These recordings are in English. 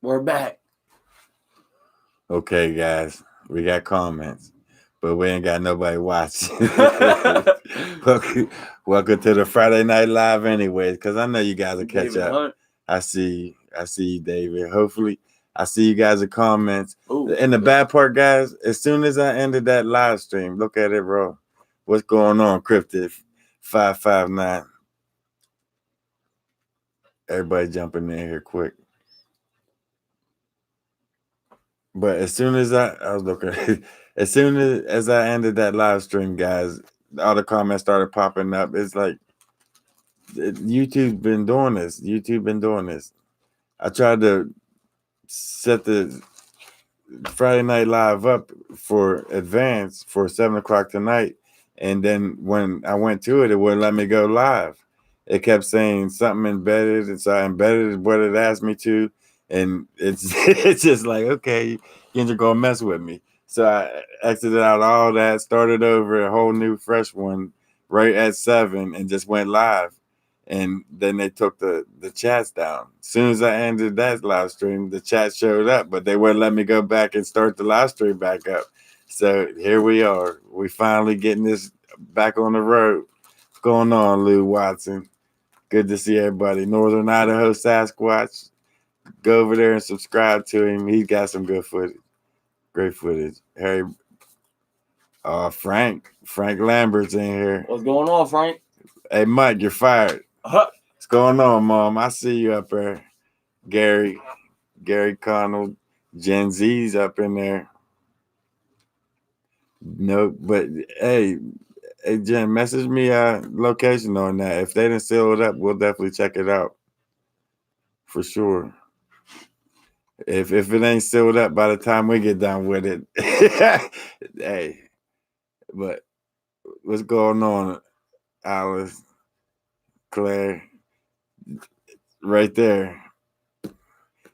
We're back. Okay, guys, we got comments, but we ain't got nobody watching. welcome to the Friday Night Live, anyways, because I know you guys will catch David up. Hunt. I see you, David. Hopefully, I see you guys in comments. Ooh. And the bad part, guys, as soon as I ended that live stream, look at it, bro. What's going on, Cryptid 559? Everybody jumping in here quick. But as soon as I was looking, as soon as I ended that live stream, guys, all the comments started popping up. It's like YouTube's been doing this. YouTube been doing this. I tried to set the Friday Night Live up for advance for 7 o'clock tonight, and then when I went to it, it wouldn't let me go live. It kept saying something embedded, and so I embedded what it asked me to, and it's it's just like, okay, you're gonna mess with me. So I exited out all that, started over a whole new fresh one right at 7, and just went live. And then they took the chats down. As soon as I ended that live stream, the chat showed up, but they wouldn't let me go back and start the live stream back up. So here we are. We finally getting this back on the road. What's going on, Lou Watson? Good to see everybody. Northern Idaho Sasquatch. Go over there and subscribe to him. He's got some good footage. Great footage. Harry, Frank Lambert's in here. What's going on, Frank? Hey, Mike, you're fired. What's going on, Mom? I see you up there. Gary Connell, Gen Z's up in there. No, but hey, Jen, message me location on that. If they didn't seal it up, we'll definitely check it out. For sure. If it ain't sealed up by the time we get done with it. Hey, but what's going on, Alice, Claire? Right there.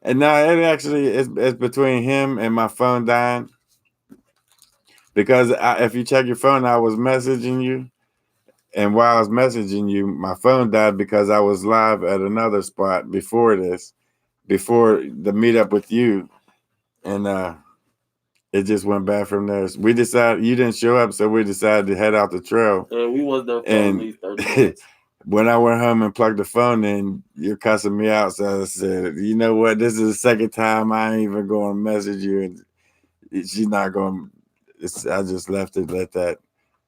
And now it actually it's between him and my phone dying. Because if you check your phone, I was messaging you. And while I was messaging you, my phone died because I was live at another spot before this, before the meetup with you. And it just went bad from there. So we decided, you didn't show up, so we decided to head out the trail. Yeah, we was there for at least 30 minutes. When I went home and plugged the phone in, you're cussing me out. So I said, you know what? This is the second time I ain't even going to message you. And she's not going to, I just left it at that.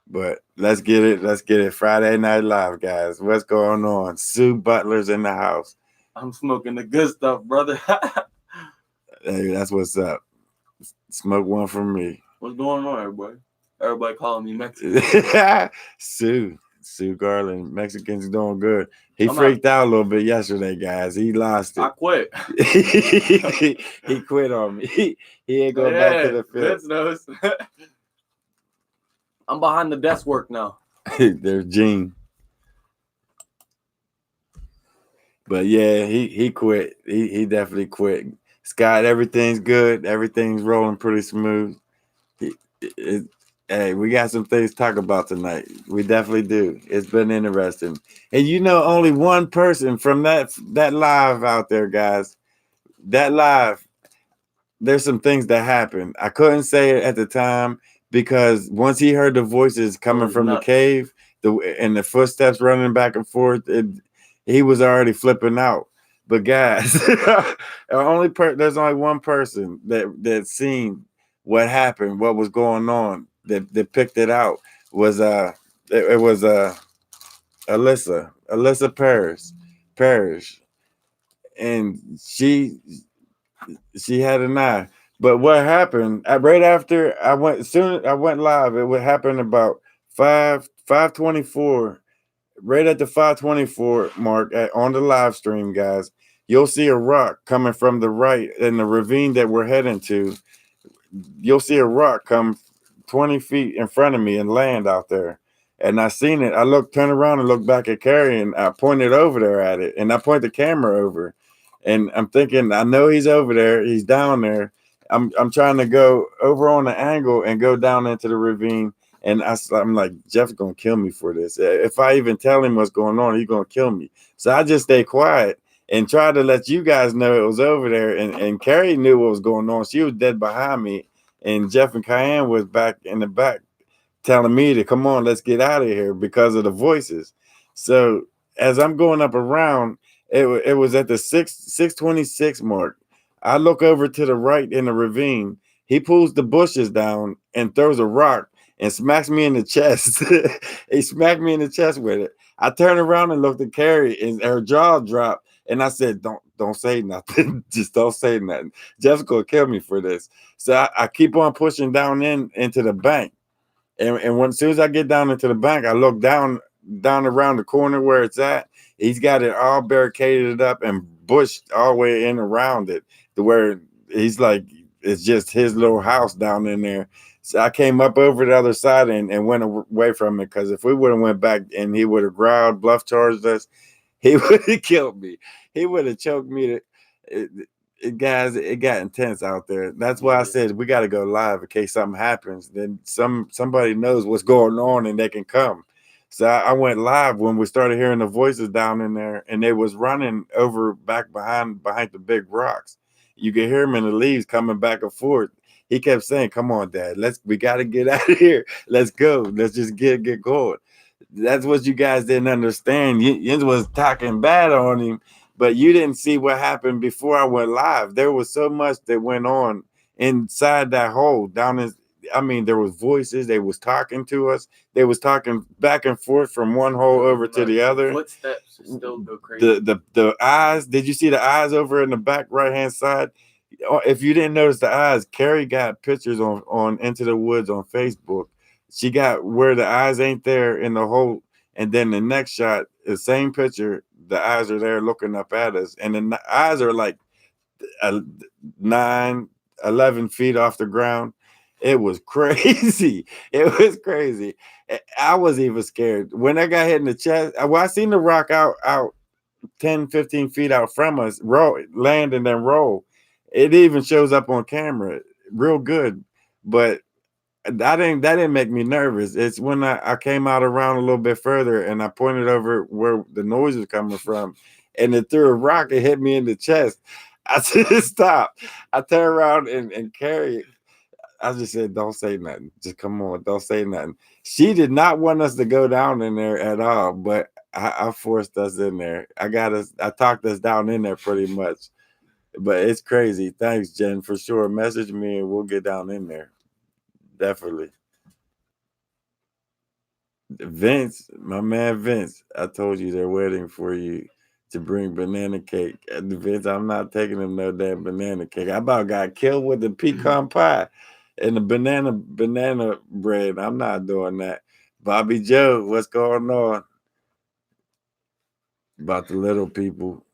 But let's get it. Friday Night Live, guys. What's going on? Sue Butler's in the house. I'm smoking the good stuff, brother. Hey, that's what's up. Smoke one from me. What's going on, everybody? Everybody calling me Mexican. Sue Garland, Mexicans doing good. He freaked out a little bit yesterday, guys. He lost it. I quit. He quit on me. He ain't going back to the field. I'm behind the desk work now. There's Gene. But yeah, he quit. He definitely quit. Scott, everything's good. Everything's rolling pretty smooth. Hey, we got some things to talk about tonight. We definitely do. It's been interesting. And you know, only one person from that live out there, guys. That live, there's some things that happened. I couldn't say it at the time because once he heard the voices coming from the cave, and the footsteps running back and forth, he was already flipping out. But guys, there's only one person that seen what happened, what was going on, that picked it out was it was Alyssa Parrish, and she had an eye. But what happened right after I went live, it would happen about 5:24. Right at the 5:24 mark on the live stream, guys, you'll see a rock coming from the right in the ravine that we're heading to. You'll see a rock come 20 feet in front of me and land out there. And I seen it. I turn around and look back at Carrie, and I pointed over there at it. And I point the camera over. And I'm thinking, I know he's over there. He's down there. I'm trying to go over on the angle and go down into the ravine. And I'm like, Jeff's going to kill me for this. If I even tell him what's going on, he's going to kill me. So I just stay quiet. and tried to let you guys know it was over there. And Carrie knew what was going on. She was dead behind me, and Jeff and Cayenne was back in the back telling me to come on, let's get out of here because of the voices. So as I'm going up around, it was at the 626 mark. I look over to the right in the ravine. He pulls the bushes down and throws a rock and smacks me in the chest. He smacked me in the chest with it. I turned around and looked at Carrie, and her jaw dropped. And I said, "Don't say nothing. Just don't say nothing. Jeff's gonna kill me for this." So I keep on pushing down into the bank. And when as soon as I get down into the bank, I look down around the corner where it's at. He's got it all barricaded up and bushed all the way in around it to where he's like it's just his little house down in there. So I came up over the other side and went away from it, because if we would have went back and he would have growled, bluff charged us, he would have killed me. He would have choked me. Guys, it got intense out there. That's why I said we got to go live in case something happens. Then somebody knows what's going on and they can come. So I went live when we started hearing the voices down in there, and they was running over back behind the big rocks. You could hear him in the leaves coming back and forth. He kept saying, "Come on, Dad, we got to get out of here. Let's go. Let's just get going." That's what you guys didn't understand. You was talking bad on him, but you didn't see what happened before I went live. There was so much that went on inside that hole down in. I mean, there was voices. They was talking to us. They was talking back and forth from one hole over to the other. Footsteps still go crazy. The eyes. Did you see the eyes over in the back right hand side? If you didn't notice the eyes, Carrie got pictures on Into the Woods on Facebook. She got where the eyes ain't there in the hole, and then the next shot, the same picture, the eyes are there looking up at us, and the eyes are like 9, 11 feet off the ground. It was crazy. It was crazy. I was even scared when I got hit in the chest. Well, I seen the rock out 10, 15 feet out from us, land and then roll. It even shows up on camera real good, but that didn't make me nervous. It's when I came out around a little bit further and I pointed over where the noise was coming from, and it threw a rock and hit me in the chest. I just stopped. I turned around and Carrie, I just said, "Don't say nothing. Just come on, don't say nothing." She did not want us to go down in there at all, but I forced us in there. I talked us down in there pretty much. But it's crazy. Thanks, Jen, for sure. Message me and we'll get down in there. Definitely. Vince, my man Vince, I told you they're waiting for you to bring banana cake. Vince, I'm not taking them no damn banana cake. I about got killed with the pecan pie and the banana bread. I'm not doing that. Bobby Joe, what's going on? About the little people.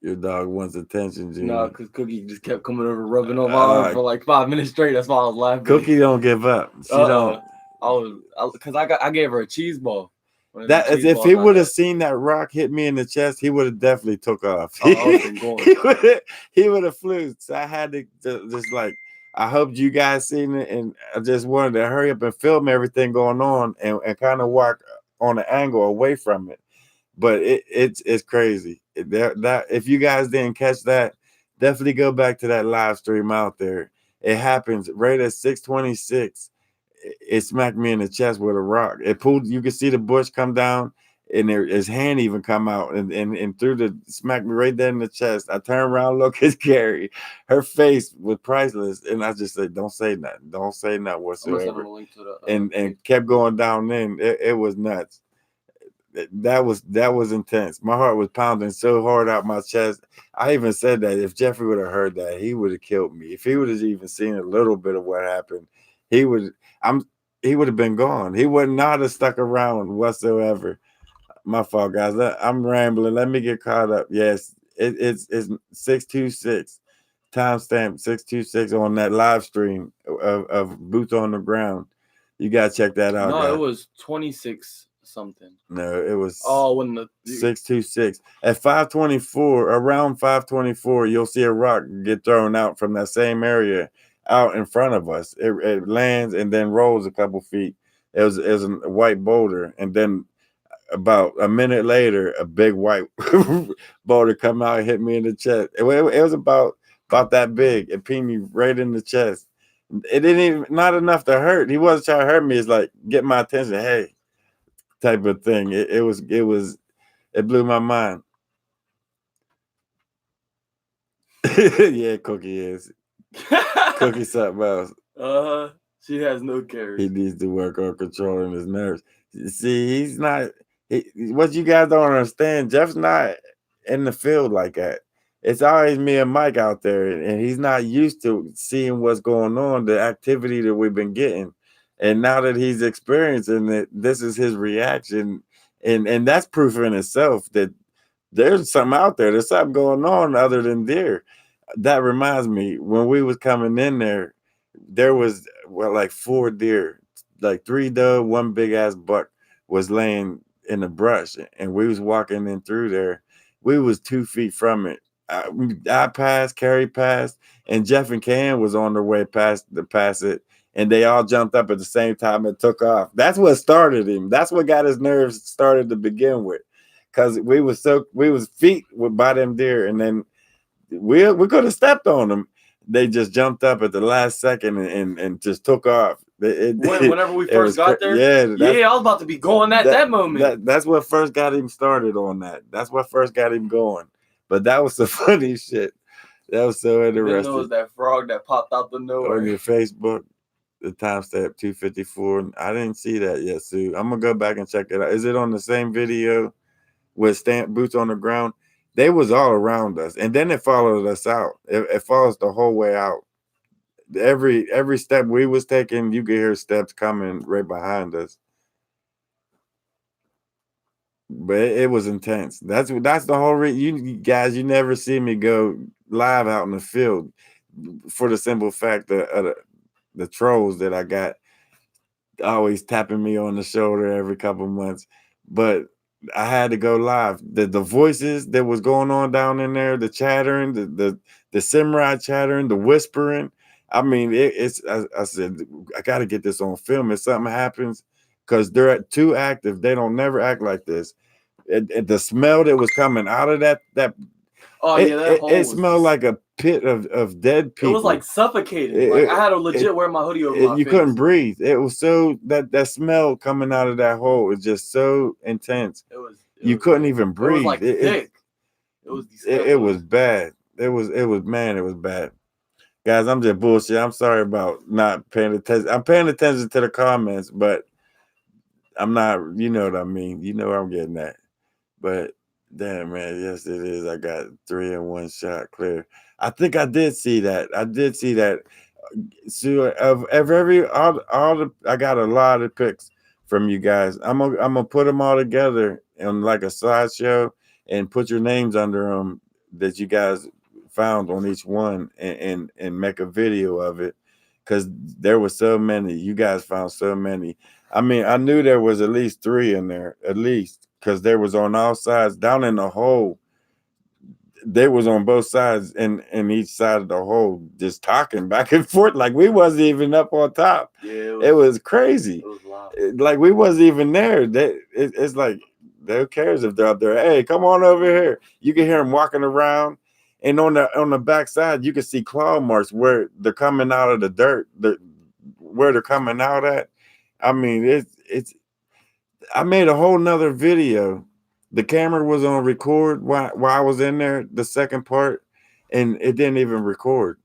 Your dog wants attention, Junior. No, because Cookie just kept coming over, rubbing on my arm for like 5 minutes straight. That's why I was laughing. Cookie don't give up. She don't. I gave her a cheese ball. That is, if he would have seen that rock hit me in the chest, he would have definitely took off. He would have flew. So I had to just like, I hoped you guys seen it, and I just wanted to hurry up and film everything going on and kind of walk on an angle away from it. But it's crazy. That if you guys didn't catch that, definitely go back to that live stream out there. It happens right at 626. It smacked me in the chest with a rock. It pulled. You could see the bush come down, and his hand even come out and threw smacked me right there in the chest. I turned around, look at Carrie. Her face was priceless, and I just said, "Don't say nothing. Don't say nothing whatsoever." And kept going down. It was nuts. That was intense. My heart was pounding so hard out my chest. I even said that if Jeffrey would have heard that, he would have killed me. If he would have even seen a little bit of what happened, he would have been gone. He would not have stuck around whatsoever. My fault, guys. I'm rambling. Let me get caught up. Yes, it's 626. Timestamp 626 on that live stream of Boots on the Ground. You gotta check that out. No, guys. It was 26 something. No, it was when the 626 at 524, around 524, you'll see a rock get thrown out from that same area out in front of us. It lands and then rolls a couple feet. It was a white boulder, and then about a minute later, a big white boulder come out and hit me in the chest. It was about that big. It pinged me right in the chest. It didn't even not enough to hurt. He wasn't trying to hurt me. It's like get my attention, hey, type of thing. It blew my mind. Yeah, Cookie is. Cookie something else. She has no cares. He needs to work on controlling his nerves. See, he's not. What you guys don't understand, Jeff's not in the field like that. It's always me and Mike out there, and he's not used to seeing what's going on, the activity that we've been getting. And now that he's experiencing it, this is his reaction. And that's proof in itself that there's something out there. There's something going on other than deer. That reminds me, when we was coming in there was like 4 deer, like 3 doe, 1 big ass buck was laying in the brush, and we was walking in through there. We was 2 feet from it. I passed, Carrie passed, and Jeff and Cam was on their way past it, and they all jumped up at the same time and took off. That's what started him. That's what got his nerves started to begin with, because we was feet by them deer, and then we could have stepped on them. They just jumped up at the last second and just took off. Whenever we first got there, I was about to be going at that moment. That's what first got him started on that. That's what first got him going. But that was the funny shit. That was so interesting. It was that frog that popped out the nowhere. On your Facebook, the timestamp 254. I didn't see that yet, Sue. I'm gonna go back and check it out. Is it on the same video with stamp boots on the ground? They was all around us, and then it followed us out. It follows the whole way out. Every step we was taking, you could hear steps coming right behind us. But it was intense. That's the whole reason. You guys, you never see me go live out in the field for the simple fact that the trolls that I got always tapping me on the shoulder every couple months. But I had to go live. The voices that was going on down in there, the chattering, the samurai chattering, the whispering. I mean, I said, I got to get this on film. If something happens, because they're too active, they don't never act like this. The smell that was coming out of that it smelled like a pit of dead people. It was like suffocating. I had to legit wear my hoodie over my face. You couldn't breathe. It was so that smell coming out of that hole was just so intense. You couldn't even breathe. It was like thick. It was bad. It was bad. Guys, I'm just bullshit. I'm sorry about not paying attention. I'm paying attention to the comments, but I'm not, you know what I mean. You know where I'm getting at. But damn, man, yes, it is. I got 3 in 1 shot clear. I think I did see that. So I got a lot of pics from you guys. I'm gonna put them all together in like a slideshow and put your names under them that you guys found on each one and make a video of it, because there were so many. You guys found so many. I mean, I knew there was at least 3 in there, at least, because there was on all sides down in the hole. They was on both sides and each side of the hole, just talking back and forth like we wasn't even up on top. Yeah, it was crazy. It was loud. Like we wasn't even there. It's like, who cares if they're out there? Hey, come on over here. You can hear them walking around, and on the back side, you can see claw marks where they're coming out of the dirt. Where they're coming out at. I mean, it's. I made a whole nother video. The camera was on record while I was in there, the second part, and it didn't even record,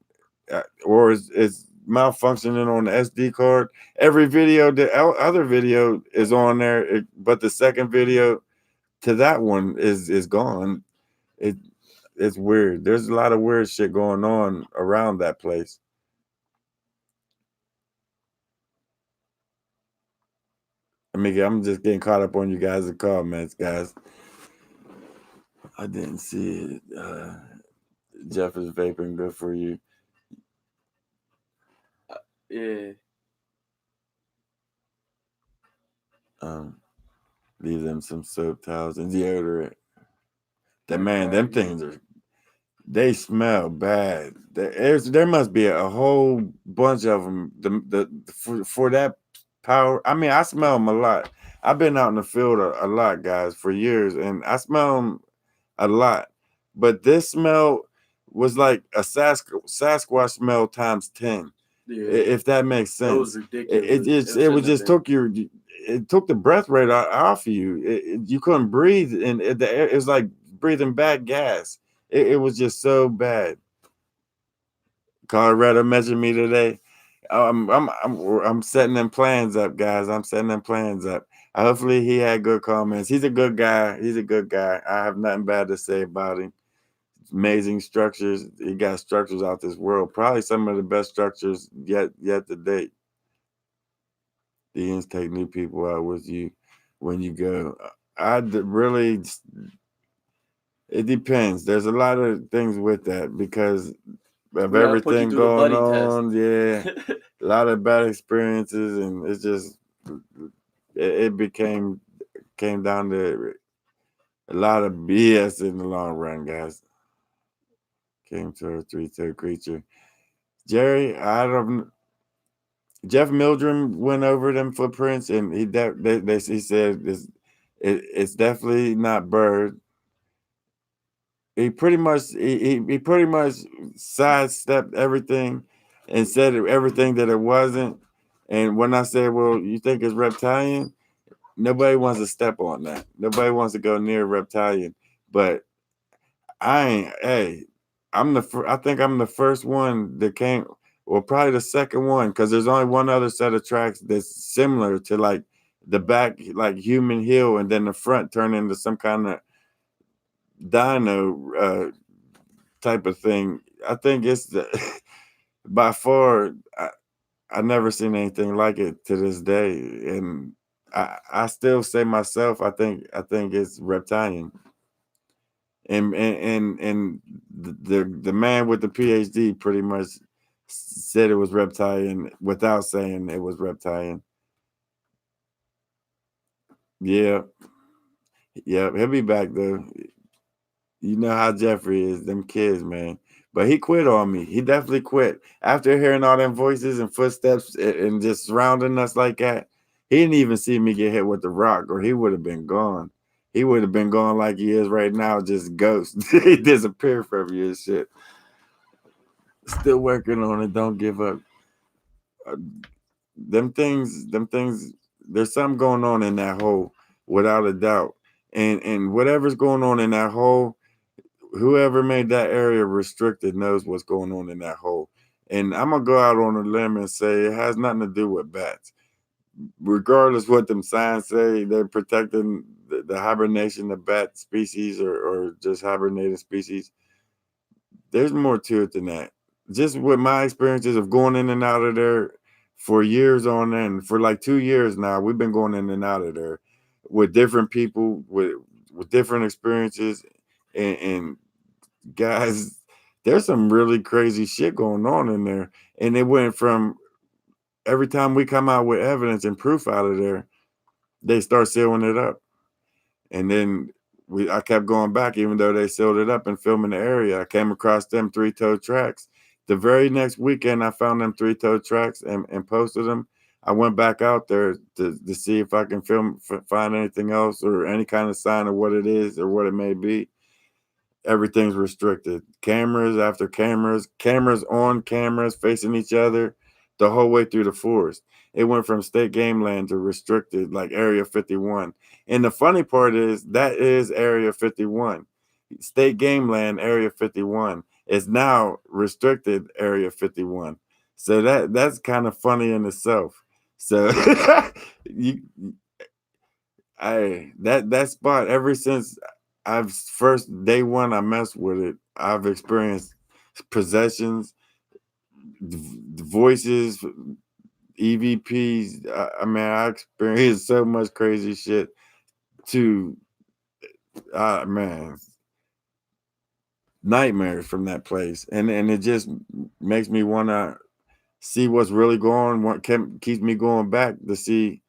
or it's malfunctioning on the SD card. Every video, the other video is on there, but the second video to that one is gone. It's weird. There's a lot of weird shit going on around that place. I mean, I'm just getting caught up on you guys' comments, guys. I didn't see it. Jeff is vaping. Good for you. Yeah. Leave them some soap towels and deodorant. Them things they smell bad. There must be a whole bunch of them. For that power. I mean, I smell them a lot. I've been out in the field a lot, guys, for years, and I smell them a lot. But this smell was like a Sasquatch smell times 10, Yeah, if that makes sense. it was ridiculous. It was just it took the breath right off of you. You couldn't breathe, and it was like breathing bad gas. It was just so bad. Colorado mentioned me today. I'm setting them plans up, guys. I'm setting them plans up. Hopefully he had good comments. He's a good guy. He's a good guy. I have nothing bad to say about him. Amazing structures. He got structures out this world. Probably some of the best structures yet to date. The take new people out with you when you go. Really, it depends. There's a lot of things with that because of everything going on. Yeah, a lot of bad experiences, and it's just it came down to a lot of BS in the long run, guys. Came to a three-toed creature. Jerry, Jeff Mildrum went over them footprints, and he said it's definitely not bird. He pretty much sidestepped everything and said everything that it wasn't. And when I said, "Well, you think it's reptilian?" Nobody wants to step on that. Nobody wants to go near reptilian. But I ain't. Hey, I think I'm the first one that came. Well, probably the second one because there's only one other set of tracks that's similar to like the back, like human heel, and then the front turn into some kind of dino type of thing. I think it's by far. I never seen anything like it to this day, and I still say myself. I think it's reptilian. And the man with the PhD pretty much said it was reptilian without saying it was reptilian. Yeah, he'll be back though. You know how Jeffrey is, them kids, man. But he quit on me. He definitely quit after hearing all them voices and footsteps and just surrounding us like that. He didn't even see me get hit with the rock, or he would have been gone. He would have been gone like he is right now, just ghost. He disappeared from you and shit. Still working on it. Don't give up. Them things. There's something going on in that hole, without a doubt. And whatever's going on in that hole, whoever made that area restricted knows what's going on in that hole. And I'm gonna go out on a limb and say it has nothing to do with bats. Regardless what them signs say, they're protecting the hibernation of bat species or just hibernating species. There's more to it than that. Just with my experiences of going in and out of there for years on end, for like 2 years now, we've been going in and out of there with different people with different experiences and guys, there's some really crazy shit going on in there. And it went from every time we come out with evidence and proof out of there, they start sealing it up. And then I kept going back, even though they sealed it up and filming the area. I came across them three-toed tracks. The very next weekend, I found them three-toed tracks and posted them. I went back out there to see if I can find anything else or any kind of sign of what it is or what it may be. Everything's restricted. Cameras after cameras, cameras on cameras facing each other the whole way through the forest. It went from state game land to restricted, like Area 51. And the funny part is that is Area 51. State game land, Area 51, is now restricted Area 51. So that's kind of funny in itself. So you that spot ever since I've first day one I messed with it, I've experienced possessions, voices, EVPs. I mean, I experienced so much crazy shit. To man, nightmares from that place, and it just makes me want to see what's really going on. Keeps me going back to see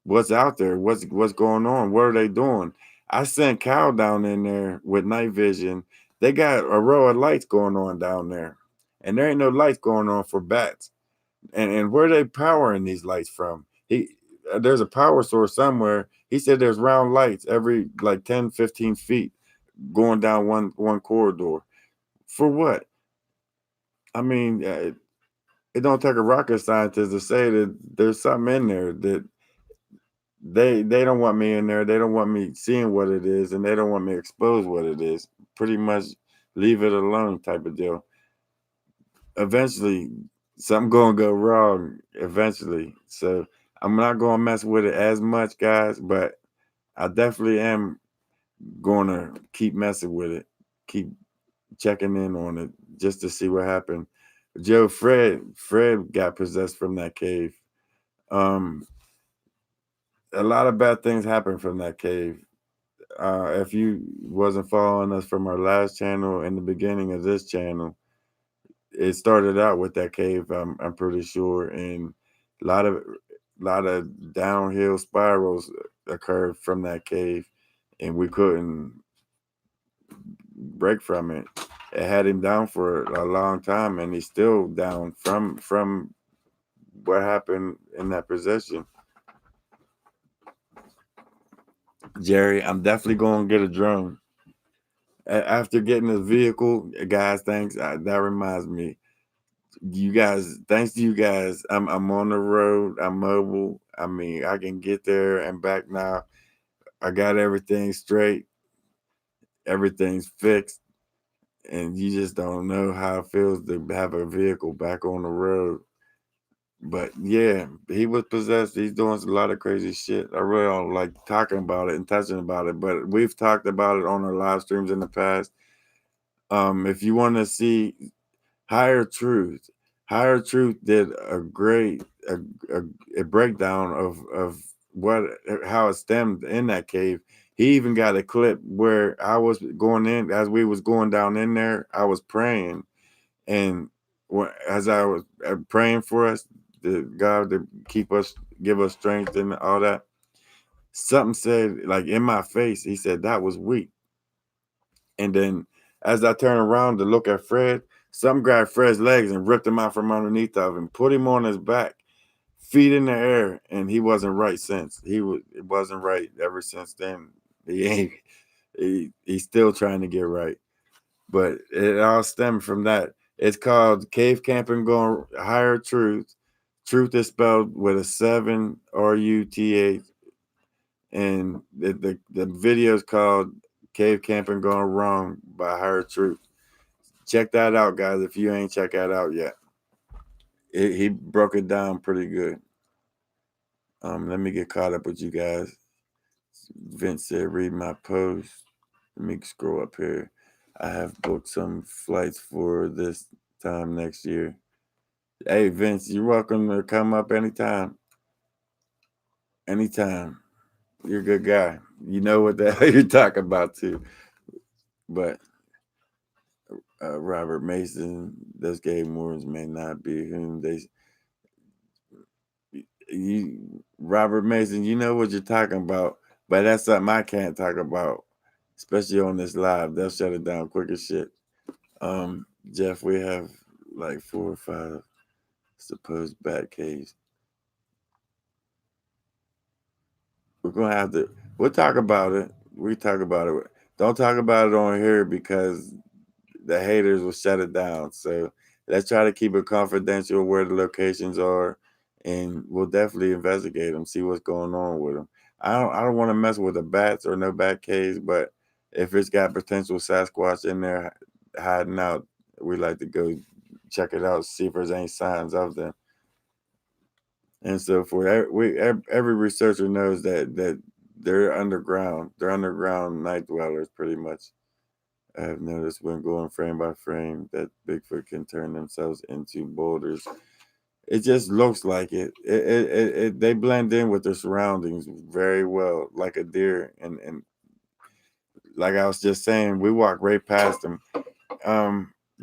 what's out there, what's going on, what are they doing. I sent Cal down in there with night vision. They got a row of lights going on down there, and there ain't no lights going on for bats. And where are they powering these lights from? there's a power source somewhere. He said there's round lights every like 10, 15 feet going down one corridor. For what? I mean, it don't take a rocket scientist to say that there's something in there that they don't want me in there. They don't want me seeing what it is, and they don't want me to expose what it is. Pretty much leave it alone type of deal. Eventually, something gonna go wrong. Eventually, so I'm not gonna mess with it as much, guys. But I definitely am gonna keep messing with it, keep checking in on it just to see what happened. Joe, Fred got possessed from that cave. Um, a lot of bad things happened from that cave. If you wasn't following us from our last channel in the beginning of this channel, it started out with that cave. I'm pretty sure, and a lot of downhill spirals occurred from that cave, and we couldn't break from it. It had him down for a long time, and he's still down from what happened in that possession. Jerry, I'm definitely going to get a drone. After getting a vehicle, guys, thanks. That reminds me. You guys, thanks to you guys, I'm on the road. I'm mobile. I mean, I can get there and back now. I got everything straight. Everything's fixed. And you just don't know how it feels to have a vehicle back on the road. But yeah, he was possessed. He's doing a lot of crazy shit. I really don't like talking about it and touching about it, but we've talked about it on our live streams in the past. If you want to see Higher Truth, Higher Truth did a great a breakdown of what how it stemmed in that cave. He even got a clip where I was going in as we was going down in there. I was praying, and as I was praying for us, the God to keep us, give us strength and all that. Something said like in my face. He said that was weak, and then as I turned around to look at Fred, some grabbed Fred's legs and ripped him out from underneath of him, put him on his back, feet in the air, and he wasn't right since. It wasn't right ever since then. He ain't he's still trying to get right. But it all stemmed from that. It's called Cave Camping Going Higher Truth. Truth is spelled with a 7 RUTH. And the video is called Cave Camping Gone Wrong by Higher Truth. Check that out, guys, if you ain't checked that out yet. He broke it down pretty good. Let me get caught up with you guys. Vince said, read my post. Let me scroll up here. I have booked some flights for this time next year. Hey, Vince, you're welcome to come up anytime. Anytime. You're a good guy. You know what the hell you're talking about, too. But Robert Mason, those game wardens may not be whom they. Robert Mason, you know what you're talking about, but that's something I can't talk about, especially on this live. They'll shut it down quick as shit. Jeff, we have like 4 or 5 supposed bat caves. We're gonna have to. We'll talk about it. We talk about it. Don't talk about it on here because the haters will shut it down. So let's try to keep it confidential where the locations are, and we'll definitely investigate them, see what's going on with them. I don't want to mess with the bats or no bat caves, but if it's got potential Sasquatch in there hiding out, we like to go check it out, see if there's any signs of them. And so for every researcher knows that they're underground. They're underground night dwellers, pretty much. I have noticed when going frame by frame that Bigfoot can turn themselves into boulders. It just looks like it. They blend in with their surroundings very well, like a deer. And like I was just saying, we walk right past them.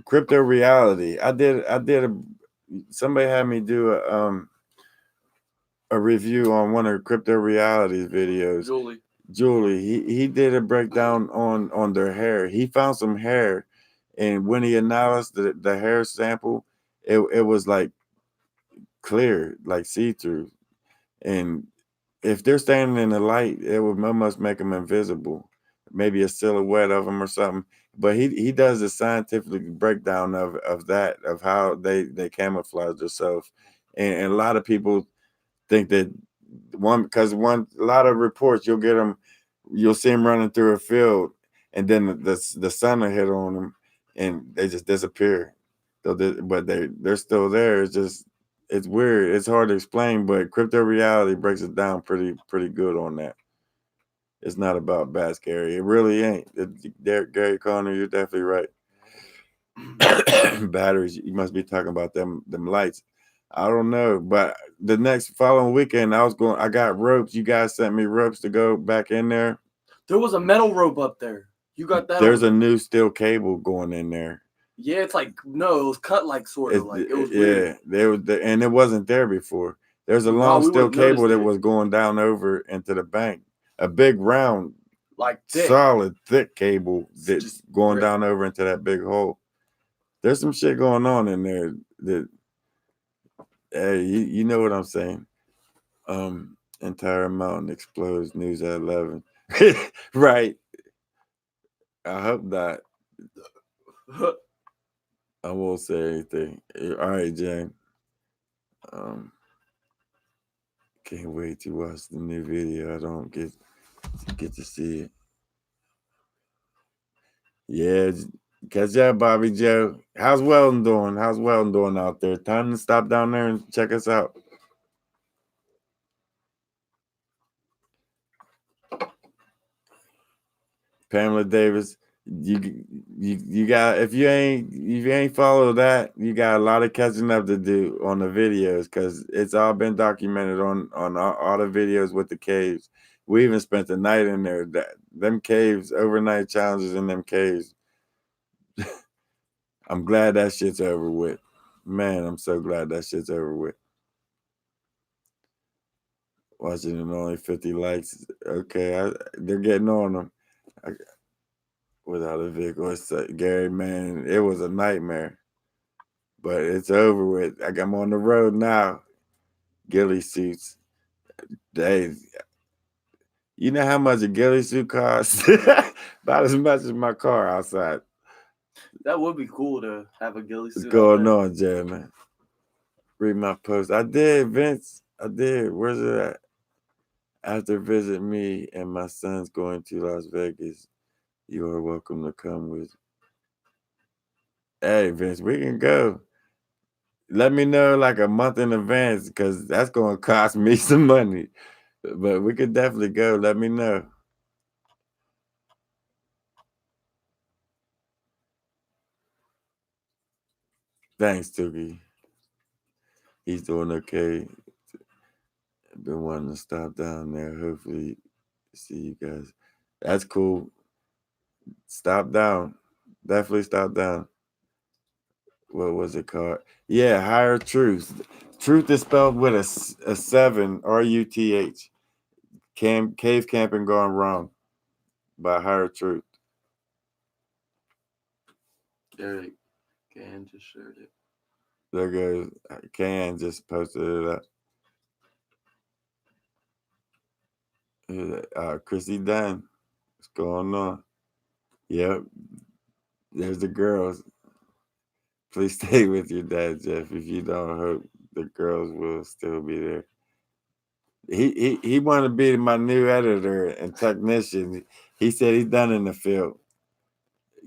Crypto reality. Somebody had me do a review on one of Crypto Reality's videos. Julie, he did a breakdown on their hair. He found some hair, and when he analyzed the hair sample, it was like clear, like see-through. And if they're standing in the light, it would almost make them invisible. Maybe a silhouette of them or something. But he does a scientific breakdown of that, of how they camouflage themselves, and a lot of people think that a lot of reports you'll see them running through a field, and then the sun will hit on them, and they just disappear. But they're still there. It's weird. It's hard to explain, but crypto reality breaks it down pretty good on that. It's not about bad scary. It really ain't. Gary Conner, you're definitely right. Batteries. You must be talking about them lights. I don't know, but the next following weekend, I got ropes. You guys sent me ropes to go back in there. There was a metal rope up there. You got that? There's a new steel cable going in there. Yeah, it's like, no, it was cut like sort of like it was weird. And it wasn't there before. There's a long steel cable that was going down over into the bank. A big round, like solid thick cable that's going down over into that big hole. There's some shit going on in there that, hey, you know what I'm saying. Entire mountain explodes, news at 11. Right. I hope not. I won't say anything. All right, Jane. Can't wait to watch the new video. I don't get to see it. Yeah, catch up, Bobby Joe. How's Weldon doing? How's Weldon doing out there? Time to stop down there and check us out. Pamela Davis, you got if you ain't follow that, you got a lot of catching up to do on the videos, because it's all been documented on all the videos with the caves. We even spent the night in there. Them caves, overnight challenges in them caves. I'm glad that shit's over with. Man, I'm so glad that shit's over with. Watching it only 50 likes. Okay, they're getting on them. Without a vehicle, it's Gary, man, it was a nightmare. But it's over with. I'm on the road now. Ghillie suits. You know how much a ghillie suit costs? About as much as my car outside. That would be cool to have a ghillie suit. What's going on, Jay, man? Read my post. I did, Vince. I did. Where's it at? After visit me and my son's going to Las Vegas, you are welcome to come with. Hey, Vince, we can go. Let me know like a month in advance, because that's going to cost me some money. But we could definitely go. Let me know. Thanks, Tookie. He's doing okay. I've been wanting to stop down there. Hopefully see you guys. That's cool. Stop down. Definitely stop down. What was it called? Yeah, Higher Truth. Truth is spelled with a 7, RUTH. Cave camping gone wrong by Higher Truth. Eric, Can just shared it. There goes. Can just posted it up. Chrissy Dunn. What's going on? Yep. There's the girls. Please stay with your dad, Jeff. If you don't, hope the girls will still be there. He wanted to be my new editor and technician. He said he's done in the field.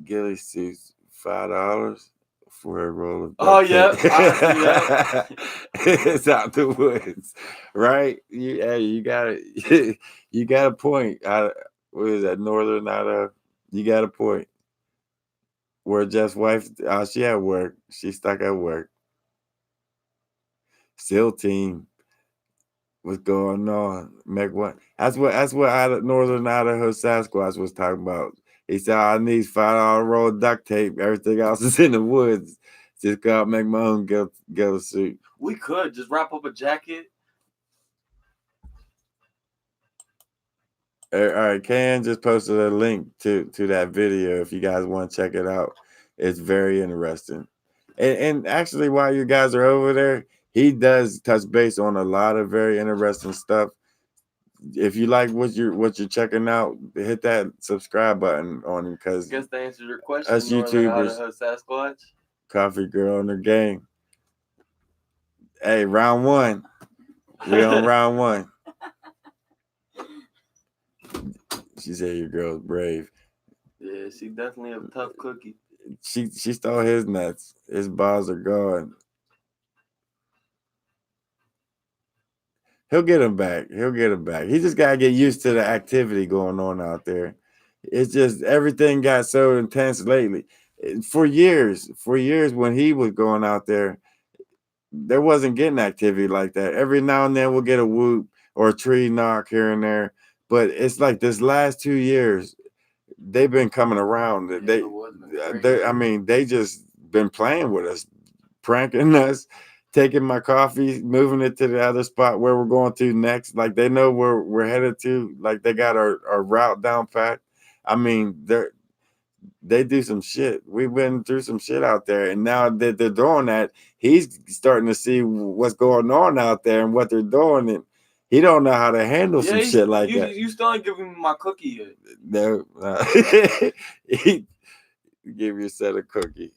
Ghillie suits, $5 for a roll of. Oh yeah, It's out the woods, right? You got it. You got a point. What is that? Northern Idaho. You got a point. Where Jeff's wife, she at work. She stuck at work. SEAL team. What's going on? Meg, what? That's what Northern Idaho Sasquatch was talking about. He said, I need $5 roll of duct tape. Everything else is in the woods. Just go out and make my own ghillie suit. We could just wrap up a jacket. All right, Can just posted a link to that video if you guys want to check it out. It's very interesting. And actually, while you guys are over there, he does touch base on a lot of very interesting stuff. if you like what you're checking out, hit that subscribe button on him, because I guess to answer your question, us you want to learn how to YouTubers, host Sasquatch? Coffee Girl in the game. Hey, round one. We on round one. She said your girl's brave. Yeah, she definitely a tough cookie. She stole his nuts. His balls are gone. He'll get him back. He'll get him back. He just gotta get used to the activity going on out there. It's just everything got so intense lately. For years, when he was going out there wasn't getting activity like that. Every now and then we'll get a whoop or a tree knock here and there. But it's like this last 2 years, they've been coming around. I mean, they just been playing with us, pranking us, taking my coffee, moving it to the other spot where we're going to next. Like they know where we're headed to. Like they got our route down pat. I mean, they do some shit. We've been through some shit out there, and now that they're doing that, he's starting to see what's going on out there and what they're doing, and he don't know how to handle some shit like that. You still ain't giving me my cookie yet. No, he gave you a set of cookie.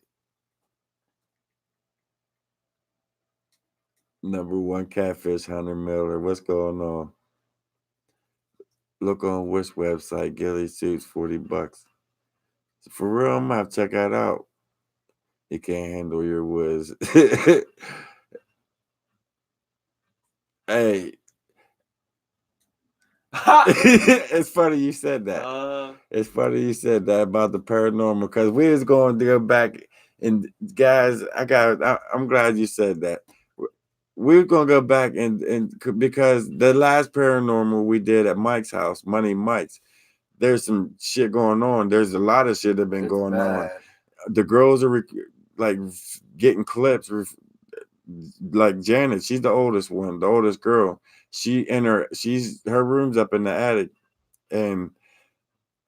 Number one catfish hunter Miller. What's going on? Look on which website. Gilly suits $40. For real, I'm gonna have to check that out. You can't handle your woods. Hey. It's funny you said that. It's funny you said that about the paranormal, because we was going to go back, and guys, I'm glad you said that. We're gonna go back and because the last paranormal we did at Mike's house, Money Mike's, there's some shit going on. There's a lot of shit that been going on. The girls are like getting clips. Like Janet, she's the oldest one, the oldest girl. Her room's up in the attic, and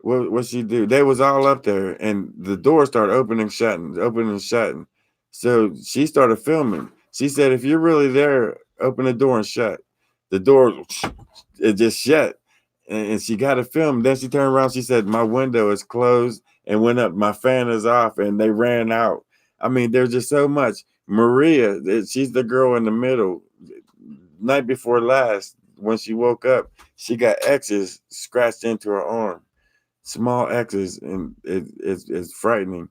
what she do? They was all up there, and the door started opening and shutting. So she started filming. She said, "If you're really there, open the door and shut." The door, it just shut, and she got to film. Then she turned around. She said, "My window is closed," and went up. My fan is off, and they ran out. I mean, there's just so much. Maria, she's the girl in the middle. Night before last, when she woke up, she got X's scratched into her arm, small X's, and it's frightening.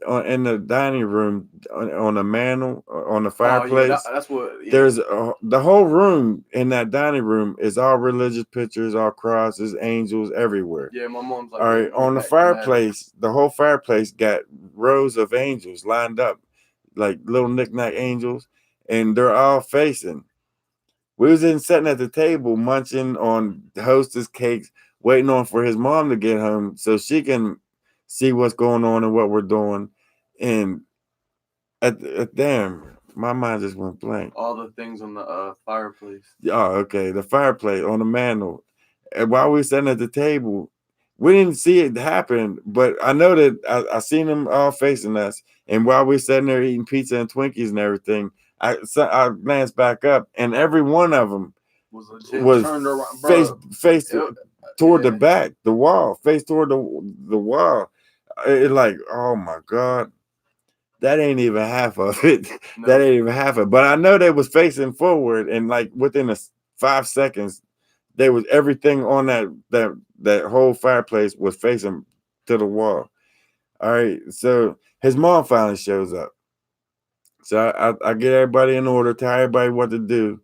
In the dining room, on the mantle, on the fireplace, that's what. Yeah. There's the whole room in that dining room is all religious pictures, all crosses, angels everywhere. Yeah, my mom's like. All right, on the fireplace, the whole fireplace got rows of angels lined up, like little knick-knack angels, and they're all facing. We was sitting at the table munching on the hostess cakes, waiting on for his mom to get home so she can see what's going on and what we're doing. And damn, my mind just went blank. All the things on the fireplace. Oh, okay. The fireplace on the mantle. And while we were sitting at the table, we didn't see it happen, but I know that I seen them all facing us. And while we were sitting there eating pizza and Twinkies and everything, I glanced back up, and every one of them was turned around, face toward the back, the wall, face toward the wall. It like, oh my God, that ain't even half of it. No. That ain't even half of it. But I know they was facing forward, and like within 5 seconds, there was everything on that whole fireplace was facing to the wall. All right, so his mom finally shows up. So I get everybody in order, tell everybody what to do,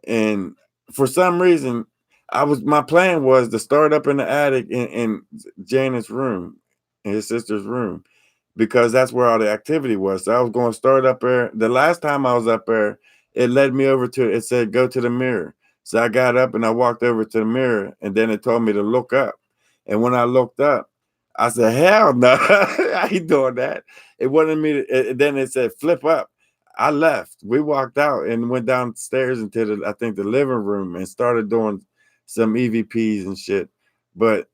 and for some reason, my plan was to start up in the attic in Janet's room, in his sister's room, because that's where all the activity was. So I was going to start up there. The last time I was up there, it led me over to, it said, go to the mirror. So I got up and I walked over to the mirror, and then it told me to look up. And when I looked up, I said, hell no, I ain't doing that. It wanted me to, then it said, flip up. I left. We walked out and went downstairs into the living room and started doing some EVPs and shit. But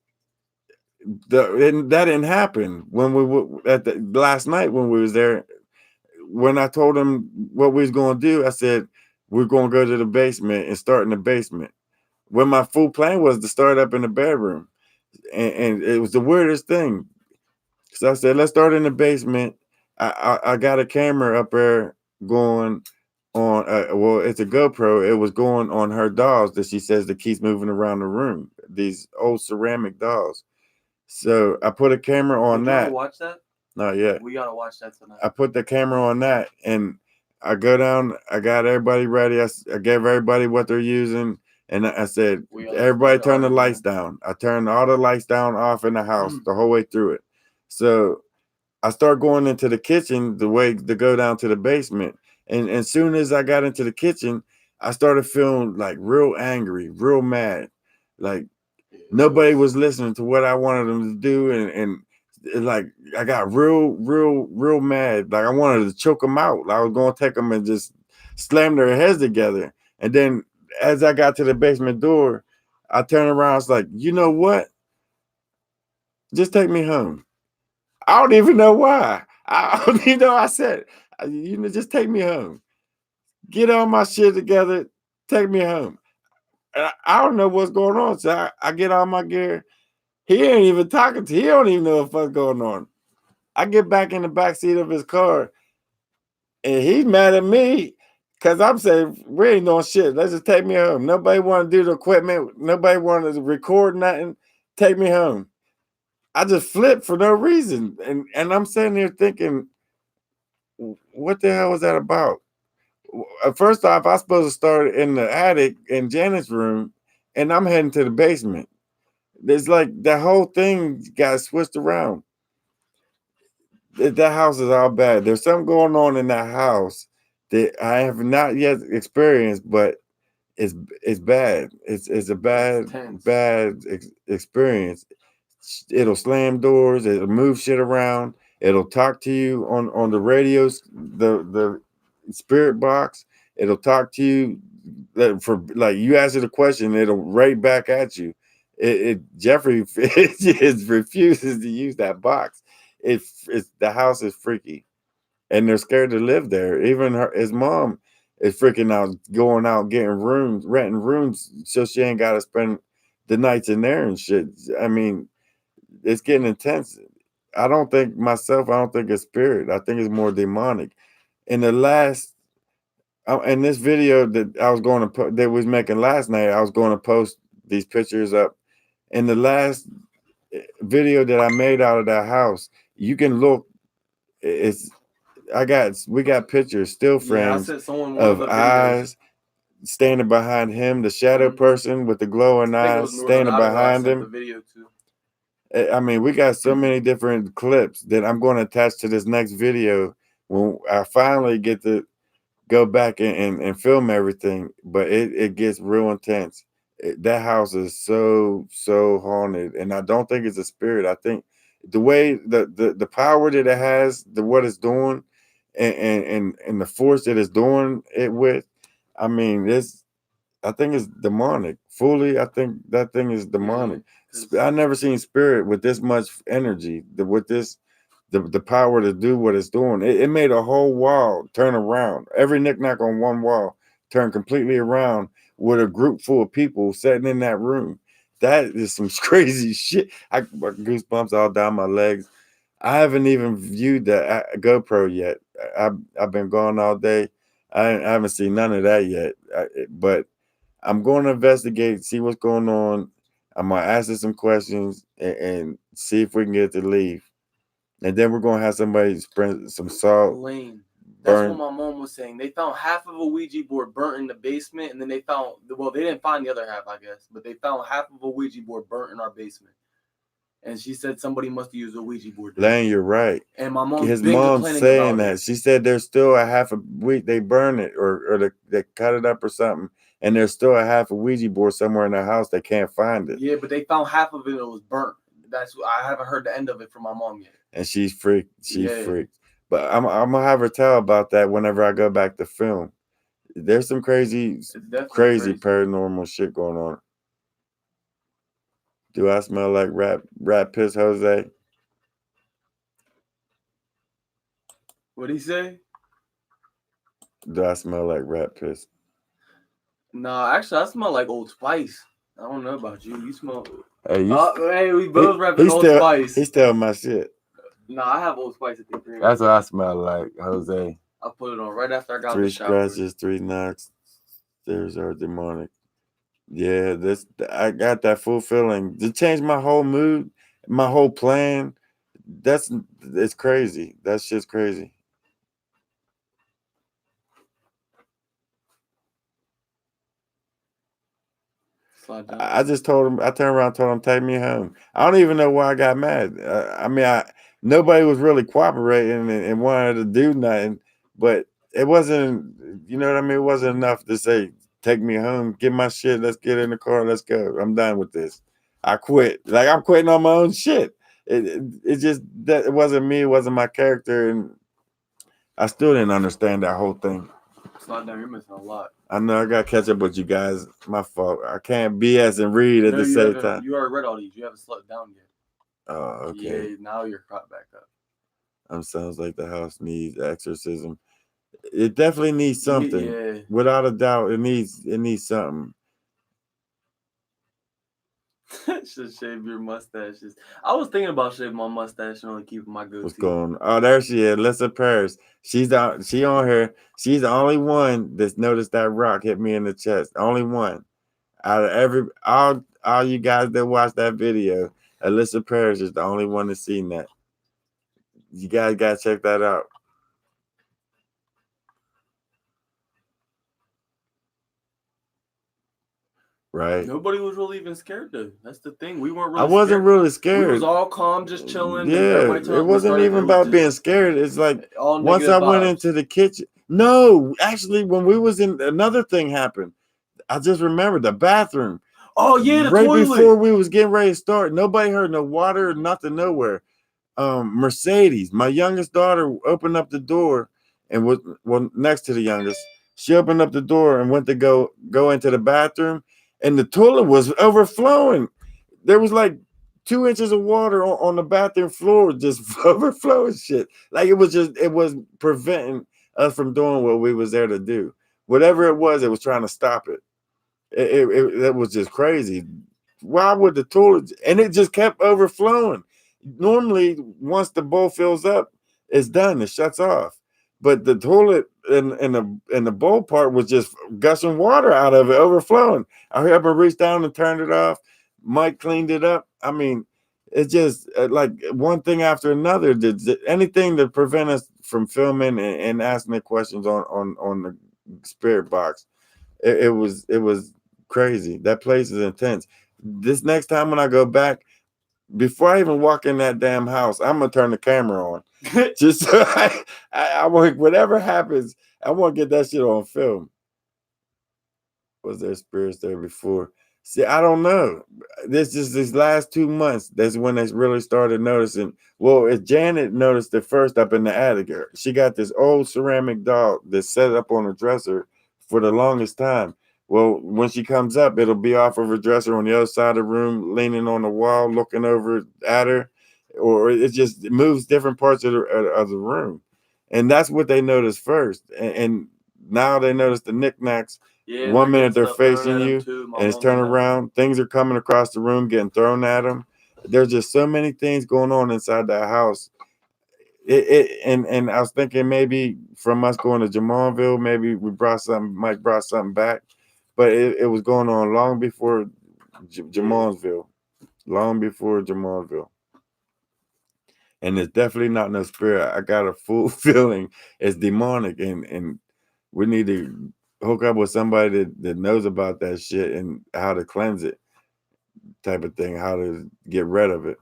that didn't happen when we were at the last night when we was there. When I told him what we was going to do, I said, we're going to go to the basement and start in the basement. when my full plan was to start up in the bedroom, and it was the weirdest thing. So I said, let's start in the basement. I got a camera up there going on. Well, it's a GoPro. It was going on her dolls that she says that keeps moving around the room. These old ceramic dolls. So I put a camera on that. You watch that? Not yet. We gotta watch that tonight. I put the camera on that, and I go down. I got everybody ready. I gave everybody what they're using, and I said, everybody turn the lights down. I turned all the lights down off in the house the whole way through it. So I start going into the kitchen the way to go down to the basement. And as soon as I got into the kitchen, I started feeling like real angry, real mad. Like nobody was listening to what I wanted them to do. And like I got real mad. Like I wanted to choke them out. Like I was going to take them and just slam their heads together. And then as I got to the basement door, I turned around. I was like, you know what? Just take me home. I don't even know why. I said, just take me home. Get all my shit together. Take me home. And I don't know what's going on. So I get all my gear. He ain't even talking to. He don't even know what's going on. I get back in the back seat of his car, and he's mad at me because I'm saying we ain't doing shit. Let's just take me home. Nobody want to do the equipment. Nobody want to record nothing. Take me home. I just flipped for no reason, and I'm sitting here thinking, what the hell was that about? First off, I supposed to start in the attic in Janet's room, and I'm heading to the basement. It's like the whole thing got switched around. That house is all bad. There's something going on in that house that I have not yet experienced, but it's bad. It's a bad experience. It'll slam doors. It'll move shit around. It'll talk to you on the radios, the spirit box. It'll talk to you for like you ask it a question, it'll right back at you. Jeffrey just refuses to use that box. It's the house is freaky, and they're scared to live there. Even his mom is freaking out, going out getting rooms, renting rooms, so she ain't got to spend the nights in there and shit. I mean, it's getting intense. I don't think it's spirit. I think it's more demonic. In the last, in this video that I was going to that was making last night, I was going to post these pictures up. In the last video that I made out of that house, you can look. We got pictures, still frames of eyes standing behind him, the shadow person with the glowing eyes standing behind him. I mean, we got so many different clips that I'm going to attach to this next video when I finally get to go back and film everything. But it gets real intense. That house is so haunted, and I don't think it's a spirit. I think the way the power that it has, what it's doing, and the force that it's doing it with. I mean, I think it's demonic. Fully, I think that thing is demonic. I never seen spirit with this much energy, with this, the power to do what it's doing. It made a whole wall turn around. Every knickknack on one wall turned completely around with a group full of people sitting in that room. That is some crazy shit. I goosebumps all down my legs. I haven't even viewed the GoPro yet. I've been gone all day. I haven't seen none of that yet. But I'm going to investigate, see what's going on. I'm going to ask her some questions and see if we can get it to leave. And then we're going to have somebody spread some salt. Lame. That's what my mom was saying. They found half of a Ouija board burnt in the basement, and then they didn't find the other half, I guess, but they found half of a Ouija board burnt in our basement. And she said somebody must have used a Ouija board. Lane, you're right. And my mom, his mom's saying that. She said there's still a half a week. They burn it or they cut it up or something, and there's still a half a Ouija board somewhere in the house. They can't find it. Yeah, but they found half of it. It was burnt. I haven't heard the end of it from my mom yet. And she's freaked. Freaked. But I'm gonna have her tell about that whenever I go back to film. There's some crazy paranormal shit going on. Do I smell like rat piss, Jose? What'd he say? Do I smell like rat piss? No, actually, I smell like Old Spice. I don't know about you. You smoke. Hey, Hey, we both repping Old Spice. He's still my shit. Nah, I have Old Spice at the crib. That's what I smell like, Jose. I put it on right after I got 3 the shower. scratches, 3 knocks. There's our demonic. Yeah, I got that full feeling. To change my whole mood, my whole plan. It's crazy. That shit's crazy. I just told him. I turned around, and told him, "Take me home." I don't even know why I got mad. I mean, nobody was really cooperating and wanted to do nothing, but it wasn't. You know what I mean? It wasn't enough to say, "Take me home, get my shit, let's get in the car, let's go." I'm done with this. I quit. Like I'm quitting on my own shit. It just that it wasn't me. It wasn't my character, and I still didn't understand that whole thing. Slide down, you're missing a lot. I know I got to catch up with you guys. My fault. I can't BS and read at the same time. You already read all these. You haven't slowed down yet. Oh, okay. Yeah, now you're caught back up. Sounds like the house needs exorcism. It definitely needs something. Yeah. Without a doubt, it needs something. Should shave your mustaches. I was thinking about shaving my mustache and only keeping my goatee. What's going on? Oh, there she is. Listen, Paris. She on here. She's the only one that's noticed that rock hit me in the chest. Only one. Out of all you guys that watched that video, Alyssa Paris is the only one that's seen that. You guys gotta check that out. Right. Nobody was really even scared though. That's the thing. We weren't really I wasn't really scared. We was all calm, just chilling. Yeah, it wasn't even about being scared. It's like once I went into the kitchen. No, actually, when we was in, another thing happened. I just remembered the bathroom. Oh yeah, the right toilet. Before we was getting ready to start, nobody heard no water, nothing, nowhere. Mercedes, my youngest daughter, opened up the door and was next to the youngest. She opened up the door and went to go into the bathroom, and the toilet was overflowing. There was like 2 inches of water on the bathroom floor, just overflowing shit. Like it was preventing us from doing what we was there to do. Whatever it was trying to stop it. It was just crazy. Why would the toilet? And it just kept overflowing. Normally, once the bowl fills up, it's done. It shuts off. But the toilet and the bowl part was just gushing water out of it, overflowing. I hurried up and reached down and turned it off. Mike cleaned it up. I mean, it just like one thing after another. Did anything to prevent us from filming and asking the questions on the spirit box. It was crazy. That place is intense. This next time when I go back, before I even walk in that damn house, I'm gonna turn the camera on. Just so I want, whatever happens, I want to get that shit on film. Was there spirits there before? See, I don't know. These last 2 months, that's when they really started noticing. Well, if Janet noticed it first up in the attic, she got this old ceramic doll that's set up on a dresser for the longest time. Well, when she comes up, it'll be off of her dresser on the other side of the room, leaning on the wall, looking over at her, or it just moves different parts of the room. And that's what they noticed first. And now they notice the knickknacks. Yeah, 1 minute they're facing you, and it's turning around. Things are coming across the room, getting thrown at them. There's just so many things going on inside that house. And I was thinking maybe from us going to Jamalville, maybe Mike brought something back, but it was going on long before Jamalville, long before Jamalville. And it's definitely not no spirit. I got a full feeling it's demonic, and we need to hook up with somebody that knows about that shit and how to cleanse it, type of thing, how to get rid of it.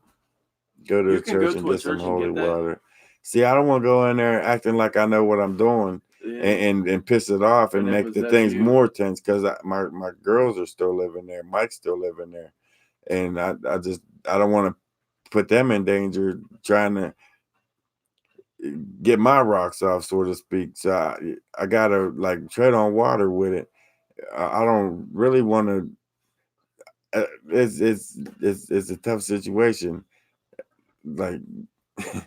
Go to a church and get some holy water. See, I don't want to go in there acting like I know what I'm doing and piss it off and make the things more tense, because my girls are still living there. Mike's still living there. And I don't want to put them in danger trying to get my rocks off, so to speak. So I gotta like tread on water with it. I don't really want to. It's a tough situation. Like it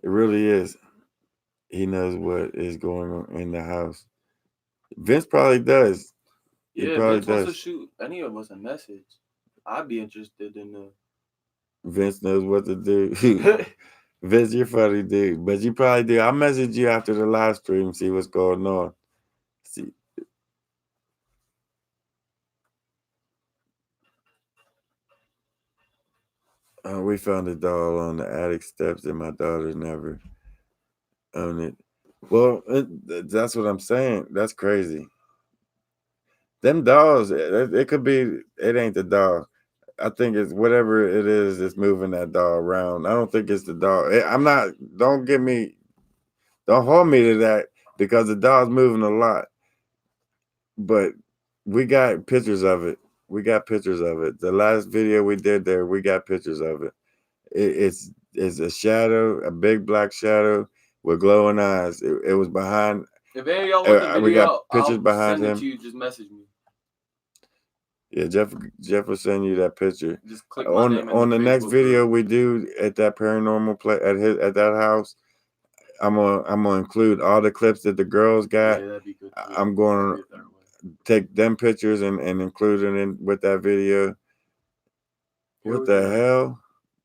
really is. He knows what is going on in the house. Vince probably does. Yeah, if Vince wants to shoot any of us a message, I'd be interested in Vince knows what to do. Vince, you're funny, dude. But you probably do. I'll message you after the live stream, see what's going on. See. We found a doll on the attic steps, and my daughter never owned it. Well, that's what I'm saying. That's crazy. Them dolls, it could be. It ain't the doll. I think it's whatever it is that's moving that doll around. I don't think it's the doll. I'm not. Don't get me. Don't hold me to that because the doll's moving a lot. But we got pictures of it. We got pictures of it. The last video we did there, we got pictures of it. It's a shadow, a big black shadow with glowing eyes. It was behind. If any of y'all want the video, we got pictures I'll behind send him. it to you. Just message me. Yeah, Jeff will send you that picture. Just click my name on the next Facebook video group. we do at that paranormal play at that house. I'm gonna include all the clips that the girls got. Yeah, that'd be good too. I'm going to take them pictures and include it in with that video. What the hell?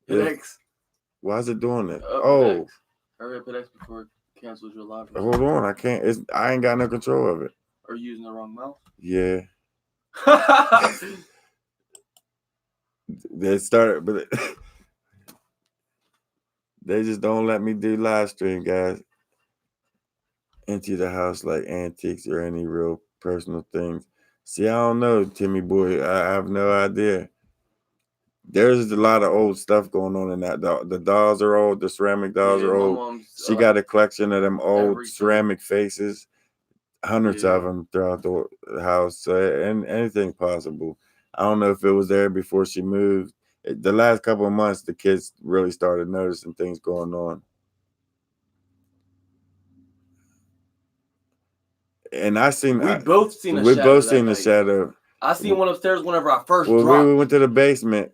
Hit X. Why is it doing it? Oh, hurry up, hit X before it cancels your live. Hold on, I can't. I ain't got no control of it. Are you using the wrong mouse? Yeah. They started, but they just don't let me do live stream, guys. Into the house like antiques or any real personal things. See, I don't know, Timmy boy. I have no idea. There's a lot of old stuff going on in that. The dolls are old. The ceramic dolls are old. She got a collection of them old ceramic faces, hundreds of them throughout the house. So, and anything possible. I don't know if it was there before she moved. The last couple of months, the kids really started noticing things going on. And we both seen a shadow. I seen one upstairs whenever I first dropped. We went to the basement.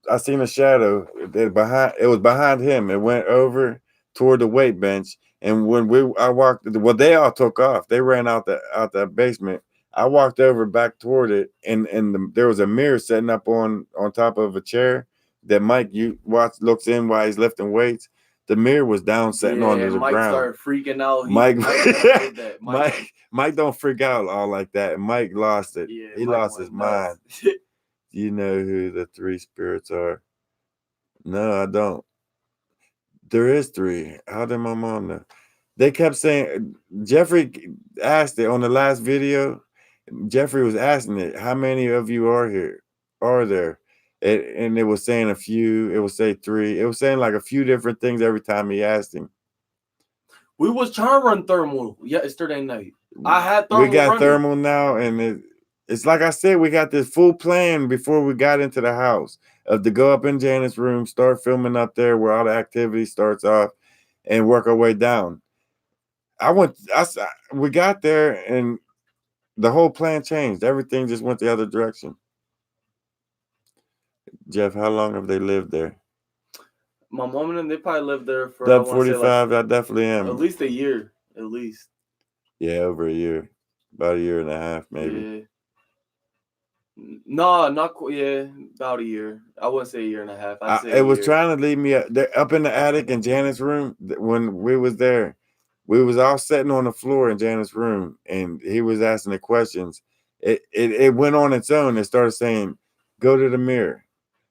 I seen a shadow. It was behind him. It went over toward the weight bench. And when I walked, well, they all took off. They ran out that basement. I walked over back toward it, and there was a mirror setting up on top of a chair that Mike looks in while he's lifting weights. The mirror was down, setting onto the Mike ground. Started freaking out. Mike don't freak out all like that. Mike lost it. Yeah, he lost his mind. You know who the three spirits are? No, I don't. There is three. How did my mom know? They kept saying, Jeffrey asked it on the last video. Jeffrey was asking it, how many of you are there? And it was saying a few. It would say three. It was saying like a few different things every time he asked him. We was trying to run thermal yesterday night. I had thermal. We got thermal now, and it's like I said, we got this full plan before we got into the house of to go up in Janet's room, start filming up there where all the activity starts off, and work our way down. We got there, and the whole plan changed. Everything just went the other direction. Jeff, how long have they lived there? My mom and them, they probably lived there for Dub 45. I definitely am. At least a year, at least. Yeah, over a year, about a year and a half, maybe. Yeah. No, not quite. Yeah, about a year. I wouldn't say a year and a half. I'd say it was trying to leave me up in the attic in Janet's room when we was there. We was all sitting on the floor in Janet's room, and he was asking the questions. It went on its own. It started saying, "Go to the mirror."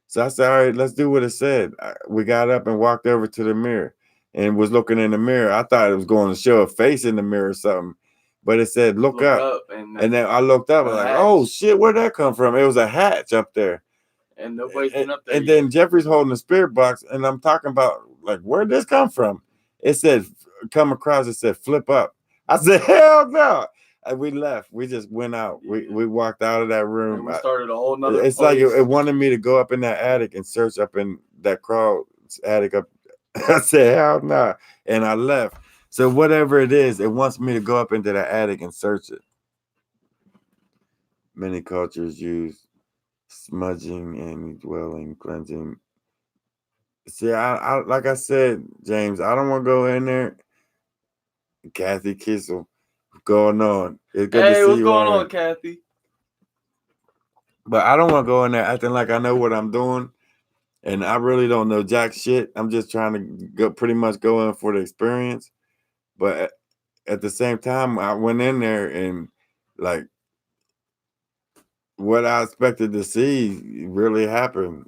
So I said, "All right, let's do what it said." We got up and walked over to the mirror and was looking in the mirror. I thought it was going to show a face in the mirror or something, but it said, "Look up." And then I looked up and like, "Oh shit, where'd that come from?" It was a hatch up there. And nobody's been up there. And then Jeffrey's holding the spirit box, and I'm talking about like, where'd this come from? It said, come across. It said, flip up. I said, hell no. And we left. We just went out. Yeah. We walked out of that room. And we started a whole nother. It's place. Like it wanted me to go up in that attic and search up in that crowd attic up. I said, hell no. And I left. So whatever it is, it wants me to go up into the attic and search it. Many cultures use smudging and dwelling, cleansing. See, I like I said, James, I don't want to go in there. Kathy Kissel, going on? It's good to Hey, see what's you going on on, Kathy? But I don't want to go in there acting like I know what I'm doing, and I really don't know jack shit. I'm just trying to pretty much go in for the experience. But at the same time, I went in there and like what I expected to see really happened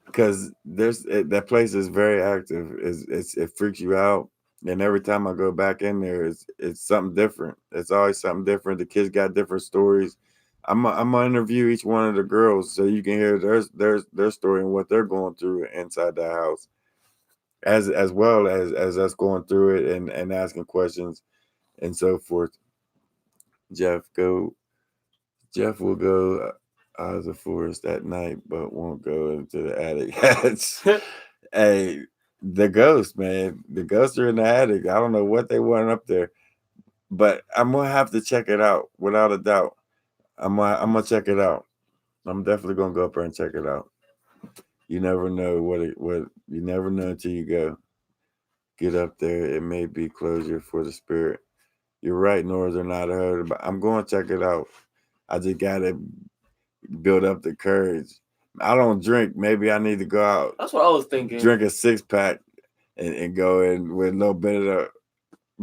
because that place is very active. It freaks you out, and every time I go back in there, it's something different. It's always something different. The kids got different stories. I'm gonna interview each one of the girls so you can hear their story and what they're going through inside the house, as well as us going through it and asking questions and so forth. Jeff go Jeff will go out of the forest at night, but won't go into the attic. Hey, the ghosts, man. The ghosts are in the attic. I don't know what they want up there, but I'm gonna have to check it out without a doubt. I'm gonna check it out. I'm definitely gonna go up there and check it out. You never know what you never know until you go. Get up there. It may be closure for the spirit. You're right, Northern Idaho, but I'm going to check it out. I just gotta build up the courage. I don't drink. Maybe I need to go out. That's what I was thinking. Drink a 6-pack and go in with a little bit of the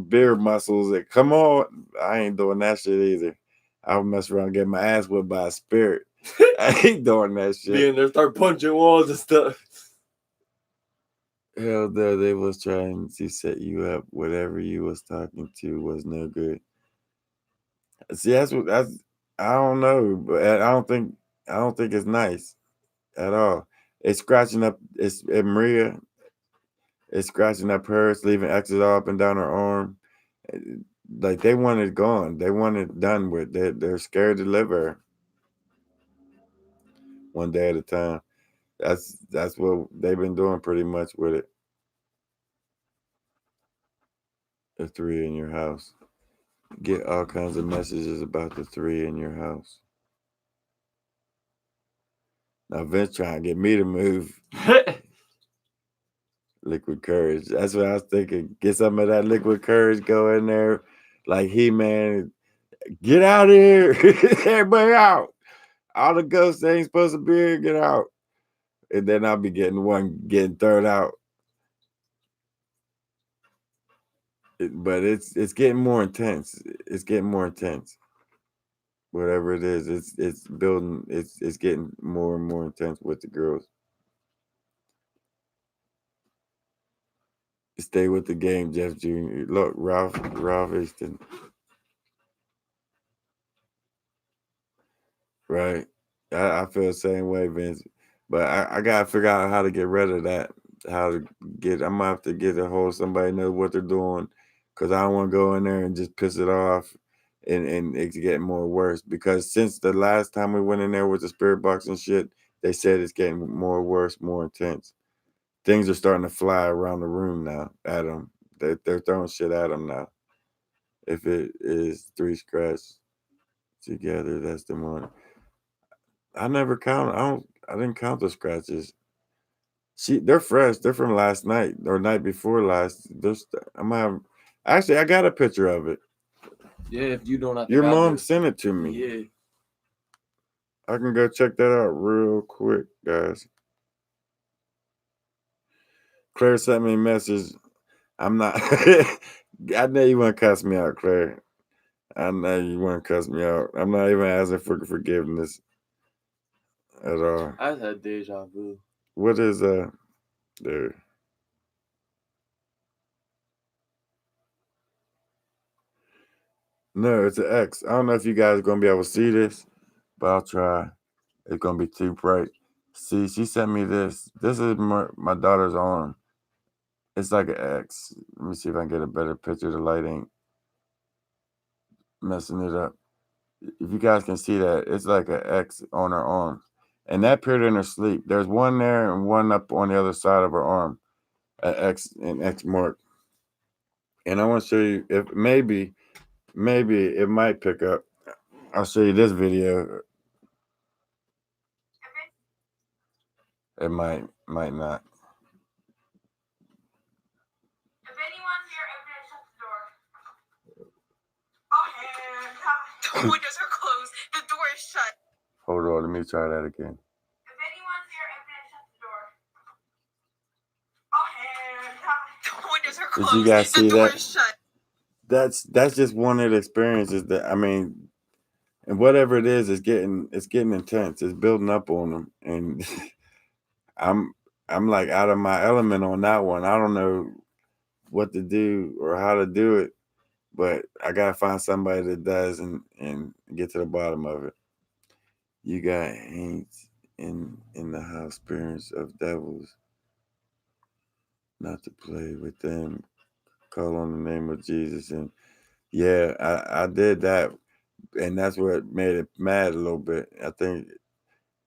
beer muscles. And come on, I ain't doing that shit either. I'll mess around and get my ass whipped by a spirit. I ain't doing that shit. Being there, start punching walls and stuff. Hell no, they was trying to set you up. Whatever you was talking to was no good. See, that's I don't know, but I don't think it's nice at all. It's scratching up. Maria. It's scratching up hers, leaving X's all up and down her arm. Like they want it gone. They want it done with. They're scared to live her. One day at a time. That's what they've been doing pretty much with it. The 3 in your house. Get all kinds of messages about the 3 in your house. Now Vince trying to get me to move. Liquid courage. That's what I was thinking. Get some of that liquid courage, go in there like He-Man. Get out of here. Everybody out. All the ghosts that ain't supposed to be here, get out. And then I'll be getting thrown out. But it's getting more intense. It's getting more intense. Whatever it is, it's building. It's getting more and more intense with the girls. Stay with the game, Jeff Jr. Look, Ralph Easton. Right. I feel the same way, Vince. But I gotta figure out how to get rid of that. How to get I'm gonna have to get a hold of somebody who knows what they're doing. Cause I don't wanna go in there and just piss it off and it's getting more worse. Because since the last time we went in there with the spirit box and shit, they said it's getting more worse, more intense. Things are starting to fly around the room now at them. They're throwing shit at them now. If it is 3 scratches together, that's the one. I never count. I didn't count the scratches. They're fresh. They're from last night or night before last. Actually, I got a picture of it. Yeah, if you don't, I think Your mom sent it to me. Yeah. I can go check that out real quick, guys. Claire sent me a message. I'm not. I know you want to cuss me out, Claire. I know you want to cuss me out. I'm not even asking for forgiveness at all. I just had deja vu. What is there? No, it's an X. I don't know if you guys are gonna be able to see this, but I'll try. It's gonna be too bright. See, she sent me this. This is my daughter's arm. It's like an X. Let me see if I can get a better picture. The light ain't messing it up. If you guys can see that, it's like an X on her arm. And that appeared in her sleep. There's one there and one up on the other side of her arm. An X mark. And I want to show you if maybe it might pick up. I'll show you this video. It might not. If anyone's here, everybody shut the door. Okay. windows are closed. The door is shut. Hold on, let me try that again. If anyone's here, open and shut the door. Oh, the windows are closed. Did you guys see the door that? is shut. That's just one of the experiences that I mean, and whatever it is, it's getting intense. It's building up on them, and I'm like out of my element on that one. I don't know what to do or how to do it, but I gotta find somebody that does and get to the bottom of it. You got ain'ts in the house, spirits of devils, not to play with them. Call on the name of Jesus, and yeah, I did that, and that's what made it mad a little bit. I think,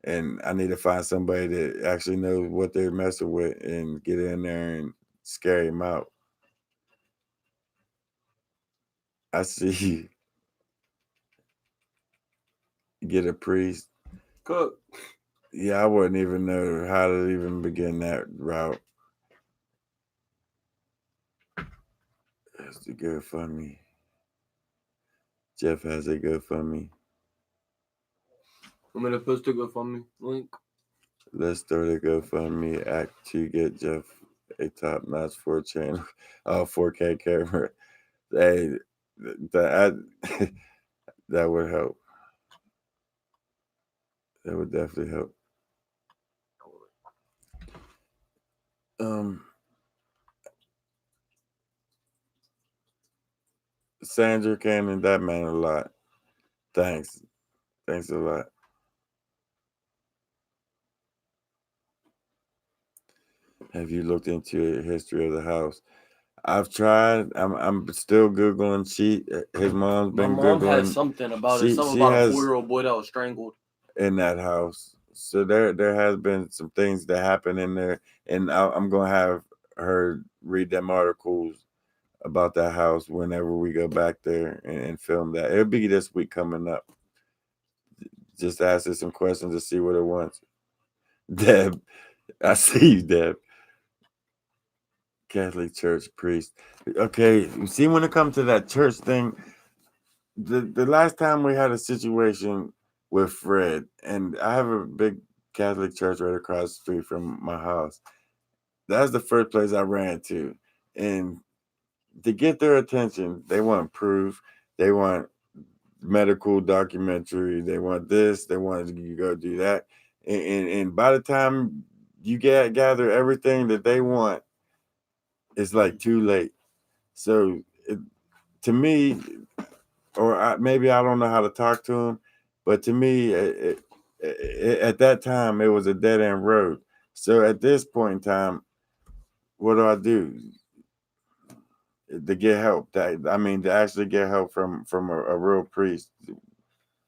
and I need to find somebody that actually knows what they're messing with and get in there and scare him out. I see. Get a priest. Cook. Yeah, I wouldn't even know how to even begin that route. That's the GoFundMe. Jeff has a GoFundMe. I'm gonna post a GoFundMe link. Let's start a GoFundMe act to get Jeff a top-notch 4K camera. Hey, that that would help. That would definitely help. Sandra Cannon, that meant a lot. Thanks a lot. Have you looked into a history of the house? I've tried. I'm still googling. His mom's been My mom googling. has something about it. Something about a 4-year-old boy that was strangled in that house. So there has been some things that happen in there, and I'm gonna have her read them articles about that house whenever we go back there and film that. It'll be this week coming up. Just ask her some questions to see what it wants. Deb, I see you, Deb. Catholic Church priest. Okay, see, when it comes to that church thing, the last time we had a situation with Fred, and I have a big Catholic church right across the street from my house. That's the first place I ran to. And to get their attention, they want proof, they want medical documentary, they want this, they want you to go do that. And by the time you gather everything that they want, it's like too late. So to me, or maybe I don't know how to talk to him, but to me, at that time, it was a dead end road. So at this point in time, what do I do to get help? To actually get help from a real priest.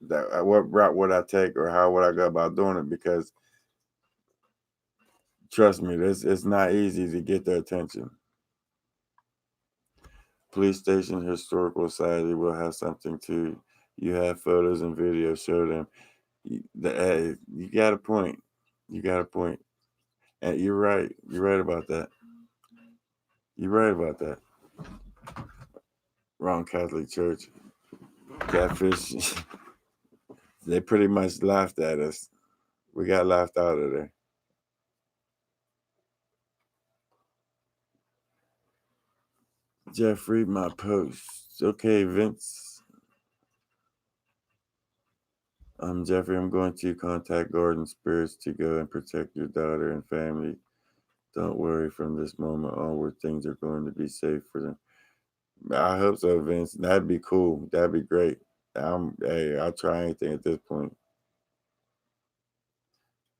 What route would I take, or how would I go about doing it? Because trust me, it's not easy to get their attention. Police station historical society will have something too. You have photos and videos, show them. Hey, you got a point. You got a point. And you're right. You're right about that. You're right about that. Wrong Catholic Church. Catfish. They pretty much laughed at us. We got laughed out of there. Jeff, read my post. Okay, Vince. Jeffrey, I'm going to contact Garden Spirits to go and protect your daughter and family. Don't worry, from this moment onward, things are going to be safe for them. I hope so, Vince. That'd be cool. That'd be great. Hey, I'll try anything at this point.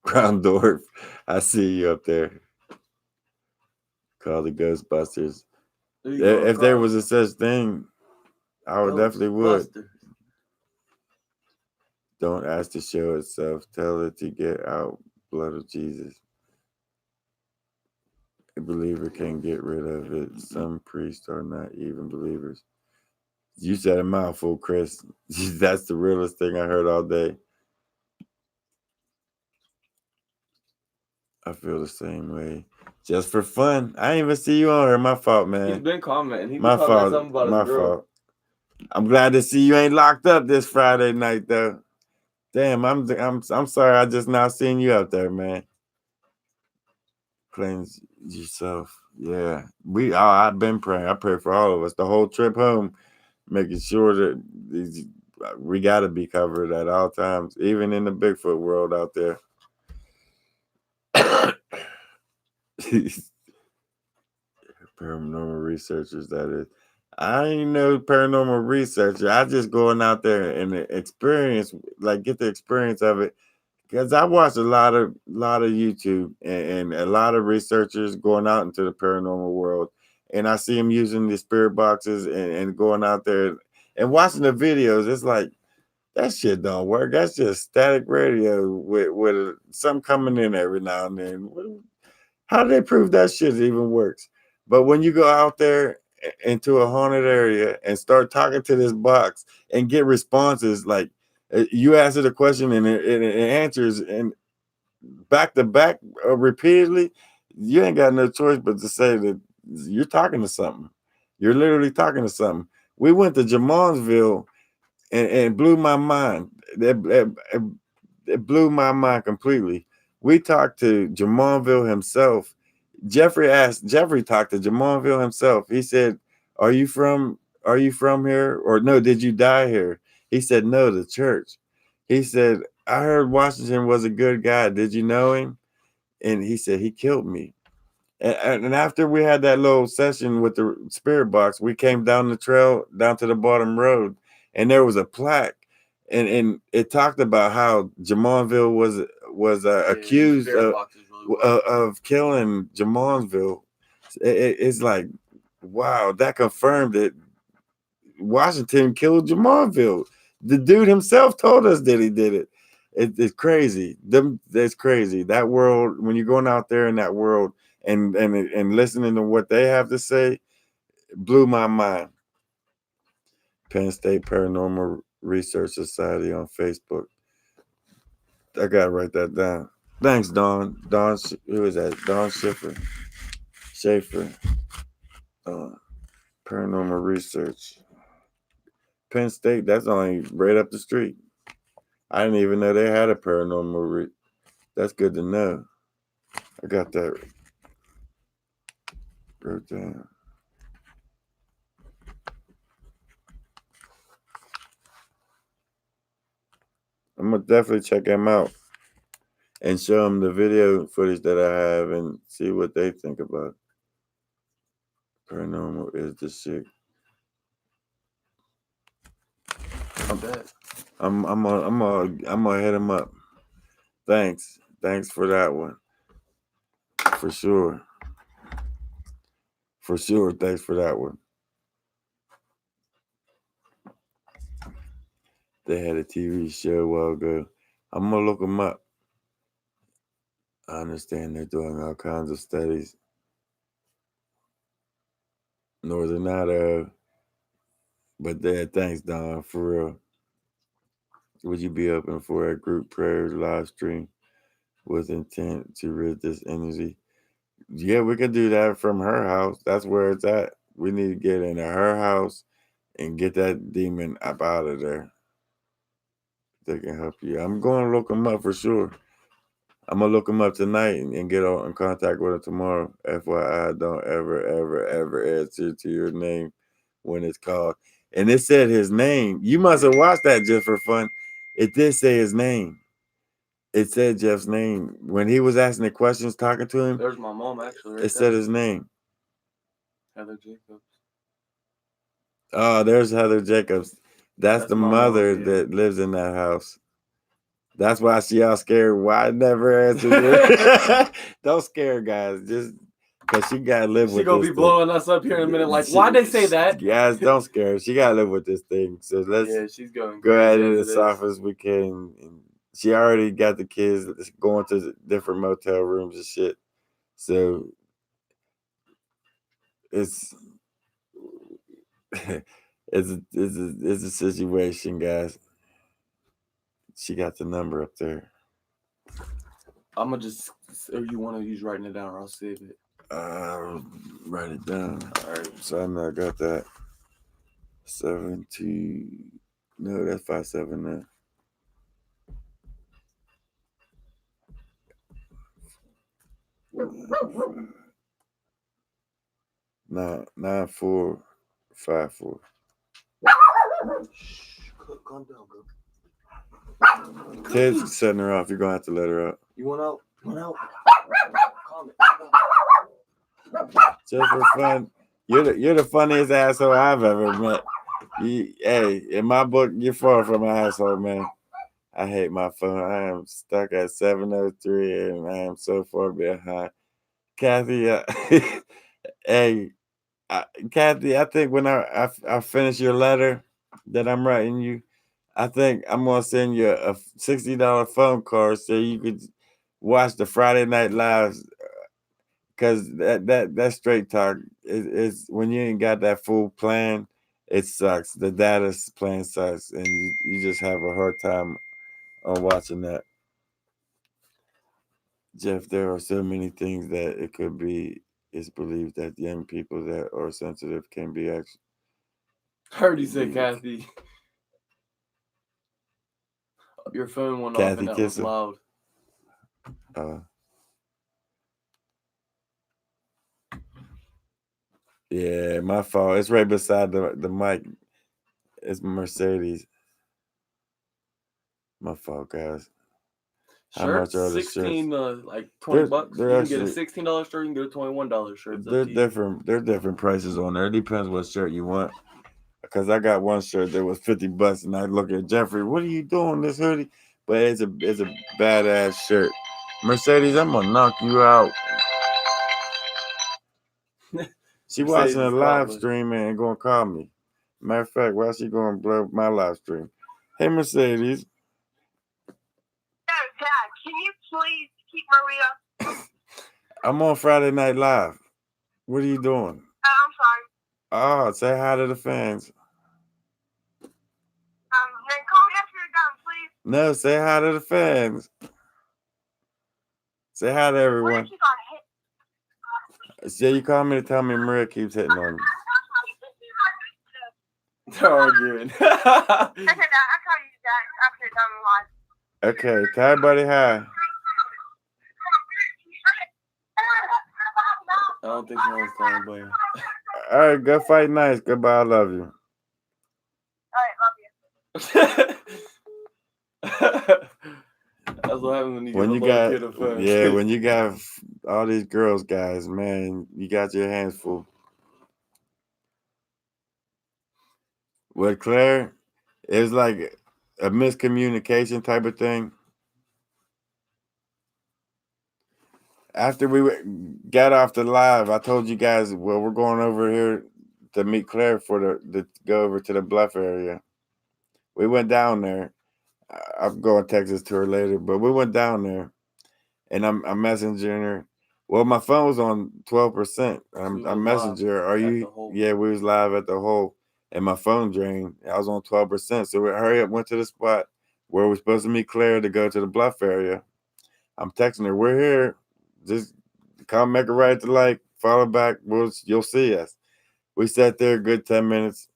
Groundorf, I see you up there. Call the Ghostbusters. If there was a such thing, I would definitely would. Don't ask to show itself. Tell it to get out. Blood of Jesus. A believer can get rid of it. Some priests are not even believers. You said a mouthful, Chris. That's the realest thing I heard all day. I feel the same way. Just for fun. I didn't even see you on here. My fault, man. He's been commenting. My fault. My fault. I'm glad to see you ain't locked up this Friday night though. Damn, I'm sorry. I just now seen you out there, man. Cleanse yourself. Yeah, I've been praying. I pray for all of us the whole trip home, making sure that we got to be covered at all times, even in the Bigfoot world out there. Paranormal researchers, that is. I ain't no paranormal researcher. I just going out there and experience, like get the experience of it. Because I watch a lot of YouTube and a lot of researchers going out into the paranormal world, and I see them using the spirit boxes and going out there and watching the videos. It's like that shit don't work. That's just static radio with something coming in every now and then. How do they prove that shit even works? But when you go out there into a haunted area and start talking to this box and get responses like you answer the question and it answers and back to back repeatedly, you ain't got no choice but to say that you're talking to something. You're literally talking to something. We went to Jamonsville and it blew my mind. It blew my mind completely. We talked to Jamonville himself. Jeffrey talked to Jamonville himself. He said, Are you from here? Or no, did you die here? He said, No, the church. He said, I heard Washington was a good guy. Did you know him? And he said, he killed me. And after we had that little session with the spirit box, we came down the trail, down to the bottom road, and there was a plaque. And it talked about how Jamonville was accused of killing Jamonsville. It's like, wow, that confirmed it. Washington killed Jamonville. The dude himself told us that he did it. It's crazy. That's crazy. That world, when you're going out there in that world and listening to what they have to say, blew my mind. Penn State Paranormal Research Society on Facebook. I gotta write that down. Thanks, Don. Who is that? Don Schaefer. Paranormal Research. Penn State. That's only right up the street. I didn't even know they had a paranormal. That's good to know. I got that wrote down. I'm gonna definitely check them out and show them the video footage that I have and see what they think about it. Paranormal is the shit. I'm gonna hit him up. Thanks for that one. For sure. Thanks for that one. They had a TV show a while ago. I'm gonna look them up. I understand they're doing all kinds of studies. Northern Idaho. But thanks, Don, for real. Would you be open for a group prayer live stream with intent to rid this energy? Yeah, we can do that from her house. That's where it's at. We need to get into her house and get that demon up out of there. They can help you. I'm going to look them up for sure. I'm going to look them up tonight and get in contact with them tomorrow. FYI, don't ever answer to your name when it's called. And it said his name. You must have watched that just for fun. It did say his name. It said Jeff's name. When he was asking the questions, talking to him. There's my mom, actually. Right, it said his name. Heather Jacobs. Oh, there's Heather Jacobs. That's the mother that lives in that house. That's why she all scared. Why I never answered? Don't scare guys. Just because she got to live with this. She gonna be blowing us up here in a minute. Like, why'd they say that? Guys, don't scare her. She got to live with this thing. So let's she's going go ahead and as soft as we can. And she already got the kids going to different motel rooms and shit. So it's a situation, guys. She got the number up there. I'm gonna just, if you want to use writing it down, or I'll save it. Write it down. All right, so I know I got that. 7-2. No, that's 5-7 now. No, 9-4, 5-4. Calm down, bro. Ted's setting her off. You're gonna have to let her out. You want out? You want out? Calm it. Just for fun. You're the funniest asshole I've ever met. Hey, in my book, you're far from an asshole, man. I hate my phone. I am stuck at 7:03 and I am so far behind. Kathy, hey, Kathy, I think when I finish your letter that I'm writing you, I think I'm gonna send you a $60 phone call so you could watch the Friday Night Lives. Cause that straight talk is when you ain't got that full plan, it sucks. The data plan sucks, and you just have a hard time on watching that. Jeff, there are so many things that it could be. It's believed that young people that are sensitive can be actually. Heard you say Kathy. Your phone went off Kathy and that was Kisser. loud. Yeah, my fault. It's right beside the mic. It's Mercedes. My fault, guys. How much are the 16, shirts? like $20. They're You can actually, get a $16 shirt. You can get a $21 shirt. It's up they're to you. different. They're different prices on there. It depends what shirt you want. Because I got one shirt that was $50, and I look at Jeffrey. What are you doing this hoodie? But it's a badass shirt. Mercedes, I'm gonna knock you out. She watching a live stream and gonna call me. Matter of fact, why she gonna blow my live stream? Hey, Mercedes. No, Dad, can you please keep Maria? I'm on Friday Night Live. What are you doing? I'm sorry. Oh, say hi to the fans. Then call me after you're done, please. No, say hi to the fans. Say hi to everyone. What if she's on hit? Say you call me to tell me Maria keeps hitting on me. They're arguing. Okay, Dad, I'll call you Dad after you're done live. Okay, tell everybody hi. I don't think no one's telling anybody. All right, go fight nice. Goodbye. I love you. All right, love you. That's what happens when you When get you a got, little kid a phone. yeah, when you got all these girls, guys, man, you got your hands full. With Claire, it was like a miscommunication type of thing. After we got off the live, I told you guys, well, we're going over here to meet Claire for the go over to the Bluff area. We went down there. I'm going to Texas to her later, but we went down there, and I'm messaging her. Well, my phone was on 12%. I'm messaging her. Are you? Yeah, we was live at the hole, and my phone drained. I was on 12%. So we hurry up, went to the spot where we're supposed to meet Claire to go to the Bluff area. I'm texting her. We're here. Just come make a right to like, follow back. You'll see us. We sat there a good 10 minutes.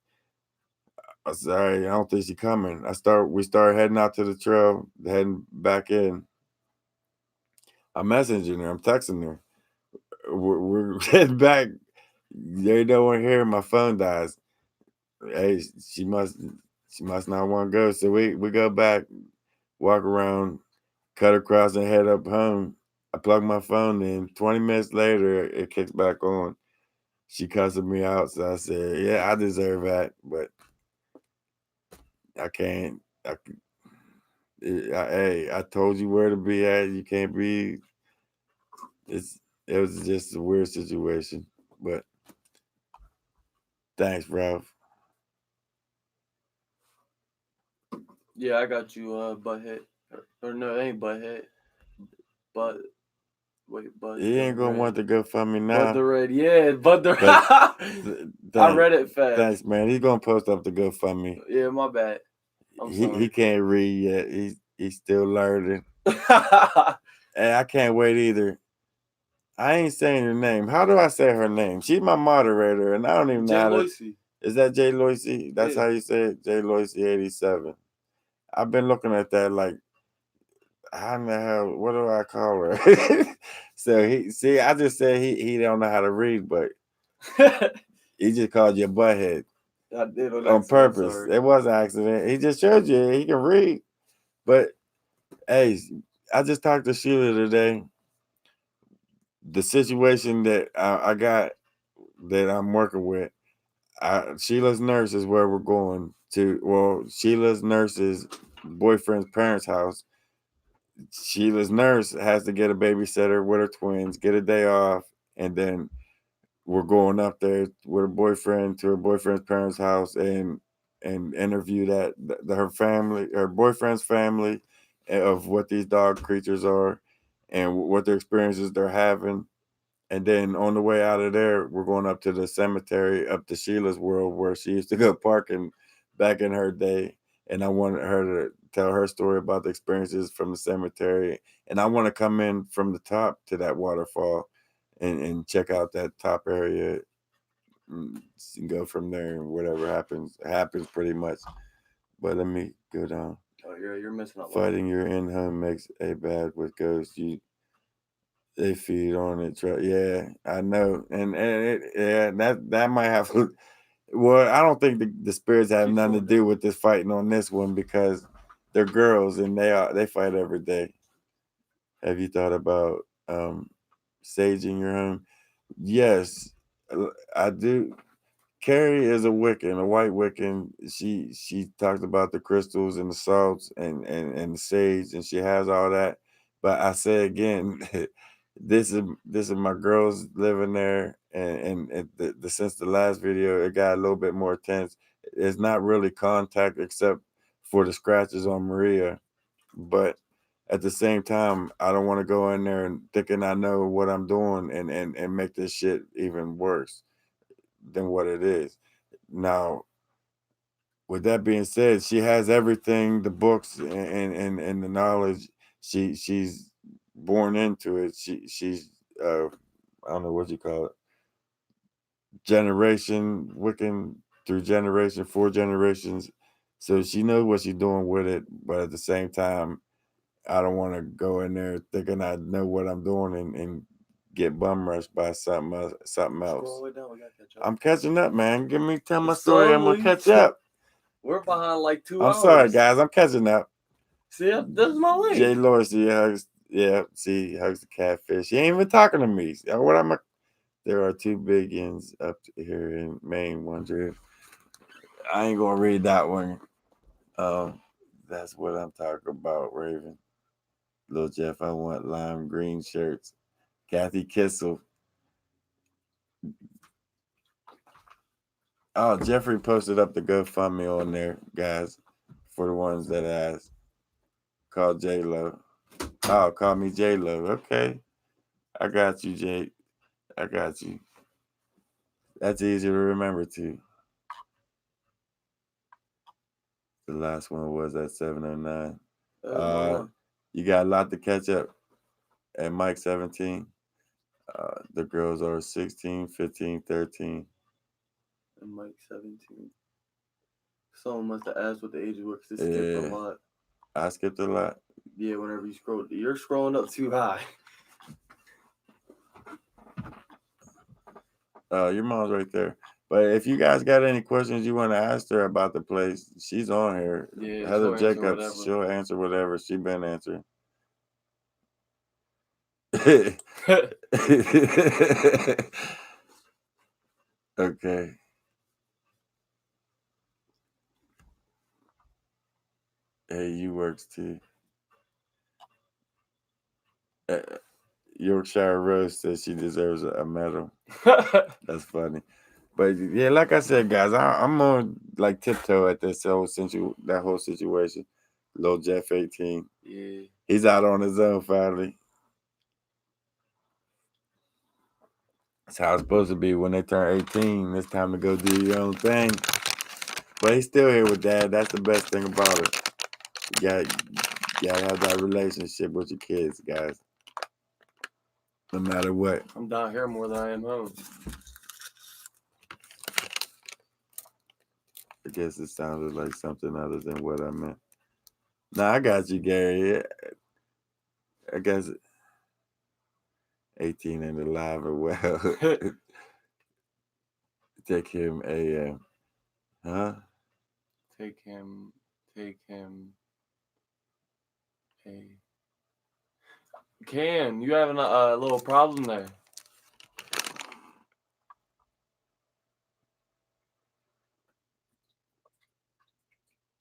I said, all right, I don't think she's coming. We started heading out to the trail, heading back in. I'm messaging her. I'm texting her. We're heading back. There ain't no one here. My phone dies. Hey, she must not want to go. So we go back, walk around, cut across, and head up home. I plug my phone in. 20 minutes later, it kicks back on. She cussing me out. So I said, yeah, I deserve that, but I can't. Hey, I told you where to be at. You can't be. It was just a weird situation, but thanks, Ralph. Yeah, I got you, butthead. Or no, it ain't butthead. But wait, Bud. You ain't gonna want to go fund me now. Bud the Red, yeah, Bud the Red. I read it fast. Thanks, man. He's gonna post up the GoFundMe. Yeah, my bad. He can't read yet. He's still learning. And I can't wait either. I ain't saying her name. How do I say her name? She's my moderator, and I don't even know how to. Is that J. Loisy? That's Yeah. how you say it? J. Loisy 87. I've been looking at that like, how in the hell, what do I call her? So I just said he don't know how to read, but he just called you a butthead. I did on purpose. It was an accident. He just showed you he can read. But hey, I just talked to Sheila today. The situation that I got that I'm working with, Sheila's nurse is where we're going to. Well, Sheila's nurse's boyfriend's parents' house. Sheila's nurse has to get a babysitter with her twins, get a day off, and then we're going up there with her boyfriend to her boyfriend's parents' house and interview her boyfriend's family of what these dog creatures are and what their experiences they're having. And then on the way out of there, we're going up to the cemetery, up to Sheila's world where she used to go parking back in her day. And I wanted her to tell her story about the experiences from the cemetery. And I want to come in from the top to that waterfall and check out that top area and go from there. And whatever happens pretty much. But let me go down. Oh, you're missing out. Fighting your in-home makes a bad with ghosts. They feed on it. Yeah, I know, and that might have. Well, I don't think the spirits have nothing to do with this fighting on this one because they're girls and they fight every day. Have you thought about saging your home? Yes, I do. Carrie is a Wiccan, a white Wiccan. She talked about the crystals and the salts and the sage, and she has all that. But I say again, this is my girls living there, and since the last video, it got a little bit more tense. It's not really contact except for the scratches on Maria, but at the same time, I don't want to go in there and thinking I know what I'm doing and make this shit even worse than what it is. Now, with that being said, she has everything, the books and the knowledge. She's born into it. She's I don't know what you call it. Generation Wiccan through generation, 4 generations. So she knows what she's doing with it, but at the same time, I don't want to go in there thinking I know what I'm doing and get bum rushed by something else. I'm catching up, man. Tell my story. I'm gonna catch up. We're behind like 2 hours. I'm sorry, guys. I'm catching up. See, this is my link. Jay Loris, hugs the catfish. He ain't even talking to me. What am I? There are 2 big ends up here in Maine. Wonder if I ain't gonna read that one. That's what I'm talking about, Raven. Little Jeff, I want lime green shirts. Kathy Kissel. Oh, Jeffrey posted up the GoFundMe on there, guys, for the ones that asked. Call J-Lo. Oh, call me J-Lo. Okay. I got you, Jake. I got you. That's easy to remember, too. The last one was at 7:09. You got a lot to catch up. At Mike 17, the girls are 16, 15, 13. And Mike 17. Someone must have asked what the ages were because it skipped a lot. I skipped a lot. Yeah, whenever you scroll, you're scrolling up too high. Your mom's right there. But if you guys got any questions you want to ask her about the place, she's on here. Yeah, Heather Jacobs, she'll answer whatever. She been answering. Okay. Hey, you works too. Yorkshire Rose says she deserves a medal. That's funny. But yeah, like I said, guys, I'm on like tiptoe at this whole situation. Little Jeff 18. Yeah. He's out on his own finally. That's how it's supposed to be when they turn 18. It's time to go do your own thing. But he's still here with Dad. That's the best thing about it. You gotta have that relationship with your kids, guys. No matter what. I'm down here more than I am home. guess it sounded like something other than what I meant. Nah, I got you, Gary. I guess 18 and alive or well. Take him a huh? Take him a. Can you having a little problem there?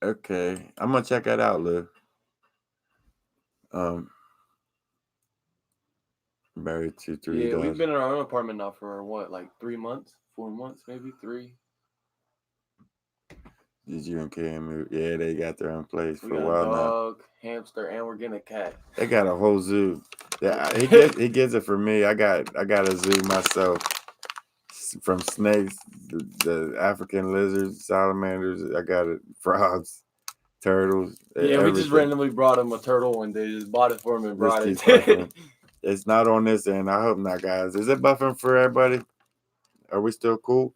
Okay, I'm gonna check that out, Lou. Married to 3 Yeah, daughters. we've been in our own apartment now for what, like 3 months, 4 months, maybe 3. Did you and Cam move? Yeah, they got their own place We for a got a while dog, hamster, and we're getting a cat. They got a whole zoo. Yeah, he gets it for me. I got a zoo myself. From snakes, the African lizards, salamanders. I got it. Frogs, turtles. Yeah, we just everything. randomly brought him a turtle one day. Just bought it for him and brought Let's it. keep buffering. It's not on this end. I hope not, guys. Is it buffering for everybody? Are we still cool?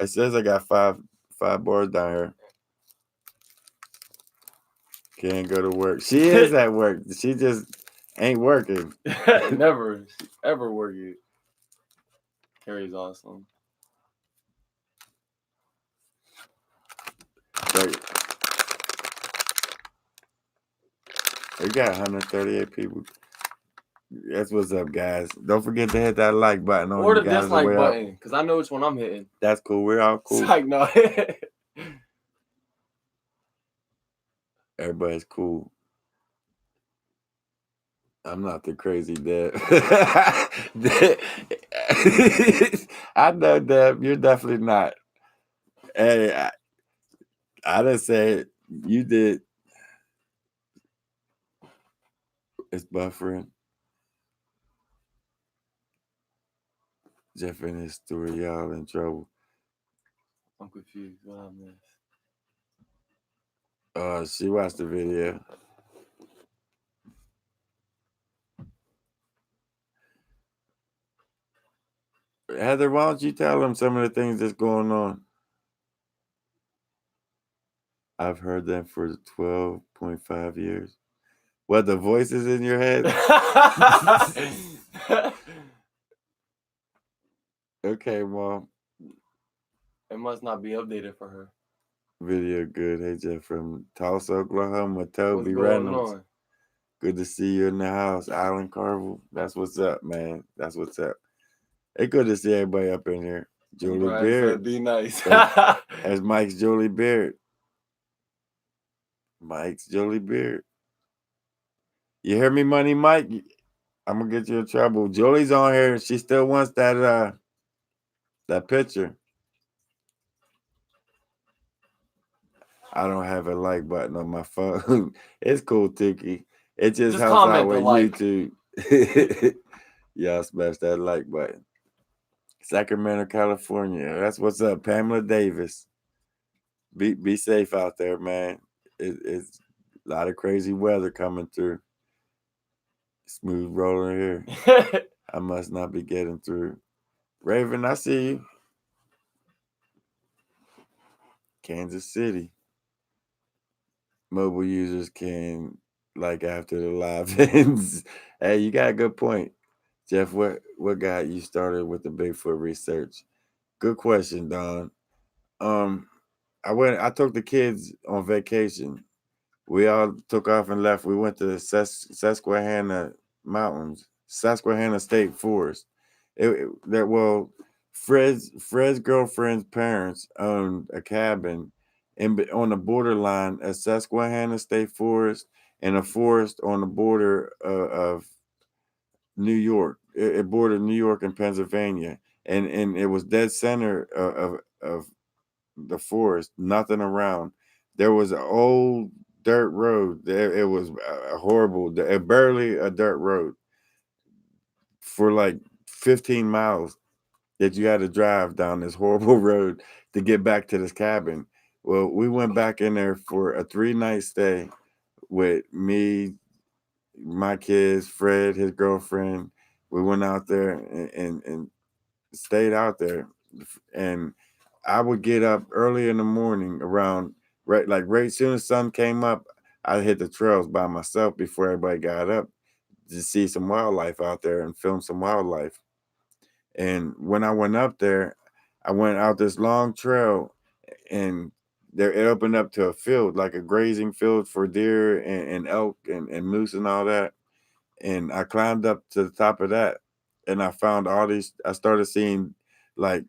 It says I got five bars down here. Can't go to work. She is at work. She just ain't working. Never ever working. Carrie's awesome. Like, we got 138 people. That's what's up, guys. Don't forget to hit that like button on Or the you guys dislike way button, up. because I know which one I'm hitting. That's cool. We're all cool. It's like, no. Everybody's cool. I'm not the crazy Deb. I know, Deb. You're definitely not. Hey, I didn't say it. You did. It's buffering. Jeff and his story, y'all in trouble. I'm confused. What I missed. She watched the video. Heather, why don't you tell them some of the things that's going on? I've heard them for 12.5 years. What, the voices in your head? Okay, Mom. It must not be updated for her. Video good. Hey, Jeff from Tulsa, Oklahoma. Toby What's going Reynolds. on? Good to see you in the house. Alan Carvel. That's what's up, man. That's what's up. It's good to see everybody up in here. Julie Brian Beard. said, be nice. That's Mike's Julie Beard. Mike's Julie Beard. You hear me, Money Mike? I'm gonna get you in trouble. Julie's on here. She still wants that picture. I don't have a like button on my phone. It's cool, Tiki. It just helps out with YouTube. Y'all smash that like button. Sacramento, California. That's what's up. Pamela Davis. Be safe out there, man. It's a lot of crazy weather coming through. Smooth rolling here. I must not be getting through. Raven, I see you. Kansas City. Mobile users can like after the live ends. Hey, you got a good point. Jeff, what got you started with the Bigfoot research? Good question, Don. I took the kids on vacation. We all took off and left. We went to Susquehanna Mountains, Susquehanna State Forest. Fred's girlfriend's parents owned a cabin on the borderline of Susquehanna State Forest and a forest on the border of New York. It bordered New York and Pennsylvania, and it was dead center of the forest. Nothing around. There was an old dirt road. It was horrible. Barely a dirt road for like 15 miles that you had to drive down this horrible road to get back to this cabin. Well, we went back in there for a 3-night stay with me, my kids, Fred, his girlfriend. We went out there and stayed out there. And I would get up early in the morning around right soon as sun came up. I hit the trails by myself before everybody got up to see some wildlife out there and film some wildlife. And when I went up there, I went out this long trail, and there it opened up to a field, like a grazing field for deer and elk and moose and all that. And I climbed up to the top of that, and I found all these. I started seeing like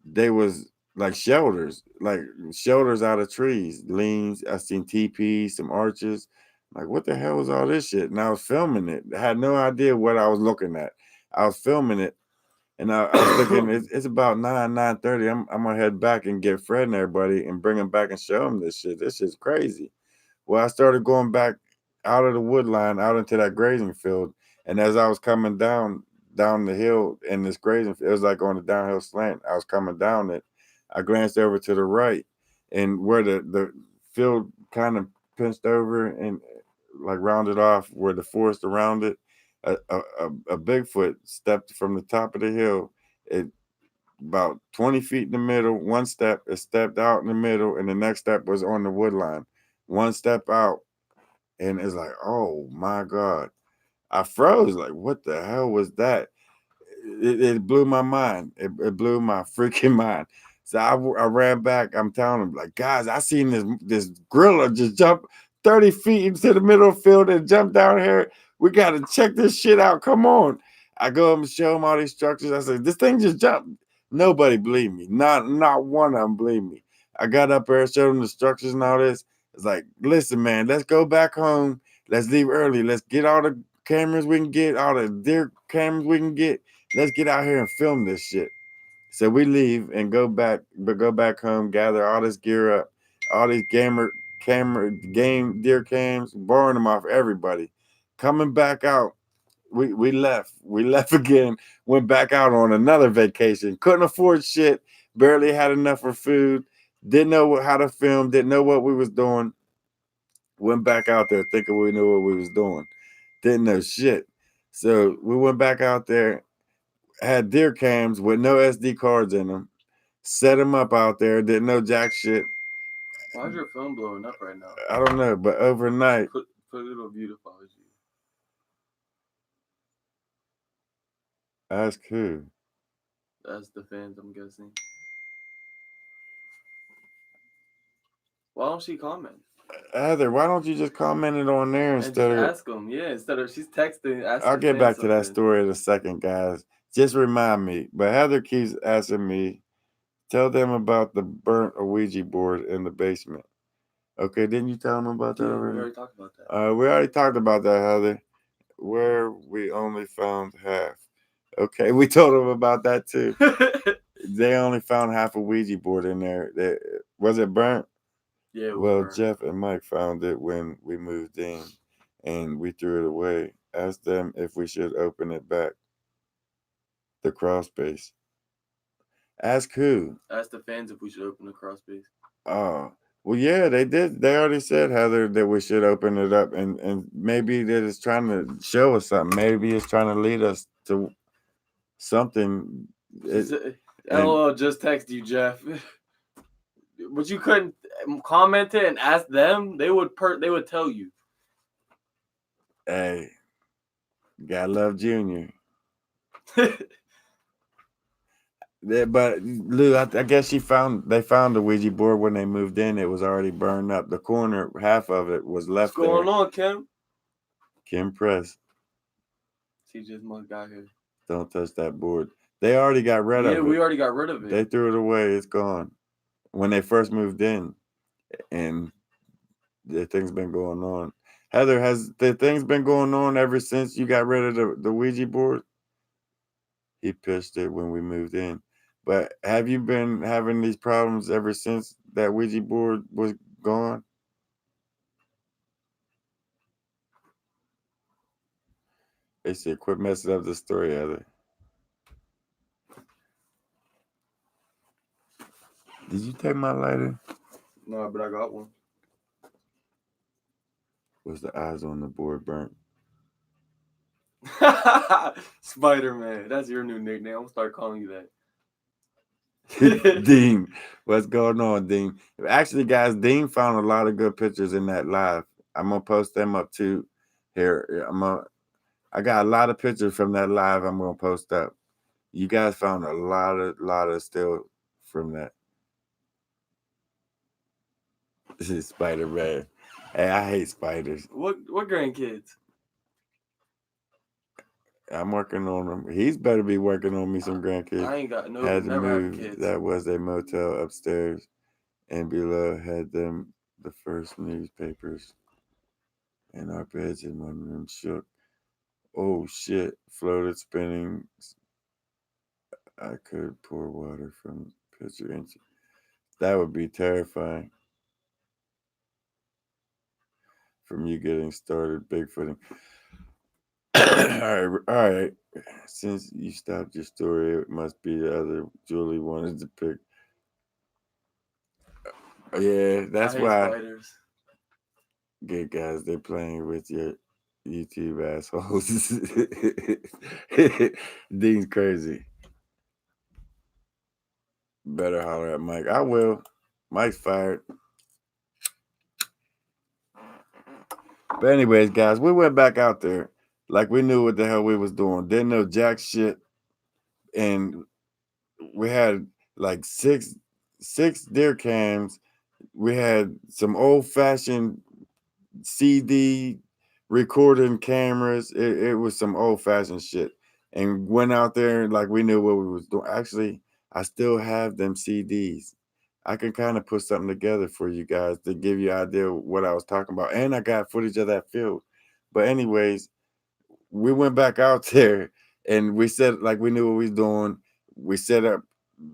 they was like shelters out of trees, leans. I seen teepees, some arches. Like, what the hell was all this shit? And I was filming it. I had no idea what I was looking at. I was filming it, and I was thinking it's about 9:30. I'm gonna head back and get Fred and everybody and bring them back and show them this shit. This shit's crazy. Well, I started going back out of the wood line out into that grazing field, and as I was coming down the hill in this grazing field, it was like on a downhill slant. I was coming down it. I glanced over to the right, and where the field kind of pinched over and like rounded off, where the forest around it, a Bigfoot stepped from the top of the hill. It about 20 feet in the middle. One step, it stepped out in the middle, and the next step was on the wood line. One step out, and it's like, oh my God. I froze. Like, what the hell was that? It blew my mind. It blew my freaking mind. So I ran back. I'm telling them, like, guys, I seen this gorilla just jump 30 feet into the middle of the field and jump down here. We got to check this shit out. Come on. I go up and show them all these structures. I said, this thing just jumped. Nobody believed me. Not one of them believed me. I got up there, showed them the structures and all this. It's like, listen, man, let's go back home. Let's leave early. Let's get all the cameras we can get, all the deer cameras we can get. Let's get out here and film this shit. So we leave and go back home, gather all this gear up, all these game deer cams, borrowing them off everybody. Coming back out, we left. We left again, went back out on another vacation. Couldn't afford shit, barely had enough for food, didn't know how to film, didn't know what we was doing. Went back out there thinking we knew what we was doing. Didn't know shit. So we went back out there, had deer cams with no SD cards in them, set them up out there, didn't know jack shit. Why is your phone blowing up right now? I don't know, but overnight. Put it on beautify. Ask who? That's the fans, I'm guessing. Why don't she comment? Heather, why don't you just comment it on there instead and of ask them? Yeah, instead of she's texting. I'll get back to that story in a second, guys. Just remind me. But Heather keeps asking me, tell them about the burnt Ouija board in the basement. Okay, didn't you tell them about that already? We already talked about that. We already talked about that, Heather. Where we only found half. Okay, we told them about that too. They only found half a Ouija board in there. Was it burnt? Yeah, it was well, burnt. Jeff and Mike found it when we moved in, and we threw it away. Asked them if we should open it back. The crawl space. Ask who? Ask the fans if we should open the crawl space. Oh, well, yeah, they did. They already said, Heather, that we should open it up, and maybe that it's trying to show us something. Maybe it's trying to lead us to something. LOL just text you, Jeff. But you couldn't comment it and ask them. They would tell you. Hey, gotta love Junior. But Lou, I guess they found the Ouija board when they moved in. It was already burned up. The corner, half of it was left there. What's going on, Kim? Kim Press. She just got here. Don't touch that board. They already got rid of it. Yeah, we already got rid of it. They threw it away. It's gone. When they first moved in, and the thing's been going on. Heather, has the thing's been going on ever since you got rid of the Ouija board? He pitched it when we moved in. But have you been having these problems ever since that Ouija board was gone? They said, quit messing up the story, Heather. Did you take my lighter? No, but I got one. Was the eyes on the board burnt? Spider-Man. That's your new nickname. I'm going to start calling you Dean, what's going on, Dean? Actually, guys, Dean found a lot of good pictures in that live. I'm gonna post them up too. Here, I got a lot of pictures from that live. I'm gonna post up. You guys found a lot of still from that. This is Spider Man. Hey, I hate spiders. What grandkids? I'm working on them. He's better be working on me some grandkids. I ain't got no. Had to Never had move. kids. That was a motel upstairs, and below had them the first newspapers in our beds, and one of them shook. Oh shit! Floated spinning. I could pour water from pitcher into. That would be terrifying. From you getting started bigfooting. all right. Since you stopped your story, it must be the other Julie wanted to pick. Yeah, that's I hate why. spiders. Good guys, they're playing with your YouTube assholes. Dean's crazy. Better holler at Mike. I will. Mike's fired. But anyways, guys, we went back out there like we knew what the hell we was doing. Didn't know jack shit, and we had like six deer cams. We had some old fashioned CD recording cameras. It was some old fashioned shit, and went out there like we knew what we was doing. Actually, I still have them CDs. I can kind of put something together for you guys to give you an idea of what I was talking about, and I got footage of that field. But anyways, we went back out there and we said like we knew what we was doing. We set up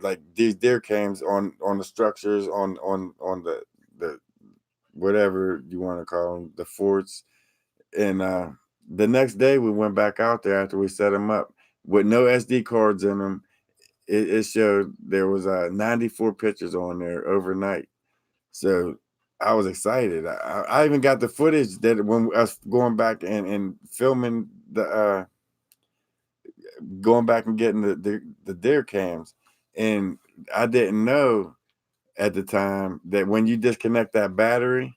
like these deer cams on the structures on the whatever you want to call them, the forts. And the next day we went back out there after we set them up with no SD cards in them. It showed there was 94 pictures on there overnight. So I was excited. I even got the footage that when us going back and filming the going back and getting the deer cams, and I didn't know at the time that when you disconnect that battery,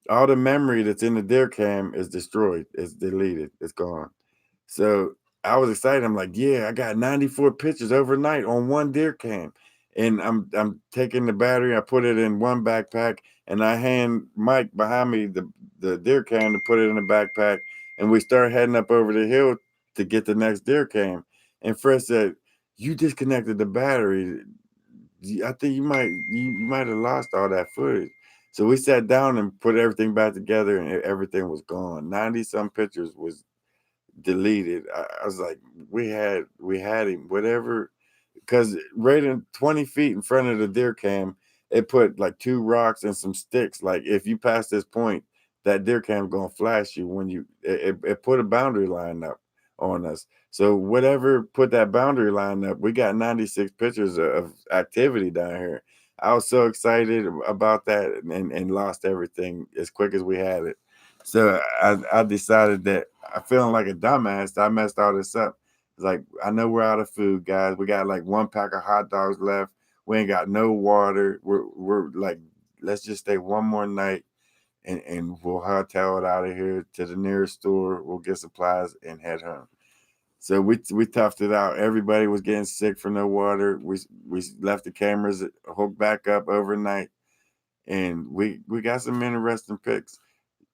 all the memory that's in the deer cam is destroyed. It's deleted. It's gone. So I was excited. I'm like, yeah, I got 94 pictures overnight on one deer cam. And I'm taking the battery, I put it in one backpack, and I hand Mike behind me the deer cam to put it in the backpack. And we start heading up over the hill to get the next deer cam. And Fred said, you disconnected the battery. I think you might have lost all that footage. So we sat down and put everything back together, and everything was gone. 90 some pictures was deleted. I was like, we had him, whatever, because right in 20 feet in front of the deer cam, it put like two rocks and some sticks. Like if you pass this point, that deer cam gonna flash you when it put a boundary line up on us. So whatever put that boundary line up, we got 96 pictures of activity down here. I was so excited about that and lost everything as quick as we had it. So I decided that I feeling like a dumbass. I messed all this up. It's like I know we're out of food, guys. We got like one pack of hot dogs left. We ain't got no water. We're like, let's just stay one more night and we'll hightail it out of here to the nearest store. We'll get supplies and head home. So we toughed it out. Everybody was getting sick for no water. We left the cameras hooked back up overnight, and we got some interesting pics,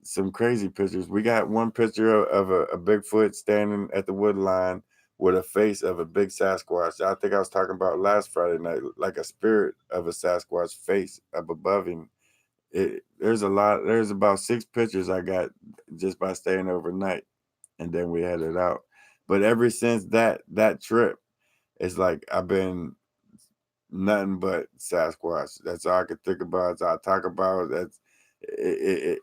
some crazy pictures. We got one picture of a Bigfoot standing at the wood line with a face of a big Sasquatch. I think I was talking about last Friday night, like a spirit of a Sasquatch face up above him. There's a lot. There's about 6 pictures I got just by staying overnight, and then we headed out. But ever since that trip, it's like I've been nothing but Sasquatch. That's all I could think about. That's all I talk about. That's it,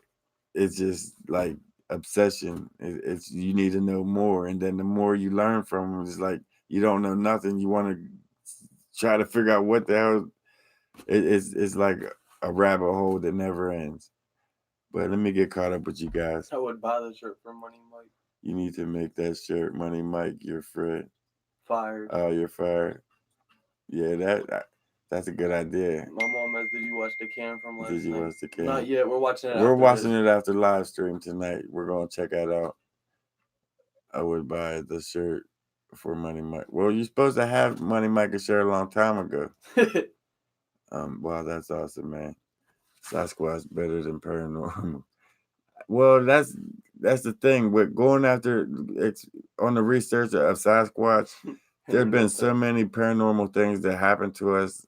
it's just like obsession. It's you need to know more, and then the more you learn from them, it's like you don't know nothing. You want to try to figure out what the hell. It's like a rabbit hole that never ends. But let me get caught up with you guys. I would buy the shirt for Money Mike. You need to make that shirt, Money Mike. You're Fred. Fired. Oh, you're fired. Yeah, That's a good idea. My mom asked, "Did you watch the cam from last night?" Did you watch the cam? Not yet. We're watching it. We're after watching this. it after live stream tonight. We're gonna check that out. I would buy the shirt for Money Mike. Well, you're supposed to have Money Mike a shirt a long time ago. Wow, that's awesome, man. Sasquatch better than paranormal. Well, that's the thing with going after it's on the research of Sasquatch. There's been so many paranormal things that happen to us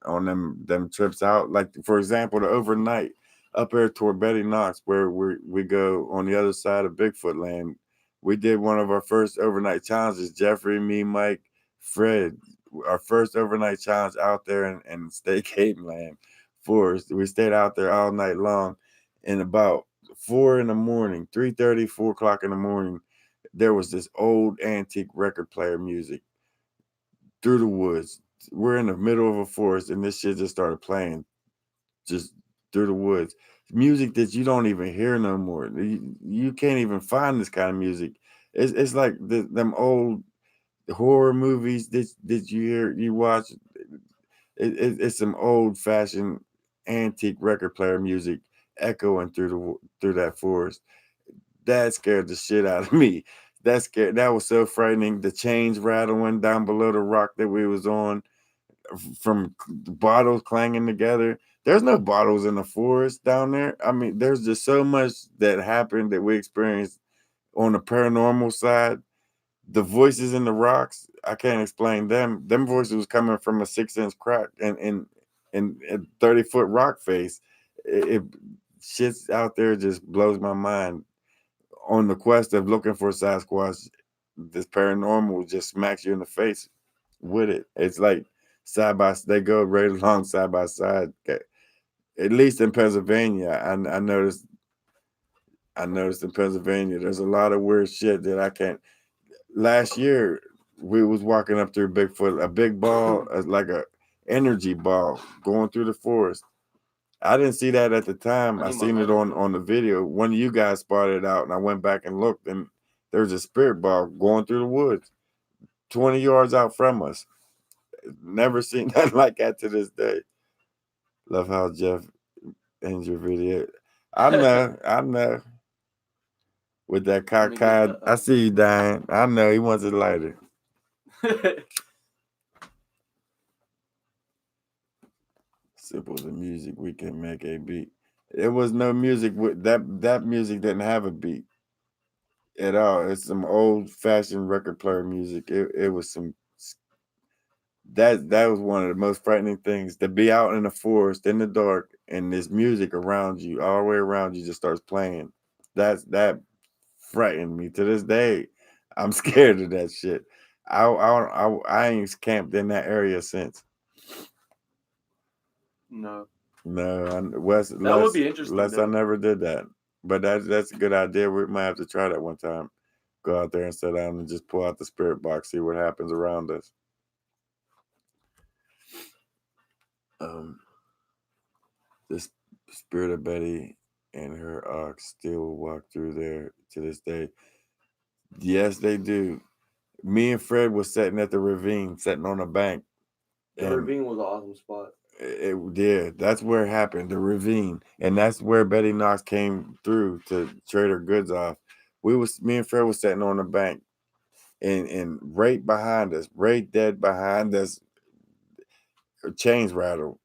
on them trips out. Like for example, the overnight up there toward Betty Knox, where we go on the other side of Bigfoot land. We did one of our first overnight challenges. Jeffrey, me, Mike, Fred, our first overnight challenge out there in State Cape Land Forest. We stayed out there all night long, and about 4 in the morning, 3:30, 4 o'clock in the morning, there was this old antique record player music through the woods. We're in the middle of a forest, and this shit just started playing just through the woods. Music that you don't even hear no more. You can't even find this kind of music. It's like them old horror movies that you watch. It's some old fashioned antique record player music echoing through that forest. That scared the shit out of me. That was so frightening. The chains rattling down below the rock that we was on from bottles clanging together. There's no bottles in the forest down there. I mean, there's just so much that happened that we experienced on the paranormal side. The voices in the rocks, I can't explain them. Them voices was coming from a 6-inch crack in a 30-foot rock face. It shit's out there just blows my mind. On the quest of looking for Sasquatch, this paranormal just smacks you in the face with it. It's like they go right along side by side. At least in Pennsylvania, I noticed. I noticed in Pennsylvania, there's a lot of weird shit that I can't. Last year, we was walking up through Bigfoot, a big ball, like a energy ball, going through the forest. I didn't see that at the time. I seen it on the video. One of you guys spotted it out, and I went back and looked, and there's a spirit ball going through the woods, 20 yards out from us. Never seen nothing like that to this day. Love how Jeff ends your video. I know. With that cockeyed, I see you dying. I know he wants it lighter. Simple as the music, we can make a beat. It was no music with that music didn't have a beat at all. It's some old fashioned record player music. It was some that was one of the most frightening things, to be out in the forest in the dark and this music around you, all the way around you, just starts playing. That frightened me to this day. I'm scared of that shit. I ain't camped in that area since. No, West. That would be interesting, Unless I though. never did that, but that's a good idea. We might have to try that one time. Go out there and sit down and just pull out the spirit box, see what happens around us. The spirit of Betty and her ox still walk through there to this day. Yes, they do. Me and Fred was sitting at the ravine, sitting on a bank. The ravine was an awesome spot. It did. That's where it happened, the ravine, and that's where Betty Knox came through to trade her goods off. Me and Fred was sitting on the bank, and right behind us, right dead behind us, chains rattle.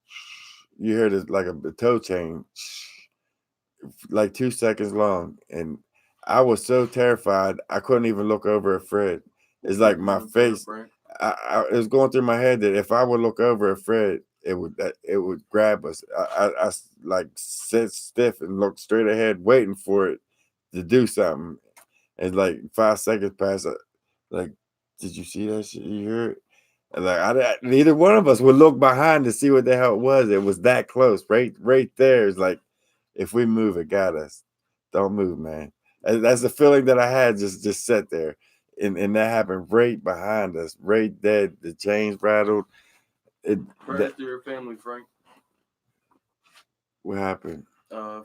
You hear this like a toe chain, like 2 seconds long, and I was so terrified I couldn't even look over at Fred. It's like my face. It was going through my head that if I would look over at Fred, it would grab us. I like sit stiff and looked straight ahead, waiting for it to do something. And like 5 seconds pass, like, did you see that shit? You hear it? And like neither one of us would look behind to see what the hell it was. It was that close, right there. It's like, if we move, it got us. Don't move, man. And that's the feeling that I had. Just sat there, and that happened right behind us, right dead. The chains rattled. Prayers to your family, Frank. What happened?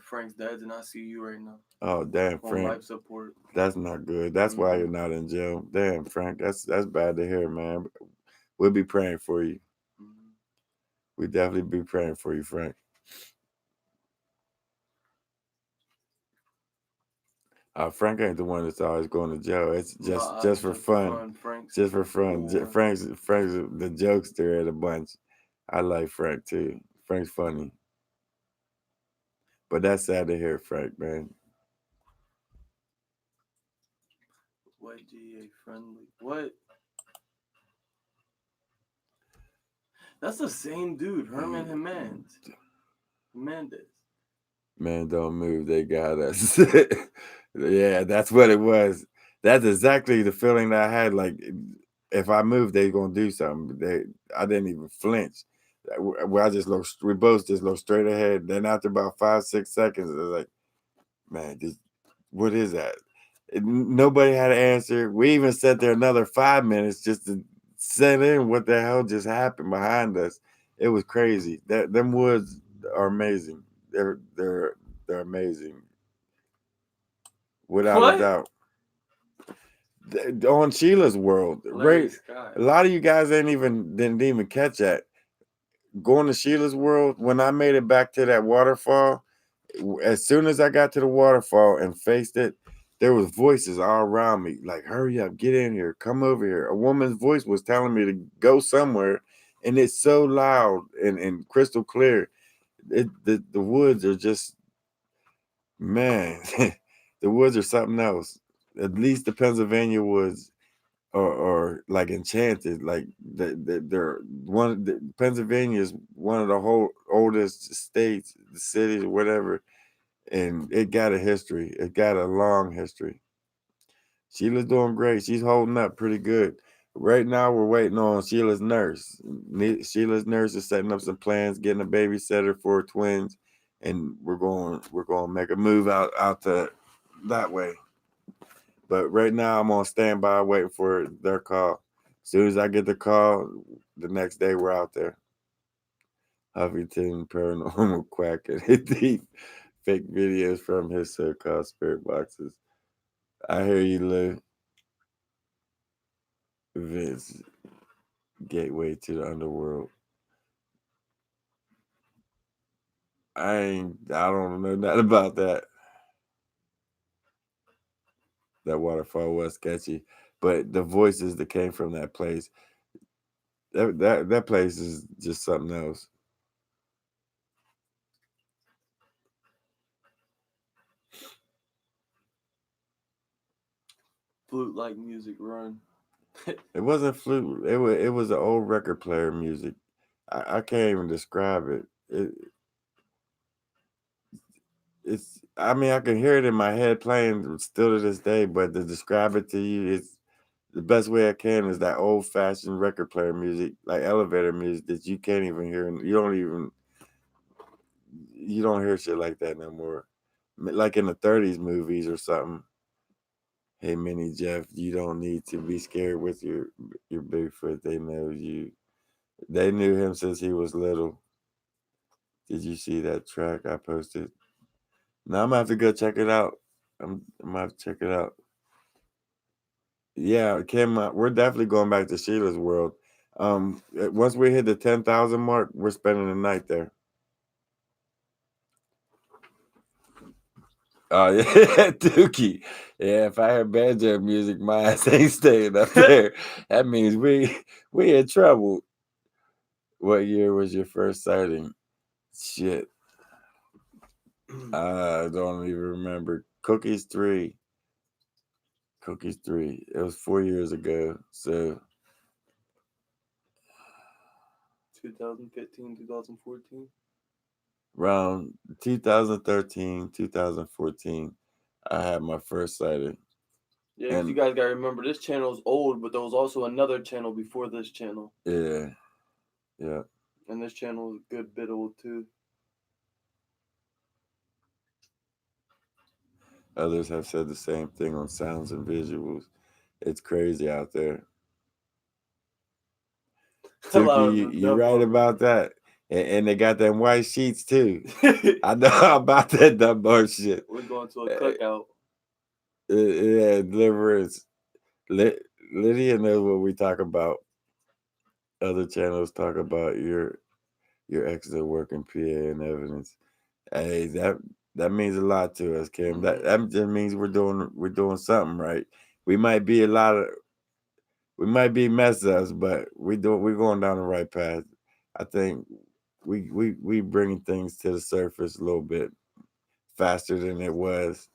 Frank's dad's in ICU right now. Oh damn, on Frank. Life support. That's not good. That's why you're not in jail. Damn, Frank. That's bad to hear, man. We'll be praying for you. We definitely be praying for you, Frank. Frank ain't the one that's always going to jail. It's just for fun. Just for fun. Frank's the jokester at a bunch. I like Frank too. Frank's funny. But that's sad to hear, Frank, man. What GA friendly? What? That's the same dude, Herman Hernandez. Man, don't move. They got us. Yeah, that's what it was. That's exactly the feeling that I had. Like, if I moved, they gonna do something. I didn't even flinch. We both just looked straight ahead. Then after about 5-6 seconds, it was like, man, what is that? Nobody had an answer. We even sat there another 5 minutes just to set in what the hell just happened behind us. It was crazy. Them woods are amazing. They're amazing, without a doubt. On Sheila's world, right? A lot of you guys didn't even catch that. Going to Sheila's world, when I made it back to that waterfall, as soon as I got to the waterfall and faced it, there was voices all around me, like, hurry up, get in here, come over here. A woman's voice was telling me to go somewhere, and it's so loud and crystal clear. The woods are just, man, the woods are something else. At least the Pennsylvania woods are like enchanted. Like they're Pennsylvania is one of the whole oldest states, the cities, whatever. And it got a history. It got a long history. Sheila's doing great. She's holding up pretty good. Right now, we're waiting on Sheila's nurse. Sheila's nurse is setting up some plans, getting a babysitter for twins, and we're going to make a move out to that way. But right now, I'm on standby waiting for their call. As soon as I get the call, the next day we're out there. Huffington Paranormal Quack and deep fake videos from his so-called spirit boxes. I hear you, Lou. Vince, gateway to the underworld. I don't know nothing about that. That waterfall was sketchy, but the voices that came from that place, that place is just something else. Flute-like music run. It wasn't flute. It was an old record player music. I can't even describe it. It's. I mean, I can hear it in my head playing still to this day, but to describe it to you, it's the best way I can is that old-fashioned record player music, like elevator music that you can't even hear. You don't hear shit like that no more. Like in the 30s movies or something. Hey, Mini Jeff, you don't need to be scared with your Bigfoot. They know you. They knew him since he was little. Did you see that track I posted? Now I'm gonna have to go check it out. I'm gonna have to check it out. Yeah, Kim, we're definitely going back to Sheila's world. Once we hit the 10,000 mark, we're spending the night there. Oh yeah, Dookie. Yeah, if I hear banjo music, my ass ain't staying up there. That means we in trouble. What year was your first sighting? Shit. I don't even remember. Cookies 3. It was 4 years ago. So 2015, 2014. Around 2013, 2014, I had my first sighting. Yeah, because you guys gotta remember this channel is old, but there was also another channel before this channel. Yeah. And this channel is a good bit old too. Others have said the same thing on sounds and visuals. It's crazy out there. Tuki, you right about that. And they got them white sheets too. I know about that Dunbar shit. We're going to a cookout. Yeah, deliverance. Lydia knows what we talk about. Other channels talk about your Your excellent work in PA and evidence. Hey, that means a lot to us, Kim. That just means we're doing something right. We might be mess ups, but we're going down the right path. I think we bringing things to the surface a little bit faster than it was.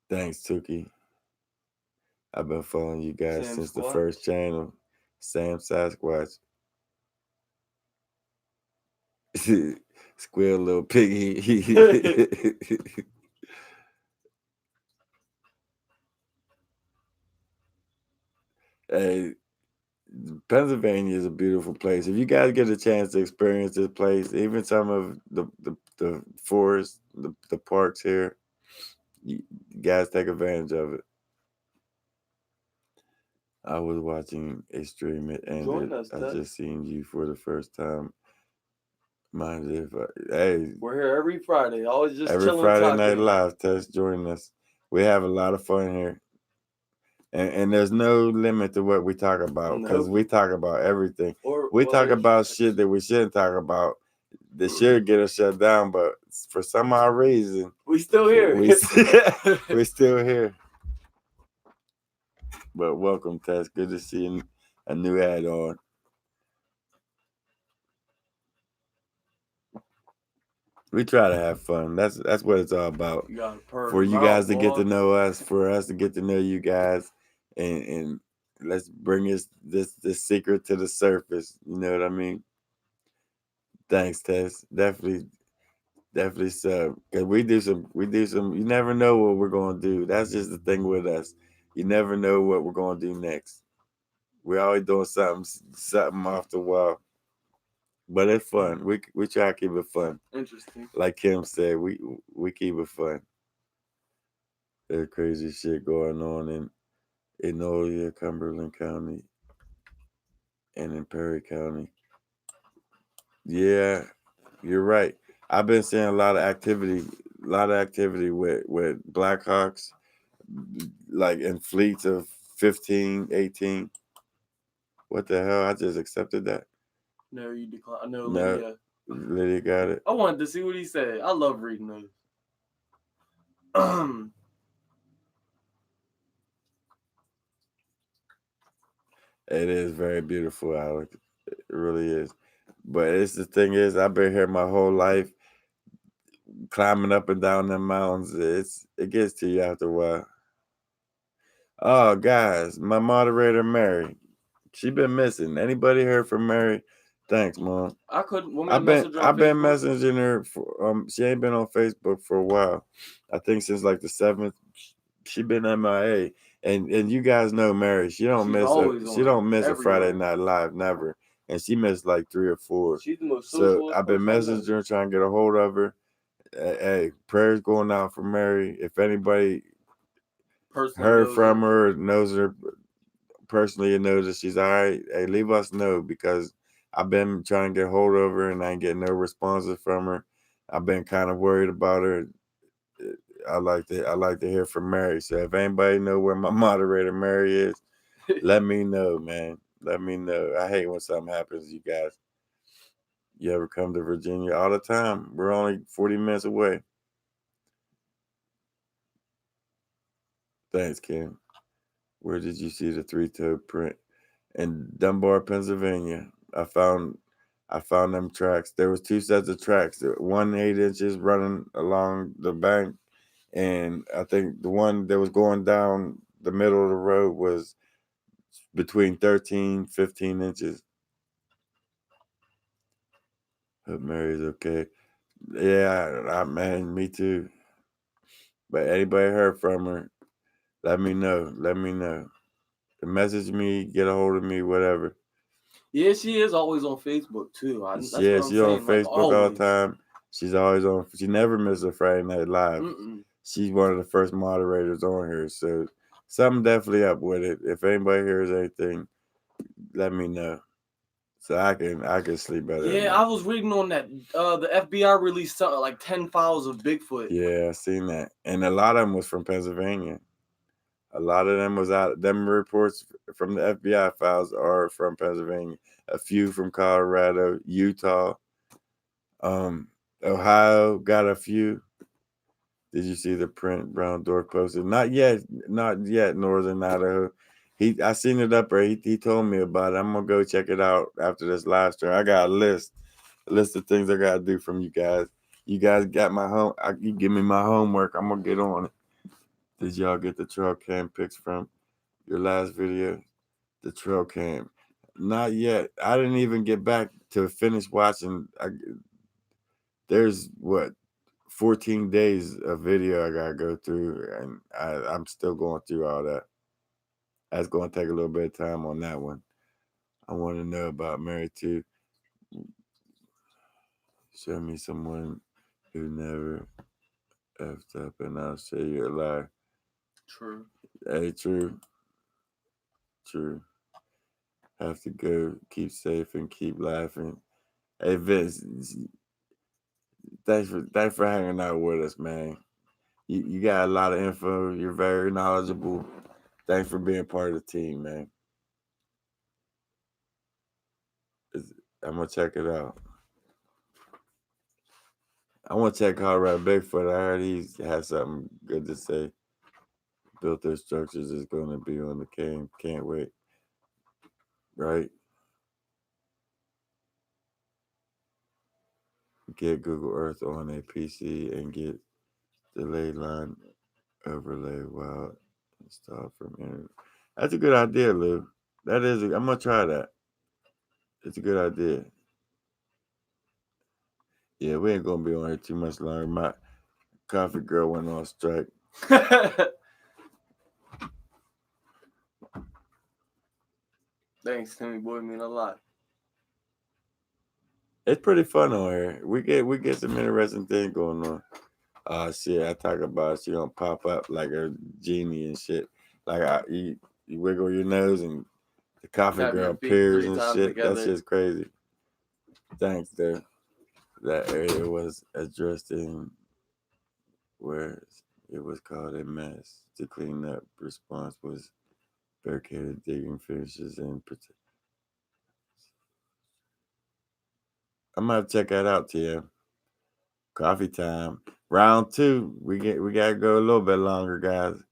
Thanks, Tuki. I've been following you guys Sam since the Squatch. first channel. Sam Sasquatch. Squeal little piggy. Hey, Pennsylvania is a beautiful place. If you guys get a chance to experience this place, even some of the forests, the parks here, you guys take advantage of it. I was watching a stream. It ended. Join us, I Ted. just seen you for the first time. Mind if hey, We're here every Friday. Always just every chilling, Friday talking. night live. Test join us. We have a lot of fun here. And there's no limit to what we talk about because Nope. we talk about everything. Or We well, talk there's about facts. shit that we shouldn't talk about. That should get us shut down, but for some odd reason, We still here. we still here. But welcome, Tess. Good to see a new add-on. We try to have fun. That's what it's all about. You gotta purr For them you out, guys to boy. get to know us, for us to get to know you guys, and let's bring this secret to the surface. You know what I mean? Thanks, Tess. Definitely sub. Cause we do some. You never know what we're gonna do. That's just the thing with us. You never know what we're gonna do next. We're always doing something off the wall. But it's fun. We try to keep it fun. Interesting. Like Kim said, we keep it fun. There's crazy shit going on in Enola, Cumberland County, and in Perry County. Yeah, you're right. I've been seeing a lot of activity with Blackhawks, like in fleets of 15, 18. What the hell? I just accepted that. No, you decline. No, No, Lydia. Lydia got it. I wanted to see what he said. I love reading those. It is very beautiful, Alex. It really is. But the thing is, I've been here my whole life, climbing up and down the mountains. It gets to you after a while. Oh, guys, my moderator Mary, she been missing. Anybody heard from Mary? Thanks, Mom. I couldn't. I've been messaging her for she ain't been on Facebook for a while. I think since like the 7th. She been MIA. And you guys know Mary. She don't miss a Friday Night Live, never. And she missed like 3 or 4. She's the most so I've been messaging her, trying to get a hold of her. Hey, prayers going out for Mary. If anybody heard from her, knows her personally, and knows that she's all right, hey, leave us know, because I've been trying to get a hold of her and I ain't getting no responses from her. I've been kind of worried about her. I like to hear from Mary. So if anybody know where my moderator Mary is, let me know, man. Let me know. I hate when something happens, you guys. You ever come to Virginia? All the time. We're only 40 minutes away. Thanks, Kim. Where did you see the 3-toe print? In Dunbar, Pennsylvania. I found them tracks. There was 2 sets of tracks. One 8 inches running along the bank, and I think the one that was going down the middle of the road was between 13, 15 inches. Hope Mary's okay. Yeah, man, me too. But anybody heard from her, let me know. Message me, get a hold of me, whatever. Yeah, she is always on Facebook too. She's on Facebook all the time. She's always on. She never misses a Friday Night Live. She's one of the first moderators on here, so something definitely up with it. If anybody hears anything, let me know, so I can sleep better. Yeah, I was reading on that. The FBI released like 10 files of Bigfoot. Yeah, I seen that, and a lot of them was from Pennsylvania. A lot of them was out. Them reports from the FBI files are from Pennsylvania. a few from Colorado, Utah, Ohio got a few. Did you see the print brown door posted? Not yet, Northern Idaho. I seen it up there. He told me about it. I'm gonna go check it out after this live stream. I got a list of things I gotta do from you guys. You guys got my home. You give me my homework. I'm gonna get on it. Did y'all get the trail cam pics from your last video? The trail cam. Not yet. I didn't even get back to finish watching. There's 14 days of video I gotta go through, and I'm still going through all that. That's gonna take a little bit of time on that one. I want to know about Married to. Show me someone who never effed up, and I'll show you a lie. True. Hey, true. Have to go. Keep safe and keep laughing. Hey, Vince. Thanks for hanging out with us, man. You got a lot of info. You're very knowledgeable. Thanks for being part of the team, man. I'm gonna check it out. I want to check Colorado Bigfoot. I heard he has something good to say. Built their structures is going to be on the game. Can't wait. Right? Get Google Earth on a PC and get the ley line overlay while installed from internet. That's a good idea, Lou. That is. I'm gonna try that. It's a good idea. Yeah, we ain't gonna be on here too much longer. My coffee girl went on strike. Thanks, Timmy boy, mean a lot. It's pretty fun on here. We get some interesting things going on. Shit, I talk about she gonna pop up like a genie and shit. Like you wiggle your nose and the coffee Tap girl your feet appears 3 and times shit. together. That shit's crazy. Thanks, though. That area was addressed in where it was called a mess. To clean up, response was barricaded digging finishes and protect. I'm gonna have to check that out, Tim. Coffee time. Round 2. We gotta go a little bit longer, guys.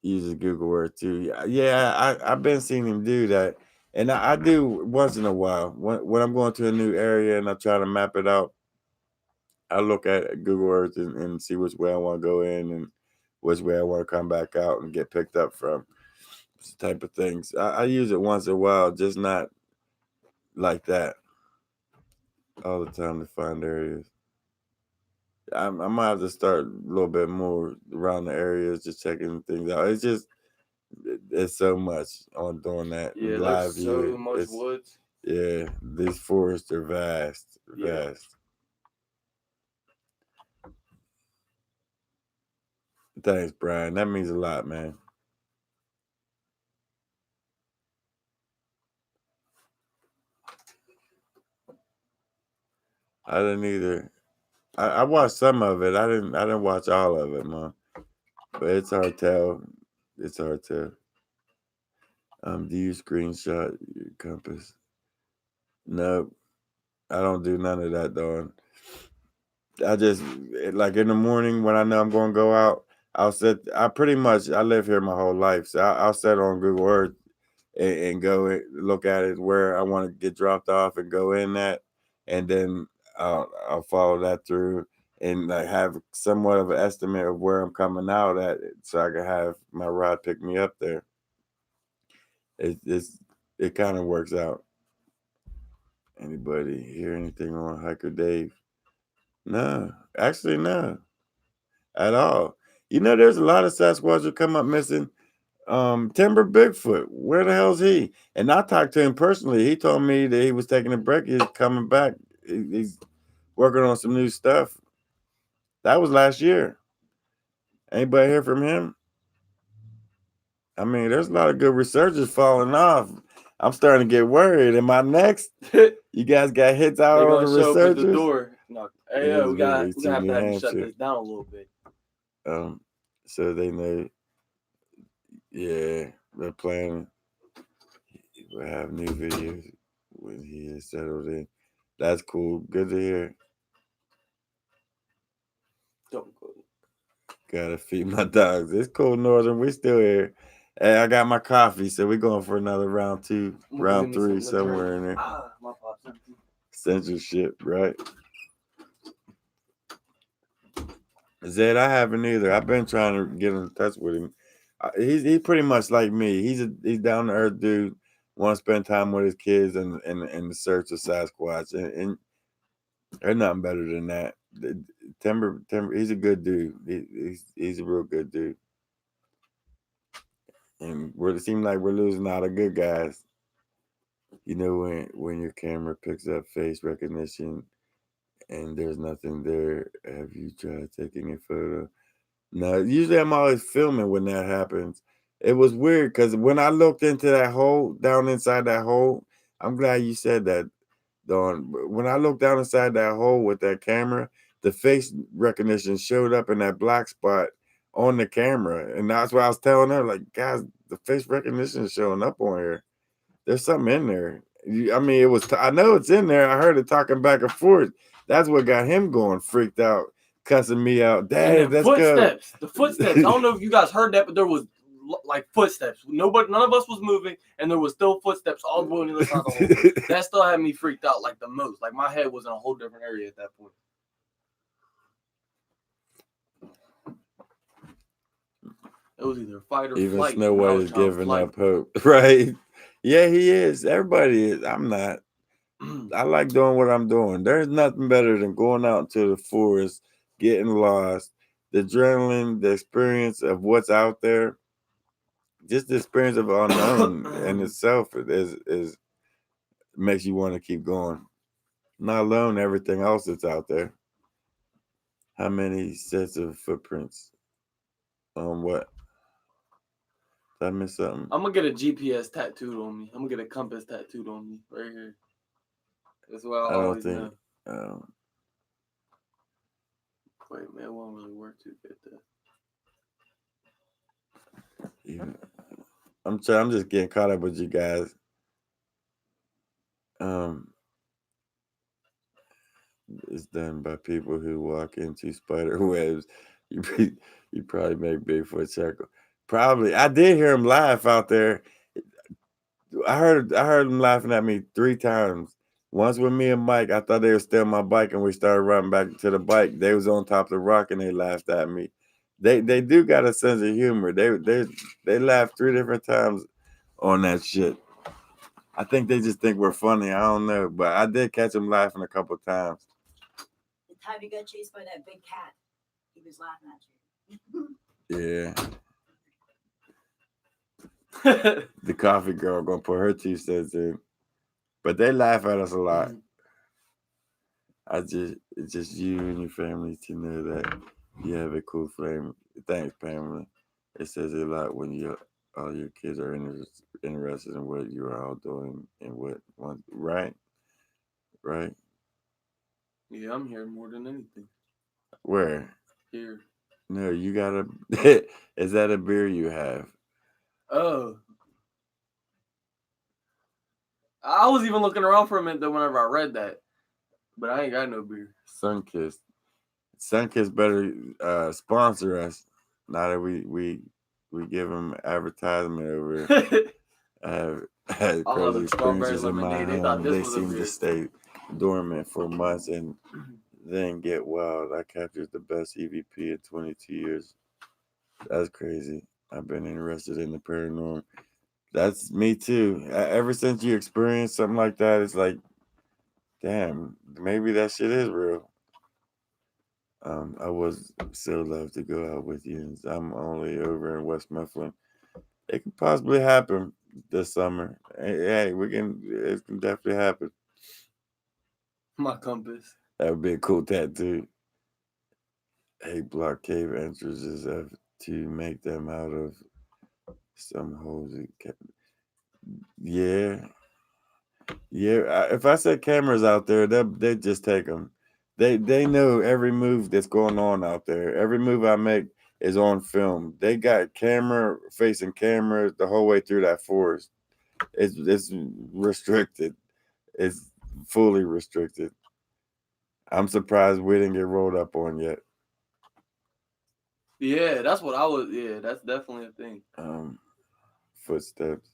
Uses Google Word too. Yeah, I've been seeing him do that. And I do once in a while. When I'm going to a new area and I try to map it out, I look at Google Earth and see which way I want to go in and which way I want to come back out and get picked up from. Type of things. I use it once in a while, just not like that all the time to find areas. I might have to start a little bit more around the areas, just checking things out. It's just it's so much on doing that. Yeah, live there's so view. much woods. Yeah, these forests are vast. Yeah. Thanks, Brian. That means a lot, man. I didn't either. I watched some of it. I didn't watch all of it, man. But it's hard to tell. It's hard to. Do you screenshot your compass? No, I don't do none of that, dog. I just like in the morning when I know I'm going to go out. I live here my whole life, so I'll set on Google Earth and go look at it where I want to get dropped off and go in that, and then I'll follow that through and like have somewhat of an estimate of where I'm coming out at, so I can have my ride pick me up there. It kind of works out. Anybody hear anything on Hiker Dave? No, actually no, at all. You know, there's a lot of Sasquatch who come up missing. Timber Bigfoot, where the hell's he? And I talked to him personally. He told me that he was taking a break. He's coming back. He's working on some new stuff. That was last year. Anybody hear from him? I mean, there's a lot of good researchers falling off. I'm starting to get worried. Am I next? You guys got hits out on the Show researchers? up at the door. No. Hey, Yeah, we got to have New to Hampshire. shut this down a little bit. So they know. Yeah, they're planning. We'll have new videos when he is settled in. That's cool. Good to hear. Don't go. Gotta feed my dogs. It's cool, Northern. We still here. Hey, I got my coffee, so we're going for another round 2, round 3, somewhere in there. My pop's empty. Censorship, right? Zed, I haven't either. I've been trying to get in touch with him. He's pretty much like me. He's down to earth dude. Want to spend time with his kids and in the search of Sasquatch, and there's nothing better than that. Timber, he's a good dude. He's a real good dude. And it seems like we're losing all the good guys. You know, when your camera picks up face recognition and there's nothing there, have you tried taking a photo? No, usually I'm always filming when that happens. It was weird because when I looked into that hole, down inside that hole, I'm glad you said that, Dawn. When I looked down inside that hole with that camera, the face recognition showed up in that black spot on the camera. And that's why I was telling her, like, guys, the face recognition is showing up on here. There's something in there. I mean, it was. I know it's in there. I heard it talking back and forth. That's what got him going freaked out, cussing me out. Dad, let's footsteps. go. The footsteps. I don't know if you guys heard that, but there was like footsteps. None of us was moving, and there was still footsteps all the way on the other side of the hole. That still had me freaked out like the most. Like my head was in a whole different area at that point. It was either fight or Even flight. Snow White is giving up hope, right? Yeah, he is. Everybody is. I'm not. I like doing what I'm doing. There's nothing better than going out into the forest, getting lost, the adrenaline, the experience of what's out there. Just the experience of unknown in itself is makes you want to keep going. Not alone everything else that's out there. How many sets of footprints on what? Did I miss something? I'm gonna get a GPS tattooed on me. I'm gonna get a compass tattooed on me right here. That's what I always know. Wait, man, it won't really work too good though. I'm just getting caught up with you guys. It's done by people who walk into spider webs. You probably make Bigfoot chuckle. Probably. I did hear him laugh out there. I heard him laughing at me 3 times. Once with me and Mike, I thought they were stealing my bike, and we started running back to the bike. They was on top of the rock and they laughed at me. They do got a sense of humor. They laughed 3 different times on that shit. I think they just think we're funny. I don't know, but I did catch them laughing a couple times. The time you got chased by that big cat, he was laughing at you. Yeah. The coffee girl gonna put her 2 cents in, but they laugh at us a lot. It's just you and your family to know that you have a cool family. Thanks, Pamela. It says a lot when all your kids are interested in what you are all doing and what right. Yeah, I'm here more than anything. Where? Here. No, you gotta. Is that a beer you have? Oh. I was even looking around for a minute though whenever I read that. But I ain't got no beer. Sunkist. Sunkist better sponsor us. Now that we give them advertisement over here. I had crazy experiences in my home. They seem to stay dormant for months and then get wild. I captured the best EVP in 22 years. That's crazy. I've been interested in the paranormal. That's me too. Ever since you experienced something like that, it's like, damn, maybe that shit is real. I was so love to go out with you. I'm only over in West Mifflin. It could possibly happen this summer. Hey, it can definitely happen. My compass. That would be a cool tattoo. Hey, block cave entrances have to make them out of some holes. Yeah. If I said cameras out there, they just take them. They know every move that's going on out there. Every move I make is on film. They got facing cameras the whole way through that forest. It's restricted. It's fully restricted. I'm surprised we didn't get rolled up on yet. Yeah, that's what I was. Yeah, that's definitely a thing. Footsteps.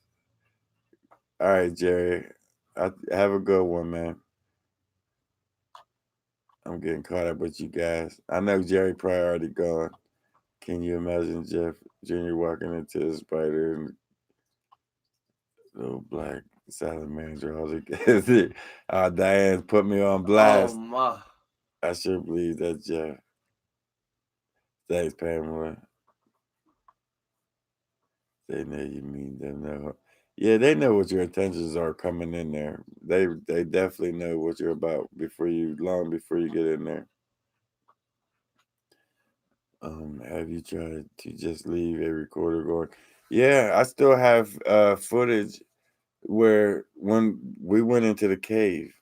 All right, Jerry. Have a good one, man. I'm getting caught up with you guys. I know Jerry probably already gone. Can you imagine Jeff Jr. walking into a spider and little black salamander all together? Diane put me on Oh blast. my. I sure believe that, Jeff. Thanks, Pamela. They know you mean them know. Yeah, they know what your intentions are coming in there. They definitely know what you're about long before you get in there. Have you tried to just leave a recorder going? Yeah, I still have footage where when we went into the cave.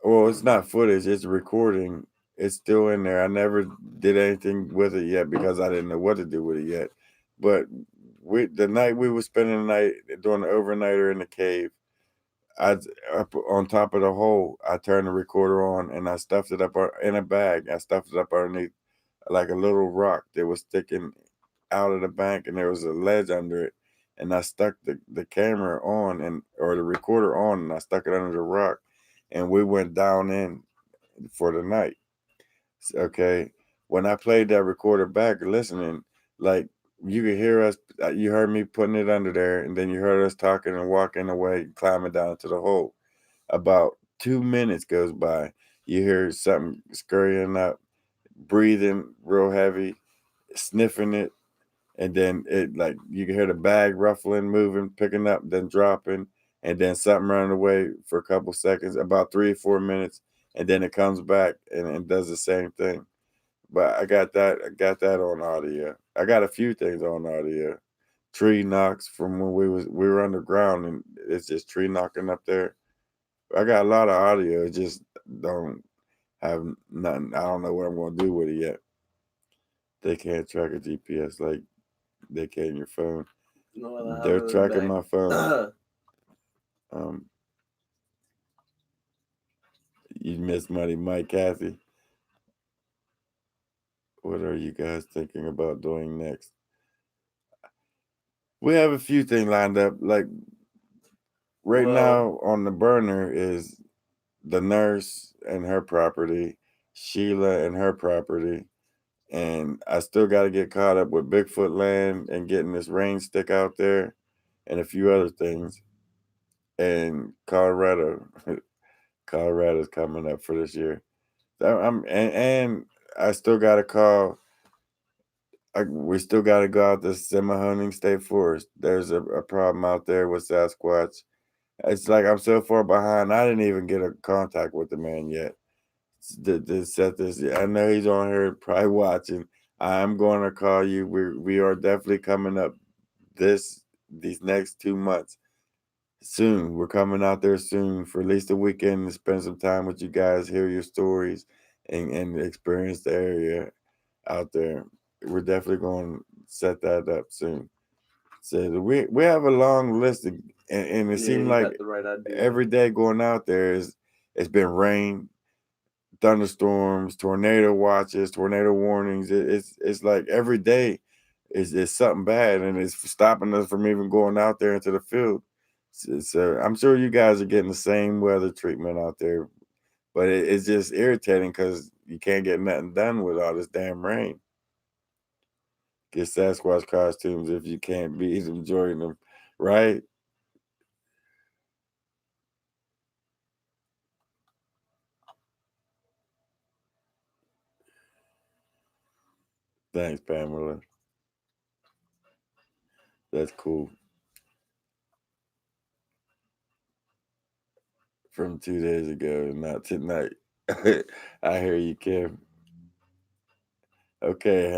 Well, it's not footage, it's recording. It's still in there. I never did anything with it yet because I didn't know what to do with it yet. But the night we were spending the night doing the overnighter in the cave, I up on top of the hole, I turned the recorder on and I stuffed it up in a bag. I stuffed it up underneath like a little rock that was sticking out of the bank, and there was a ledge under it. And I stuck the camera on or the recorder on, and I stuck it under the rock, and we went down in for the night. Okay, when I played that recorder back, listening, like you could hear us. You heard me putting it under there, and then you heard us talking and walking away, climbing down to the hole. About 2 minutes goes by. You hear something scurrying up, breathing real heavy, sniffing it, and then it like you can hear the bag ruffling, moving, picking up, then dropping, and then something running away for a couple seconds, about 3 or 4 minutes, and then it comes back and does the same thing. But I got that on audio. I got a few things on audio. Tree knocks from when we were underground, and it's just tree knocking up there. I got a lot of audio. It just don't have nothing. I don't know what I'm gonna do with it yet. They can't track a GPS like they can your phone. No, They're tracking my phone. You miss Money Mike, Kathy. What are you guys thinking about doing next? We have a few things lined up. Like right now on the burner is the nurse and her property, Sheila and her property, and I still got to get caught up with Bigfoot land and getting this rain stick out there, and a few other things. And Colorado's coming up for this year. And I still got to call. We still got to go out to Semi-Hunting State Forest. There's a problem out there with Sasquatch. It's like I'm so far behind. I didn't even get a contact with the man yet. To set this, I know he's on here probably watching. I'm going to call you. We are definitely coming up these next 2 months. Soon, we're coming out there soon for at least a weekend to spend some time with you guys, hear your stories, and experience the area out there. We're definitely going to set that up soon. So we have a long list, and it seemed like every day going out there it's been rain, thunderstorms, tornado watches, tornado warnings. It's like every day is something bad, and it's stopping us from even going out there into the field. So I'm sure you guys are getting the same weather treatment out there, but it's just irritating because you can't get nothing done with all this damn rain. Get Sasquatch costumes if you can't be enjoying them, right? Thanks, Pamela. That's cool. From 2 days ago, not tonight. I hear you, Kim. Okay,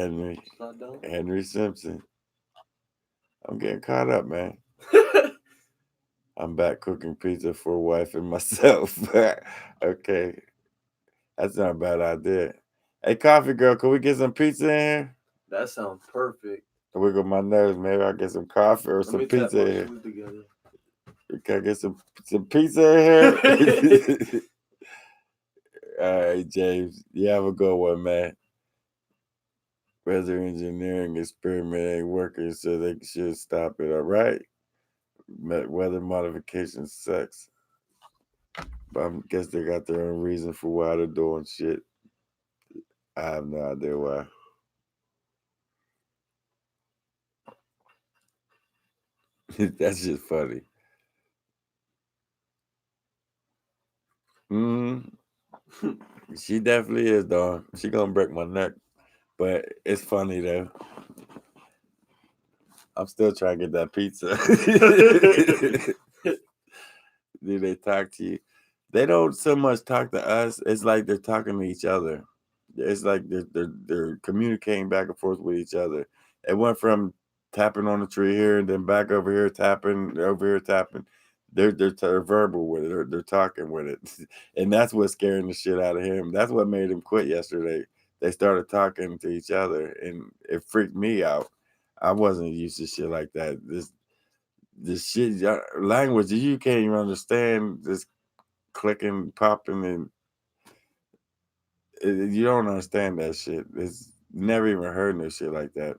Henry Simpson. I'm getting caught up, man. I'm back cooking pizza for wife and myself. Okay. That's not a bad idea. Hey, coffee girl, can we get some pizza in here? That sounds perfect. Wiggle my nose. Maybe I'll get some coffee or some pizza in here. Can I get some pizza in here? All right, James. You have a good one, man. Weather engineering experiment ain't working, so they should stop it. All right. Weather modification sucks. But I guess they got their own reason for why they're doing shit. I have no idea why. That's just funny. She definitely is, Dawn. She gonna break my neck. But it's funny though. I'm still trying to get that pizza. Do they talk to you? They don't so much talk to us. It's like they're talking to each other. It's like they're communicating back and forth with each other. It went from tapping on the tree here and then back over here tapping, over here tapping. They're verbal with it. They're talking with it, and that's what's scaring the shit out of him. That's what made him quit yesterday. They started talking to each other, and it freaked me out. I wasn't used to shit like that. This shit language you can't even understand. This clicking, popping, and you don't understand that shit. It's never even heard no shit like that.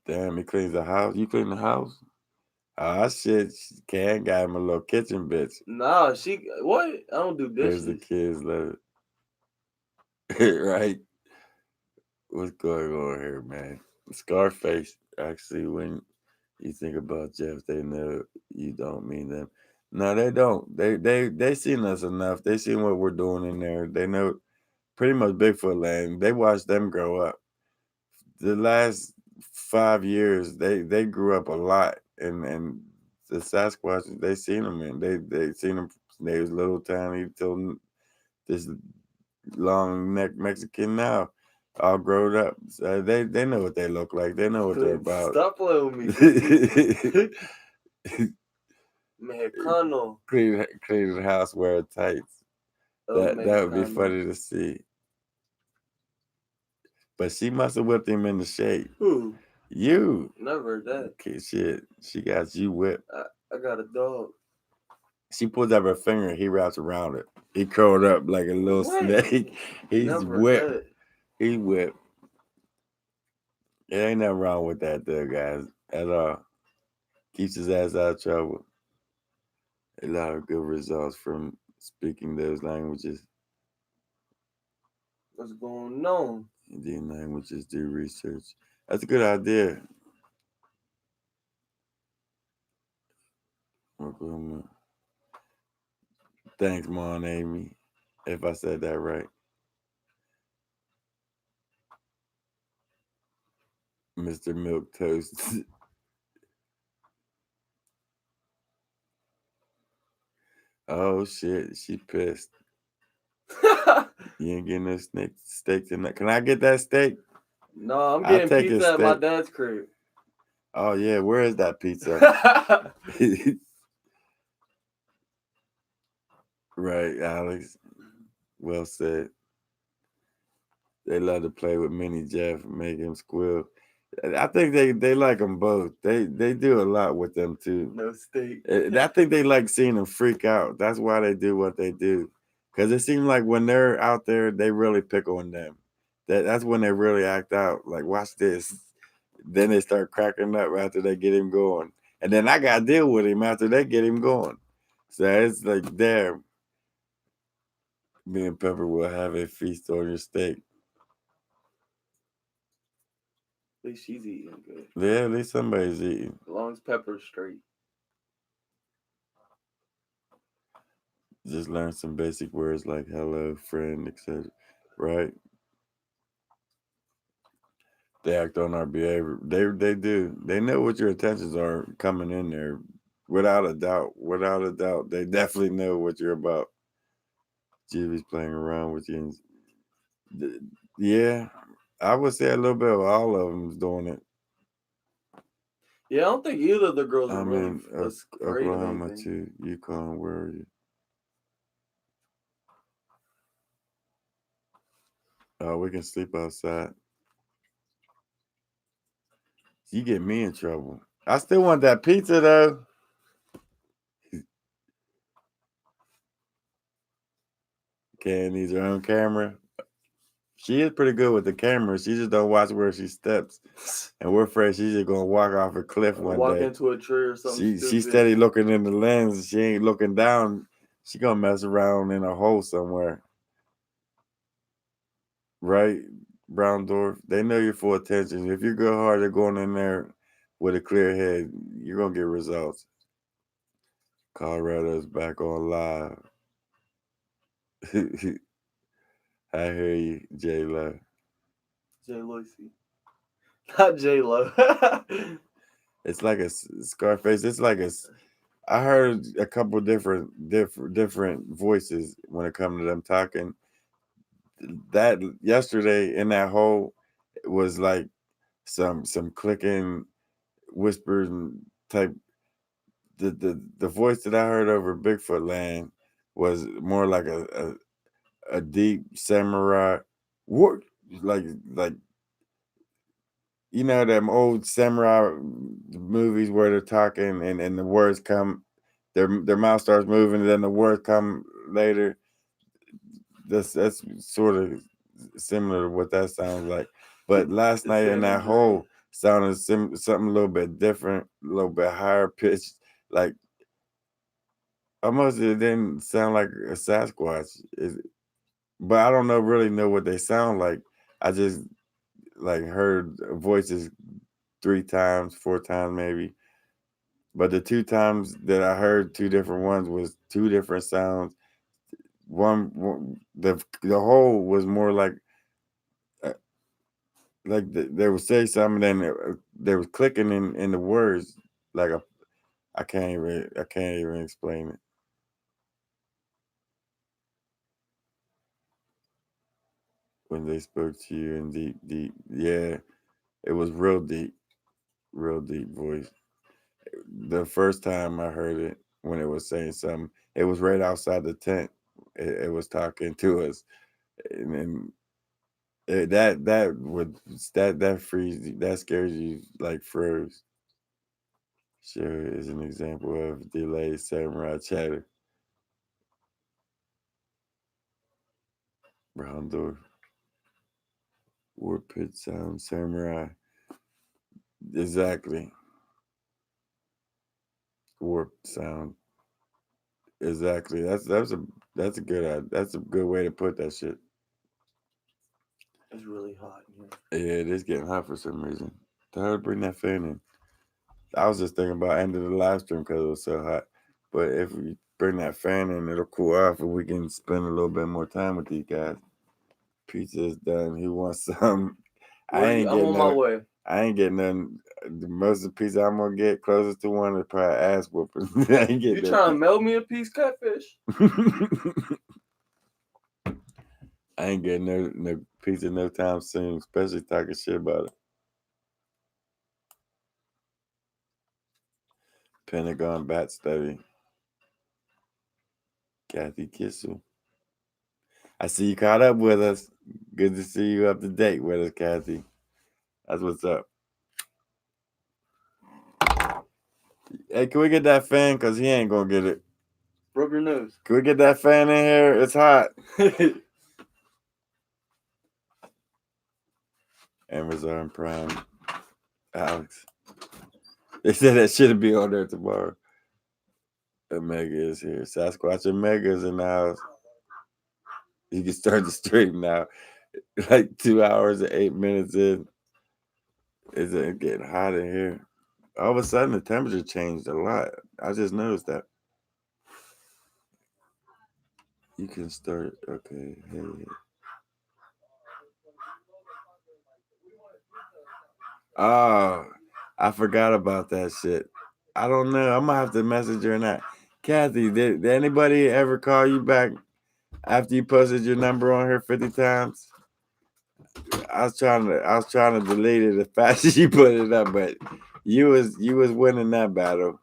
Damn, he cleans the house. You clean the house? Ah, shit. Can got him a little kitchen bitch. Nah, what? I don't do There's dishes. the kids love it. Right? What's going on here, man? Scarface. Actually, when you think about Jeff, they know you don't mean them. No, they don't. They seen us enough. They seen what we're doing in there. They know pretty much Bigfoot land. They watched them grow up. The last 5 years, they grew up a lot, and the Sasquatch they seen them and they seen them. They was little tiny till this long neck Mexican now, all grown up. So they know what they look like. They know what they're about. Stop playing with me. Mexicano. Clean the house, wear tights. That would be funny to see. But she must have whipped him in the shade. Who? You. Never heard that. Okay, shit. She got you whipped. I got a dog. She pulls up her finger and he wraps around it. He curled up like a little snake. He's whipped. He whipped. There ain't nothing wrong with that though, guys, at all. Keeps his ass out of trouble. A lot of good results from speaking those languages. What's going on? Indian languages, do research. That's a good idea. Oklahoma. Thanks, Mon Amy, if I said that right. Mr. Milk Toast. Oh shit, she pissed. You ain't getting no steak tonight. Can I get that steak? No, I'm getting pizza at my dad's crib. Oh yeah, where is that pizza? Right, Alex. Well said. They love to play with Mini Jeff and make him squeal. I think they like them both. They do a lot with them too. No steak. I think they like seeing them freak out. That's why they do what they do. Because it seems like when they're out there, they really pick on them. That's when they really act out. Like, watch this. Then they start cracking up after they get him going. And then I got to deal with him after they get him going. So it's like, damn. Me and Pepper will have a feast on your steak. At least she's eating good. Yeah, at least somebody's eating. As long as Pepper's straight. Just learn some basic words like hello, friend, etc. Right? They act on our behavior. They do. They know what your intentions are coming in there. Without a doubt. Without a doubt. They definitely know what you're about. Jimmy's playing around with you. Yeah. I would say a little bit of all of them's doing it. Yeah, I don't think either of the girls are I'm really in Oklahoma too. Yukon, where are you? Oh, we can sleep outside. You get me in trouble. I still want that pizza though. Can't use her own camera. She is pretty good with the camera. She just don't watch where she steps. And we're afraid she's just gonna walk off a cliff one Walk day. into a tree or something. She steady looking in the lens. She ain't looking down. She gonna mess around in a hole somewhere. Right, Brown Dwarf? They know you're full attention. If you go hard at going in there with a clear head, you're gonna get results. Colorado's back on live. I hear you, J Lo. J Loisy. Not J Lo. It's like a Scarface. It's like a. I heard a couple different voices when it comes to them talking. That yesterday in that hole was like some clicking, whispers and type. The voice that I heard over Bigfoot land was more like a deep samurai. What like you know them old samurai movies where they're talking and the words come, their mouth starts moving and then the words come later. That's sort of similar to what that sounds like. But last night in that hole sounded something a little bit different, a little bit higher pitched, like almost it didn't sound like a Sasquatch. But I don't really know what they sound like. I just like heard voices 3 times, 4 times maybe. But the 2 times that I heard 2 different ones was 2 different sounds. The whole was more like they would say something, then they was clicking in the words like I can't even explain it. When they spoke to you in deep, yeah, it was real deep voice. The first time I heard it, when it was saying something, it was right outside the tent. It was talking to us, and then that frees that scares you like froze. Sure is an example of delayed samurai chatter. Brown door. Warp pit sound samurai. Exactly. Warp sound. Exactly. That's a good way to put that shit. It's really hot in here. Yeah, it is getting hot for some reason. Tell her to bring that fan in. I was just thinking about ending the live stream because it was so hot. But if we bring that fan in, it'll cool off and we can spend a little bit more time with these guys. Pizza is done. Who wants some? I'm on my way. I ain't getting none. The most of the pizza I'm gonna get closest to one is probably ass whooping. I ain't You trying to melt me a piece, catfish? I ain't getting no pizza no time soon, especially talking shit about it. Pentagon bat study. Kathy Kissel. I see you caught up with us. Good to see you up to date with us, Kathy. That's what's up. Hey, can we get that fan? Because he ain't going to get it. Rub your nose. Can we get that fan in here? It's hot. Amazon Prime. Alex. They said that should be on there tomorrow. Omega is here. Sasquatch Omega is in the house. You can start the stream now. Like 2 hours and 8 minutes in. It's getting hot in here. All of a sudden, the temperature changed a lot. I just noticed that. You can start. Okay. Hey. Oh, I forgot about that shit. I don't know. I'm gonna have to message her now. Kathy, did anybody ever call you back after you posted your number on her 50 times? I was trying to delete it as fast as you put it up, but you was winning that battle.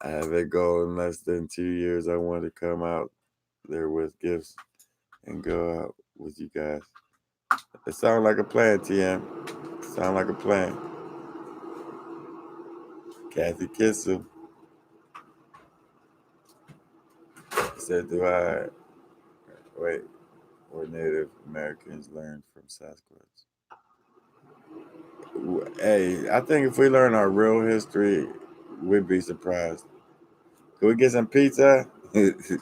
I have a goal in less than 2 years. I want to come out there with gifts and go out with you guys. It sounds like a plan, TM. Sound like a plan. Kathy Kissel said, "Do I wait? Or Native Americans learn from Sasquatch?" Hey, I think if we learn our real history, we'd be surprised. Can we get some pizza? Good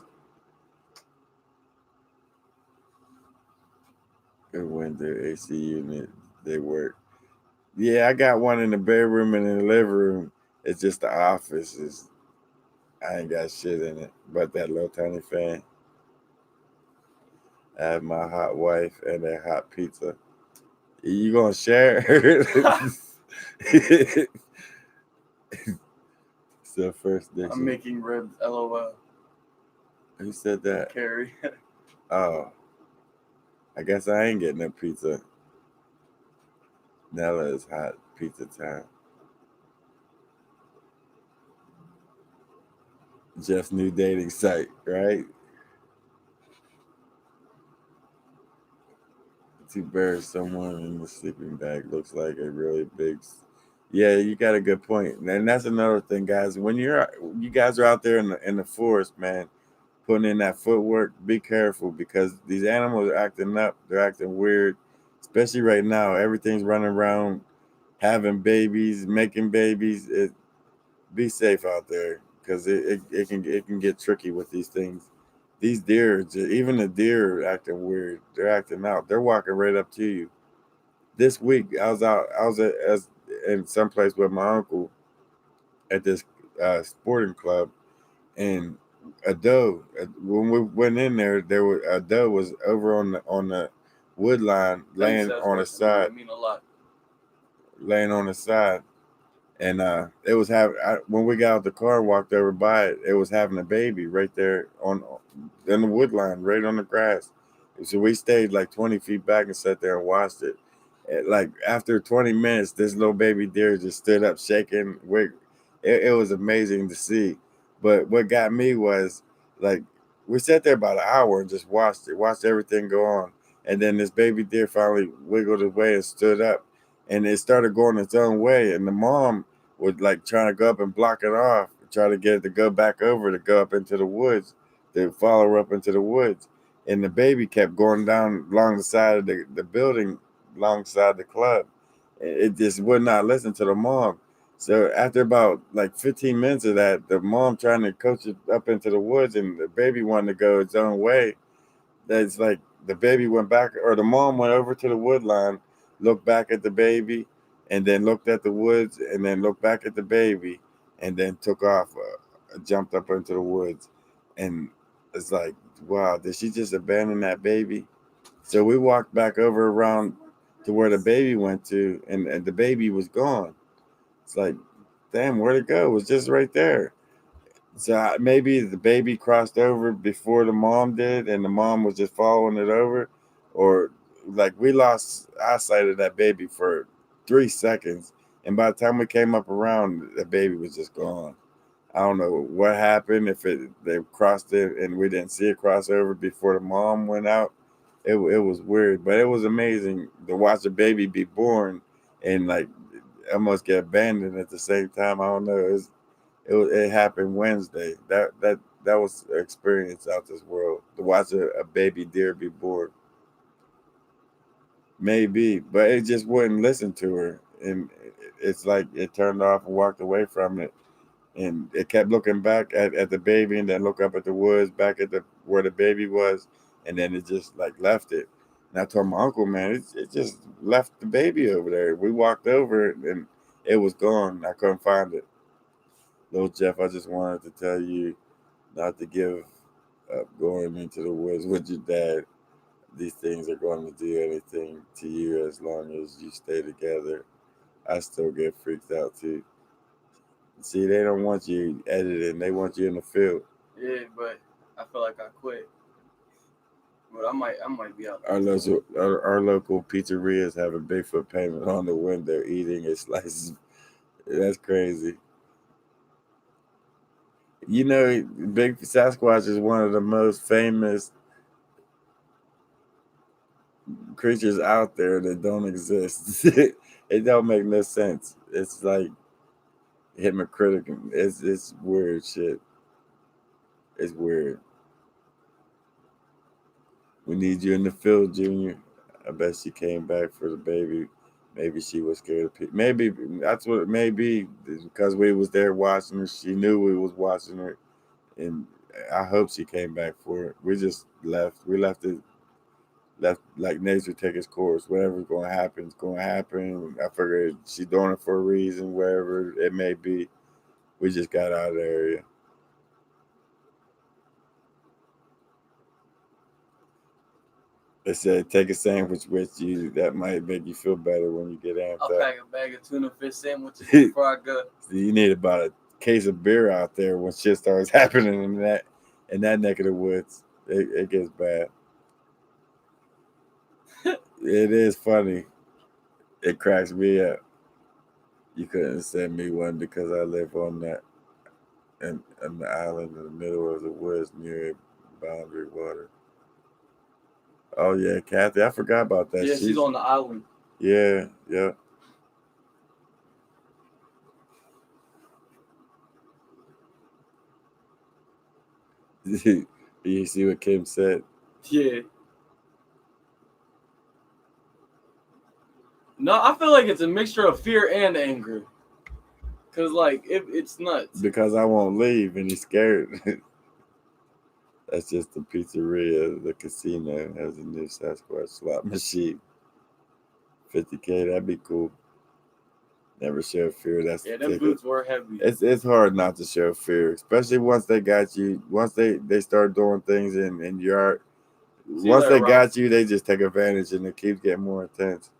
window AC unit. They work. Yeah, I got one in the bedroom and in the living room. It's just the office. I ain't got shit in it but that little tiny fan. I have my hot wife and a hot pizza. You gonna share? So first dish. I'm making ribs. LOL. Who said that? Carrie. Oh, I guess I ain't getting no pizza. Nella is hot pizza time. Jeff's new dating site, right? To bury someone in the sleeping bag looks like a really big. Yeah, you got a good point, and that's another thing, guys. When you guys are out there in the forest, man, putting in that footwork, be careful because these animals are acting up. They're acting weird, especially right now. Everything's running around, having babies, making babies. Be safe out there because it can get tricky with these things. These deer, even the deer, are acting weird. They're acting out. They're walking right up to you. This week, I was out. I was in some place with my uncle at this sporting club, and a doe. When we went in there, a doe was over on the wood line, laying on the side, mean a lot. laying on the side. And it was when we got out the car and walked over by it, it was having a baby right there on the wood line, right on the grass. And so we stayed like 20 feet back and sat there and watched it. And like after 20 minutes, this little baby deer just stood up shaking. It was amazing to see. But what got me was like we sat there about an hour and just watched everything go on. And then this baby deer finally wiggled away and stood up, and it started going its own way. And the mom was like trying to go up and block it off, try to get it to go back over to go up into the woods, to follow her up into the woods. And the baby kept going down along the side of the building, alongside the club. It just would not listen to the mom. So after about like 15 minutes of that, the mom trying to coach it up into the woods, and the baby wanted to go its own way. That's like the baby went back, or the mom went over to the wood line, looked back at the baby, and then looked at the woods, and then looked back at the baby, and then took off, jumped up into the woods. And it's like, wow, did she just abandon that baby? So we walked back over around to where the baby went to, and the baby was gone. It's like, damn, where'd it go? It was just right there. So maybe the baby crossed over before the mom did, and the mom was just following it over, or like we lost eyesight of that baby for 3 seconds, and by the time we came up around, the baby was just gone. I don't know what happened, if they crossed it and we didn't see it cross over before the mom went out. It was weird, but it was amazing to watch a baby be born and like almost get abandoned at the same time. I don't know. It happened Wednesday. That was an experience out this world to watch a baby deer be born. Maybe, but it just wouldn't listen to her, and it's like it turned off and walked away from it, and it kept looking back at the baby, and then look up at the woods, back at the where the baby was, and then it just like left it. And I told my uncle, man, it just left the baby over there. We walked over it, and it was gone. I couldn't find it. Little Jeff, I just wanted to tell you not to give up going into the woods with your dad. These things are going to do anything to you as long as you stay together. I still get freaked out too. See, they don't want you editing, they want you in the field. Yeah, but I feel like I quit. But I might be out there. Our local pizzerias have a Bigfoot payment on the window eating a slice. That's crazy. You know, Big Sasquatch is one of the most famous creatures out there that don't exist. It don't make no sense. It's like hypocritic. It's weird shit. It's weird. We need you in the field, Junior. I bet she came back for the baby. Maybe she was scared of people. Maybe that's what it may be. Because we was there watching her. She knew we was watching her. And I hope she came back for it. We just left. We left it left like nature take its course. Whatever's gonna happen is gonna happen. I figured she's doing it for a reason, wherever it may be. We just got out of the area. They said take a sandwich with you. That might make you feel better when you get amped I'll up. pack a bag of tuna fish sandwiches before I go. You need about a case of beer out there when shit starts happening in that neck of the woods. It gets bad. It is funny. It cracks me up. You couldn't send me one because I live on that on the island in the middle of the woods near boundary water. Oh yeah, Kathy, I forgot about that. Yeah, she's on the island. Yeah, yeah. You see what Kim said? Yeah. No, I feel like it's a mixture of fear and anger. Cause like it's nuts. Because I won't leave and he's scared. That's just the pizzeria. The casino has a new Sasquatch slot machine. 50K, that'd be cool. Never show fear. That's Yeah, them boots were heavy. It's hard not to show fear, especially once they got you. Once they start doing things in your. Once they got you, they just take advantage and it keeps getting more intense.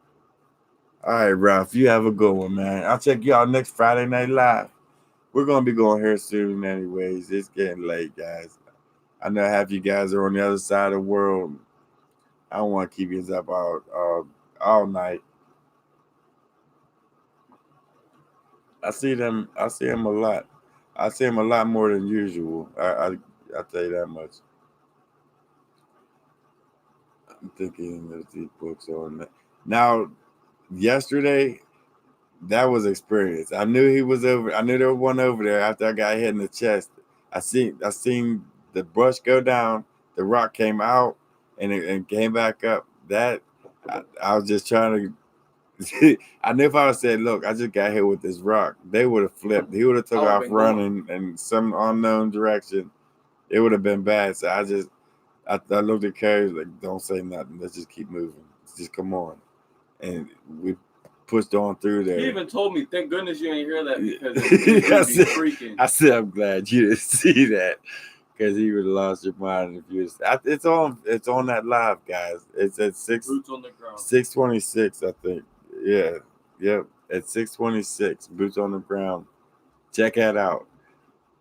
All right, Ralph, you have a good one, man. I'll check you out next Friday Night Live. We're gonna be going here soon, anyways. It's getting late, guys. I know half you guys are on the other side of the world. I don't want to keep you up all night. I see them a lot. I see them a lot more than usual. I tell you that much. I'm thinking there's these books on that. Now, yesterday, that was experience. I knew he was over. I knew there was one over there after I got hit in the chest. I seen the brush go down. The rock came out and came back up. That I was just trying to. I knew if I would said, "Look, I just got hit with this rock," they would have flipped. He would have took off running in some unknown direction. It would have been bad. So I looked at Carrie like, "Don't say nothing. Let's just keep moving. Just come on." And we pushed on through there. He even told me, "Thank goodness you ain't hear that because you'd be freaking." I said, "I'm glad you didn't see that." Because he would have lost your mind if you was. It's on that live, guys. It's at 6:26, I think. Yeah, yep. At 6:26, boots on the ground. Check that out.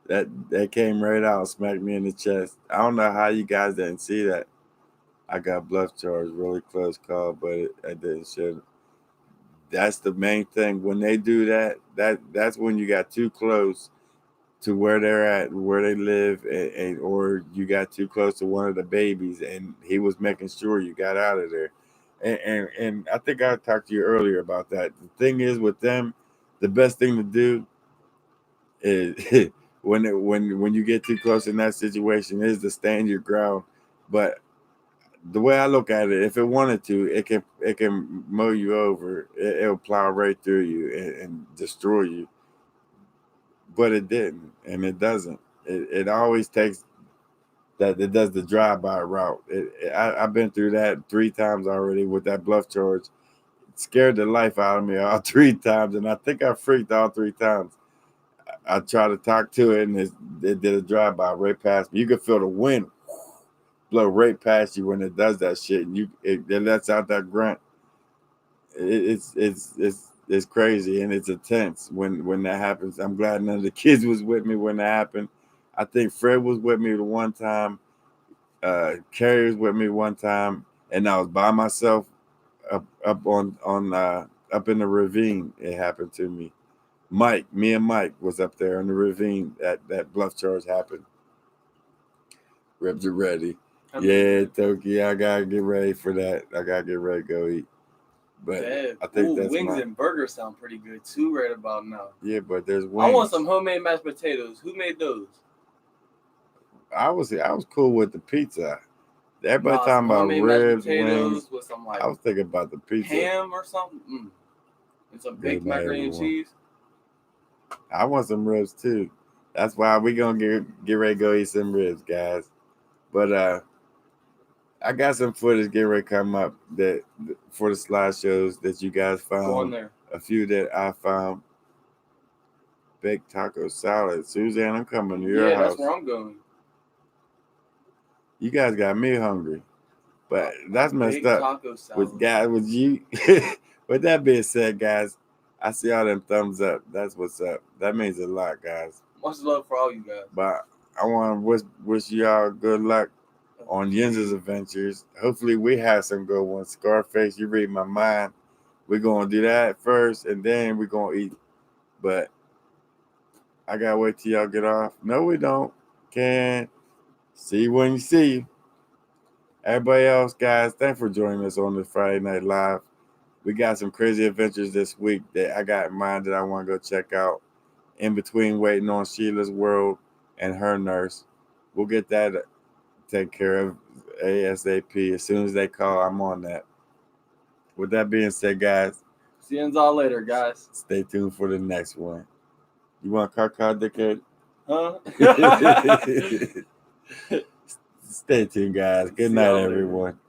That came right out, smacked me in the chest. I don't know how you guys didn't see that. I got bluff charge, really close call, but I didn't shoot. That's the main thing. When they do that's when you got too close to where they're at, where they live, and or you got too close to one of the babies, and he was making sure you got out of there. And I think I talked to you earlier about that. The thing is with them, the best thing to do is when you get too close in that situation is to stand your ground. But the way I look at it, if it wanted to, it can mow you over. It'll plow right through you and destroy you. But it didn't, and it doesn't. It always takes that. It does the drive-by route. I've been through that 3 times already with that bluff charge. It scared the life out of me all 3 times, and I think I freaked all 3 times. I tried to talk to it, and it did a drive-by right past me. You could feel the wind blow right past you when it does that shit, and it lets out that grunt. It's crazy and it's intense when that happens. I'm glad none of the kids was with me when that happened. I think Fred was with me the one time. Carrie was with me one time, and I was by myself up up in the ravine. It happened to me. Me and Mike was up there in the ravine. That bluff charge happened. Ribs are ready. Yeah, Toki, I gotta get ready for that. I gotta get ready to go eat. But Yeah. I think that's wings my and burgers sound pretty good too right about now. yeah. But there's wings. I want some homemade mashed potatoes. Who made those? I was cool with the pizza. Everybody Nah, talking some about homemade mashed ribs, potatoes wings. with some like I was thinking about the pizza. ham or something. And some Good baked night, macaroni and everyone. cheese. I want some ribs too. That's why we gonna get ready to go eat some ribs, guys. But I got some footage get ready to come up that for the slideshows that you guys Go on found. there. A few that I found. Baked taco salad. Suzanne, I'm coming to your Yeah, house. that's where I'm going. You guys got me hungry. But that's messed Baked up. taco salad. With you. With that being said, guys, I see all them thumbs up. That's what's up. That means a lot, guys. Much love for all you guys. But I want to wish y'all good luck on Yinz's adventures. Hopefully, we have some good ones. Scarface, you read my mind. We're going to do that first, and then we're going to eat. But I got to wait till y'all get off. No, we don't. Can see you when you see you. Everybody else, guys, thanks for joining us on this Friday Night Live. We got some crazy adventures this week that I got in mind that I want to go check out in between waiting on Sheila's World and her nurse. We'll get that taken care of ASAP. As soon as they call, I'm on that. With that being said, guys, See you all later, guys. stay tuned for the next one. You want a card, dickhead? Huh? Stay tuned, guys. Good See night, y'all later. everyone.